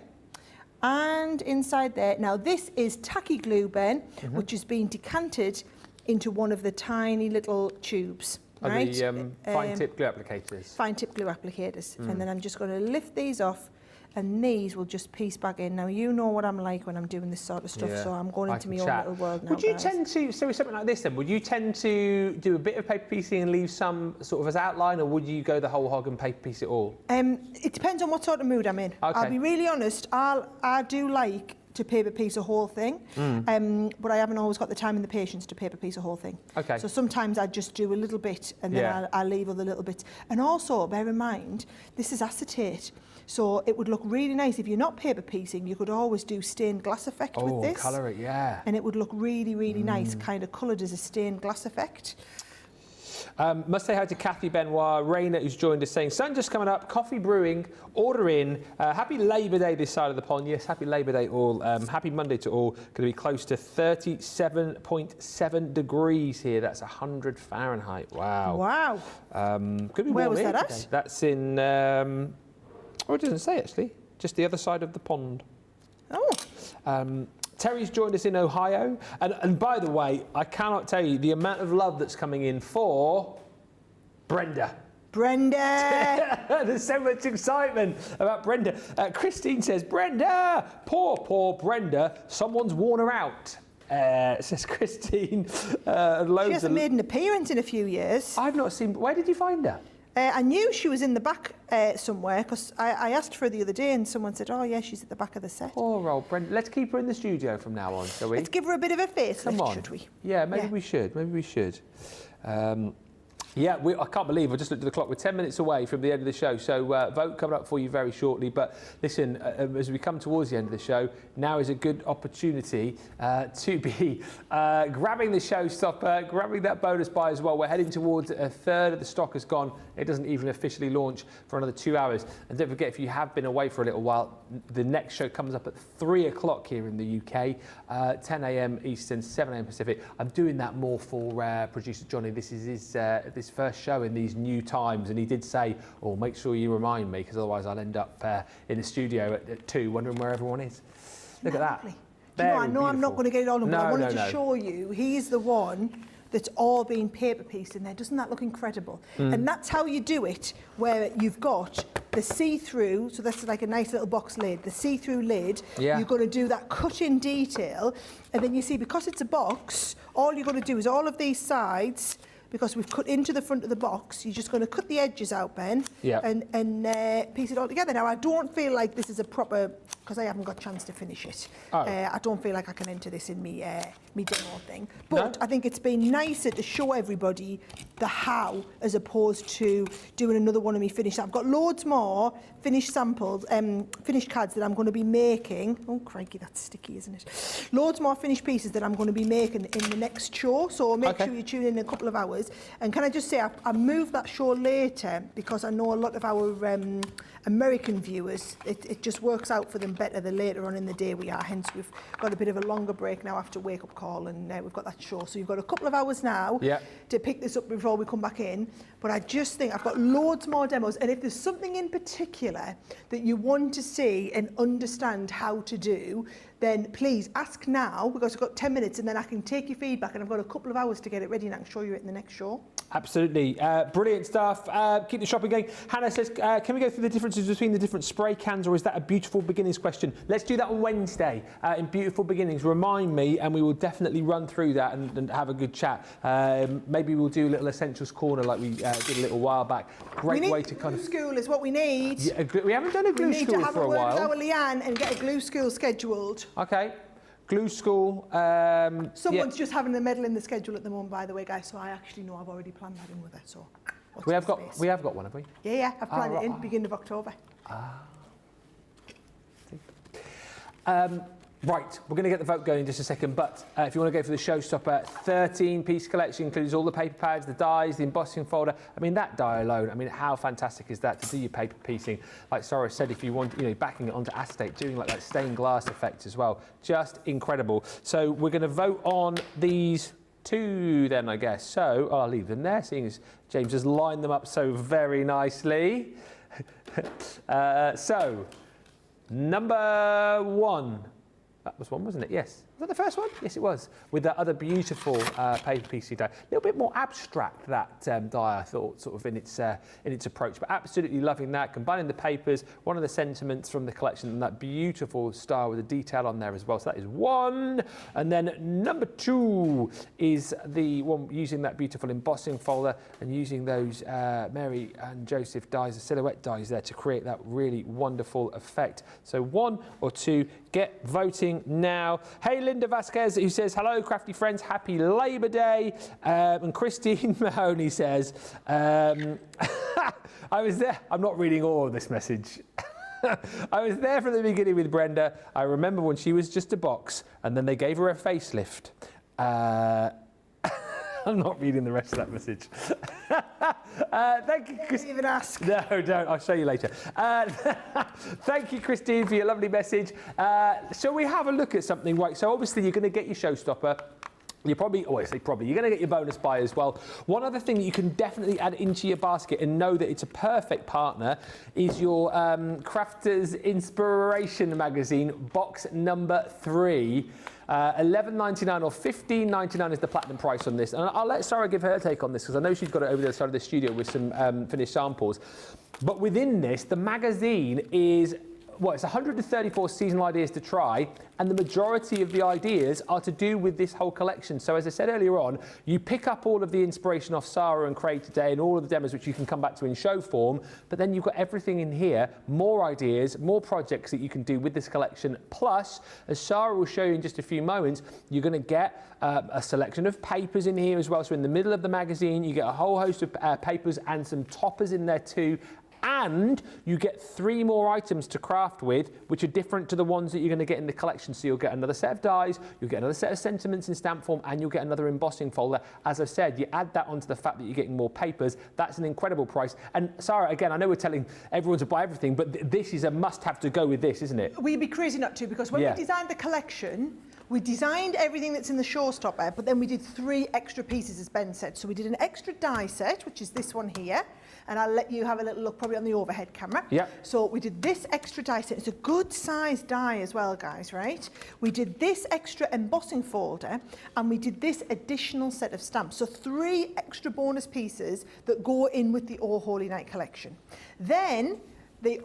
and inside there. Now this is tacky glue, Ben, which has been decanted into one of the tiny little tubes. Right?
The fine tip glue applicators.
Fine tip glue applicators. And then I'm just going to lift these off and these will just piece back in. Now, you know what I'm like when I'm doing this sort of stuff, so I'm going into my own little world now.
Would you
guys.
tend to, so with something like this then, would you tend to do a bit of paper piecing and leave some sort of as outline, or would you go the whole hog and paper piece it all?
It depends on what sort of mood I'm in.
Okay.
I'll be really honest, I do like to paper piece a whole thing, but I haven't always got the time and the patience to paper piece a whole thing.
Okay.
So sometimes I just do a little bit and then I'll leave other little bits. And also, bear in mind, this is acetate. So it would look really nice. If you're not paper piecing, you could always do stained glass effect with this.
Oh, colour it, yeah.
And it would look really, really nice, kind of coloured as a stained glass effect.
Must say hi to Kathy Benoit, Raina, who's joined us, saying, sun just coming up, coffee brewing, order in. Happy Labour Day this side of the pond. Yes, happy Labour Day all. Happy Monday to all. Going to be close to 37.7 degrees here. That's 100 Fahrenheit. Wow.
Wow.
Could be
Where
warm
was
here
that
today.
at?
That's in, oh, it doesn't say actually. Just the other side of the pond.
Oh.
Terry's joined us in Ohio. And by the way, I cannot tell you the amount of love that's coming in for Brenda.
Brenda!
There's so much excitement about Brenda. Christine says, Brenda! Poor Brenda. Someone's worn her out. Says Christine.
She hasn't made an appearance in a few years.
I've not seen... Where did you find her?
I knew she was in the back somewhere because I asked for her the other day and someone said, oh yeah, she's at the back of the set.
Poor old Brenda. Let's keep her in the studio from now on, shall we?
Let's give her a bit of a facelift,
Come on.
should we?
Yeah, maybe we should. Maybe we should. Yeah, I can't believe I just looked at the clock. We're 10 minutes away from the end of the show, so vote coming up for you very shortly. But listen, as we come towards the end of the show, now is a good opportunity to be grabbing the showstopper, grabbing that bonus buy as well. We're heading towards a third of the stock has gone. It doesn't even officially launch for another 2 hours. And don't forget, if you have been away for a little while, the next show comes up at 3 o'clock here in the UK, 10 a.m. Eastern, 7 a.m. Pacific. I'm doing that more for producer Johnny. This is his first show in these new times, and he did say, oh, make sure you remind me, because otherwise I'll end up in the studio at 2 wondering where everyone is. Look at that.
You know, I know I'm not going to get it on, but I wanted to show you, he's the one that's all been paper pieced in there. Doesn't that look incredible? And that's how you do it, where you've got the see-through, so that's like a nice little box lid, the see-through lid. You're going to do that cut-in detail, and then you see, because it's a box, all you're going to do is all of these sides, because we've cut into the front of the box, you're just going to cut the edges out, Ben, and piece it all together. Now, I don't feel like this is a proper, because I haven't got a chance to finish it. I don't feel like I can enter this in me demo thing. But I think it's been nicer to show everybody the how, as opposed to doing another one of me finished. I've got loads more finished samples, finished cards that I'm going to be making. Oh, crikey, that's sticky, isn't it? Loads more finished pieces that I'm going to be making in the next show. So make sure you tune in a couple of hours. And can I just say, I moved that show later because I know a lot of our American viewers, it just works out for them better the later on in the day we are. Hence, we've got a bit of a longer break now after Wake Up Call, and we've got that show. So you've got a couple of hours now to pick this up before we come back in. But I just think I've got loads more demos. And if there's something in particular that you want to see and understand how to do, then please ask now, because I've got 10 minutes and then I can take your feedback, and I've got a couple of hours to get it ready and I can show you it in the next show.
Absolutely. Brilliant stuff. Keep the shopping going. Hannah says, can we go through the differences between the different spray cans, or is that a beautiful beginnings question? Let's do that on Wednesday in Beautiful Beginnings. Remind me, and we will definitely run through that and have a good chat. Maybe we'll do a little Essentials Corner like we did a little while back. Great way to kind of...
Glue school is what we need.
Yeah, we haven't done a glue school for a while.
We need to have a word with our Leanne and get a glue school scheduled.
Okay. Glue school.
Someone's just having a medal in the schedule at the moment, by the way, guys. So I actually know I've already planned that in with her. So
we have got one, have we?
Yeah. I've planned it in beginning of October.
Right, we're going to get the vote going in just a second, but if you want to go for the showstopper, 13-piece collection includes all the paper pads, the dies, the embossing folder. I mean, that die alone, I mean, how fantastic is that to do your paper piecing? Like Sara said, if you want, backing it onto acetate, doing like that stained glass effect as well. Just incredible. So we're going to vote on these two then, I guess. So I'll leave them there, seeing as James has lined them up so very nicely. So, number one. That was one, wasn't it? Yes. Was that the first one? Yes, it was. With that other beautiful paper PC die. A little bit more abstract, that die, I thought, sort of in its approach. But absolutely loving that. Combining the papers, one of the sentiments from the collection, and that beautiful style with the detail on there as well. So that is one. And then number 2 is the one using that beautiful embossing folder and using those Mary and Joseph dies, the silhouette dies there, to create that really wonderful effect. So 1 or 2, get voting now. Hey, Linda Vasquez, who says, hello, crafty friends, happy Labour Day. And Christine Mahoney says, I was there. I'm not reading all of this message. I was there from the beginning with Brenda. I remember when she was just a box and then they gave her a facelift. I'm not reading the rest of that message. Thank you, Christine.
Don't even ask.
No, don't. I'll show you later. Thank you, Christine, for your lovely message. Shall we have a look at something? Right, so obviously you're going to get your showstopper. You're probably, you're going to get your bonus buy as well. One other thing that you can definitely add into your basket and know that it's a perfect partner is your Crafters Inspiration magazine, box number 3. $11.99 or $15.99 is the platinum price on this. And I'll let Sarah give her take on this because I know she's got it over the side of the studio with some finished samples. But within this, the magazine is, well, it's 134 seasonal ideas to try, and the majority of the ideas are to do with this whole collection. So as I said earlier on, you pick up all of the inspiration off Sara and Craig today and all of the demos which you can come back to in show form, but then you've got everything in here, more ideas, more projects that you can do with this collection. Plus, as Sara will show you in just a few moments, you're going to get a selection of papers in here as well. So in the middle of the magazine, you get a whole host of papers and some toppers in there too. And you get 3 more items to craft with, which are different to the ones that you're going to get in the collection. So you'll get another set of dies, you'll get another set of sentiments in stamp form, and you'll get another embossing folder. As I've said, you add that onto the fact that you're getting more papers. That's an incredible price. And Sarah, again, I know we're telling everyone to buy everything, but this is a must-have to go with this, isn't it?
We'd be crazy not to, because when we designed the collection, we designed everything that's in the showstopper, but then we did 3 extra pieces, as Ben said. So we did an extra die set, which is this one here. And I'll let you have a little look probably on the overhead camera.
Yeah.
So we did this extra die set. It's a good size die as well, guys, right? We did this extra embossing folder and we did this additional set of stamps. So 3 extra bonus pieces that go in with the Oh Holy Night collection. Then you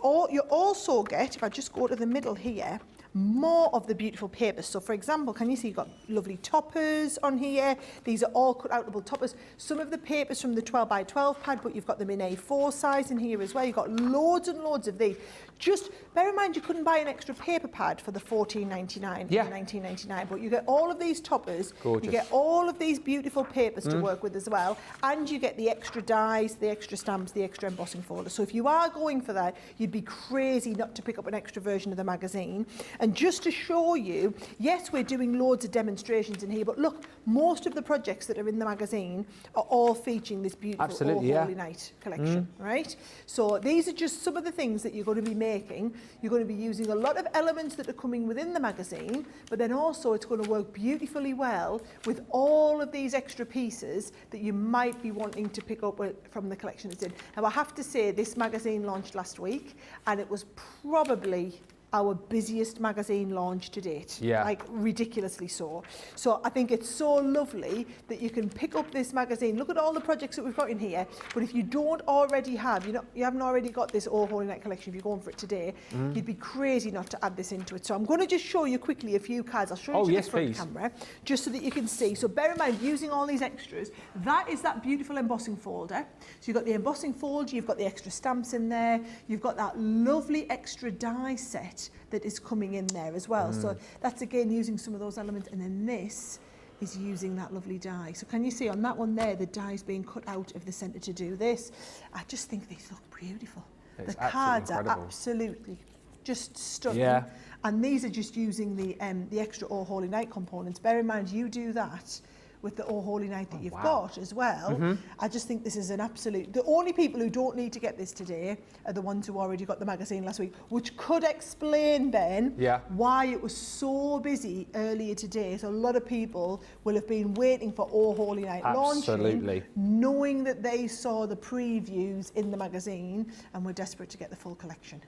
also get, if I just go to the middle here, more of the beautiful papers. So for example, can you see you've got lovely toppers on here? These are all cut outable toppers. Some of the papers from the 12x12 pad, but you've got them in A4 size in here as well. You've got loads and loads of these. Just bear in mind you couldn't buy an extra paper pad for the $14.99
yeah.
and $19.99, but you get all of these toppers.
Gorgeous.
You get all of these beautiful papers to work with as well, and you get the extra dies, the extra stamps, the extra embossing folder. So if you are going for that, you'd be crazy not to pick up an extra version of the magazine. And just to show you, yes, we're doing loads of demonstrations in here, but look, most of the projects that are in the magazine are all featuring this beautiful Oh Holy Night collection, right? So these are just some of the things that you're going to be making. You're going to be using a lot of elements that are coming within the magazine, but then also it's going to work beautifully well with all of these extra pieces that you might be wanting to pick up from the collection it's in. Now I have to say, this magazine launched last week and it was probably our busiest magazine launch to date, like ridiculously so. So I think it's so lovely that you can pick up this magazine. Look at all the projects that we've got in here, but if you don't already have, you haven't already got this Oh Holy Night collection, if you're going for it today, you'd be crazy not to add this into it. So I'm going to just show you quickly a few cards. I'll show you to the front camera, just so that you can see. So bear in mind, using all these extras, that is that beautiful embossing folder. So you've got the embossing folder, you've got the extra stamps in there, you've got that lovely extra die set that is coming in there as well. So that's again using some of those elements, and then this is using that lovely die. So can you see on that one there, the die is being cut out of the centre to do this. I just think these look beautiful. The cards are absolutely just stunning.
Yeah.
And these are just using the extra Oh Holy Night components. Bear in mind, you do that with the Oh Holy Night that you've got as well. I just think this is an absolute... The only people who don't need to get this today are the ones who already got the magazine last week, which could explain, Ben, why it was so busy earlier today. So a lot of people will have been waiting for Oh Holy Night launching, knowing that they saw the previews in the magazine and were desperate to get the full collection.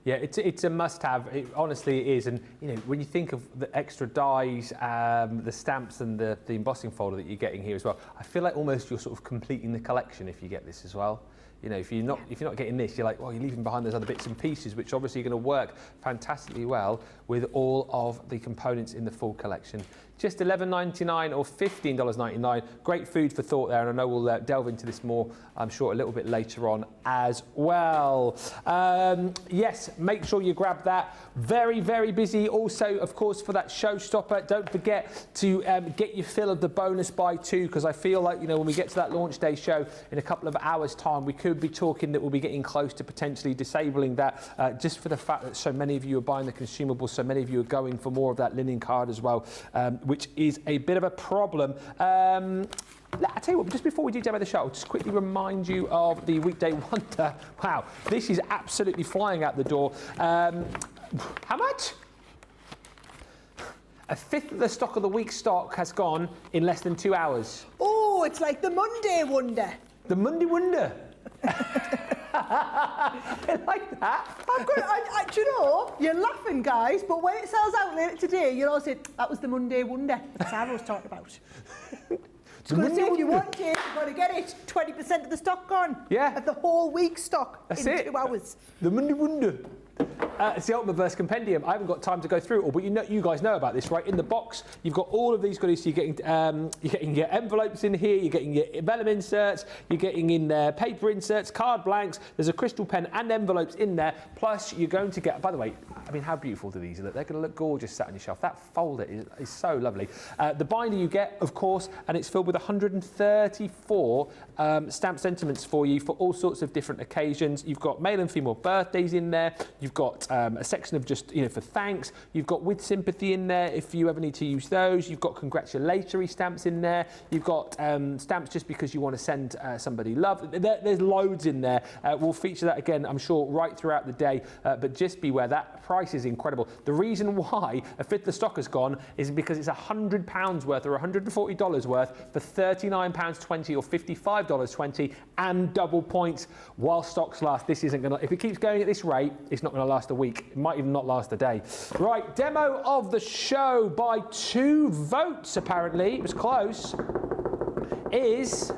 Yeah, it's a must-have. It honestly is, and you know, when you think of the extra dies, the stamps, and the embossing folder that you're getting here as well, I feel like almost you're sort of completing the collection if you get this as well. You know, if you're not getting this, you're like, well, you're leaving behind those other bits and pieces, which obviously are going to work fantastically well with all of the components in the full collection. Just $11.99 or $15.99. Great food for thought there, and I know we'll delve into this more, I'm sure, a little bit later on as well. Yes, make sure you grab that. Very, very busy. Also, of course, for that showstopper, don't forget to get your fill of the bonus buy too, because I feel like, you know, when we get to that launch day show in a couple of hours' time, we could be talking that we'll be getting close to potentially disabling that, just for the fact that so many of you are buying the consumables, so many of you are going for more of that linen card as well, which is a bit of a problem. I tell you what, just before we do demo the show, I'll just quickly remind you of the Weekday Wonder. Wow, this is absolutely flying out the door. How much? A fifth of the stock of the week stock has gone in less than 2 hours.
Oh, it's like the Monday Wonder.
The Monday Wonder. I like that.
Do you know, you're laughing, guys, but when it sells out later today, you'll all say, that was the Monday Wonder that Sarah was talking about. It's going to say, if you want it, you've got to get it. 20% of the stock gone.
Yeah.
Of the whole week's stock.
That's
in
it.
2 hours.
The Monday Wonder. It's the Ultimate Verse Compendium. I haven't got time to go through it all, but you guys know about this, right? In the box, you've got all of these goodies. So you're getting your envelopes in here, you're getting your vellum inserts, you're getting in there paper inserts, card blanks. There's a crystal pen and envelopes in there. Plus, you're going to get. By the way, I mean, how beautiful do these look? They're going to look gorgeous sat on your shelf. That folder is so lovely. The binder you get, of course, and it's filled with 134 stamp sentiments for you for all sorts of different occasions. You've got male and female birthdays in there. You've got a section of just, you know, for thanks. You've got with sympathy in there if you ever need to use those. You've got congratulatory stamps in there. You've got stamps just because you want to send somebody love. There's loads in there. We'll feature that again, I'm sure, right throughout the day. But just beware, that price is incredible. The reason why a fifth of the stock has gone is because it's £100 worth or $140 worth for £39.20 or $55.20 and double points while stocks last. This isn't going to, if it keeps going at this rate, it's not going to last a week. It might even not last a day. Right, demo of the show by 2 votes, apparently. It was close. Is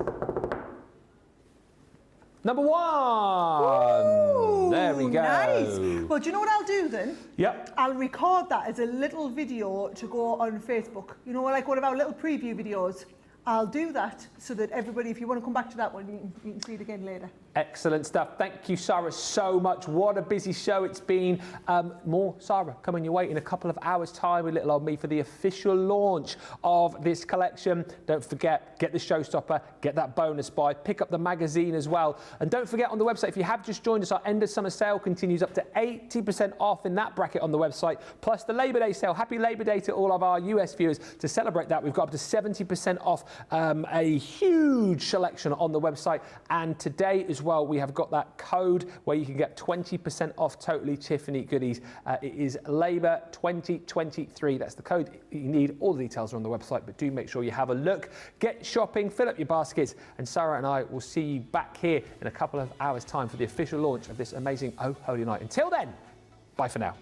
number 1.
Ooh,
there we go.
Nice. Well, do you know what I'll do then?
Yep.
I'll record that as a little video to go on Facebook. You know, like one of our little preview videos. I'll do that so that everybody, if you want to come back to that one, you can see it again later.
Excellent stuff. Thank you, Sarah, so much. What a busy show it's been. More Sarah coming your way in a couple of hours' time with little old me for the official launch of this collection. Don't forget, get the showstopper, get that bonus buy, pick up the magazine as well. And don't forget, on the website, if you have just joined us, our end of summer sale continues up to 80% off in that bracket on the website, plus the Labor Day sale. Happy Labor Day to all of our US viewers. To celebrate that, we've got up to 70% off a huge selection on the website. And today as well, we have got that code where you can get 20% off Totally Tiffany goodies. It is Labour 2023. That's the code you need. All the details are on the website, but do make sure you have a look. Get shopping, fill up your baskets, and Sarah and I will see you back here in a couple of hours' time for the official launch of this amazing Oh Holy Night. Until then, bye for now.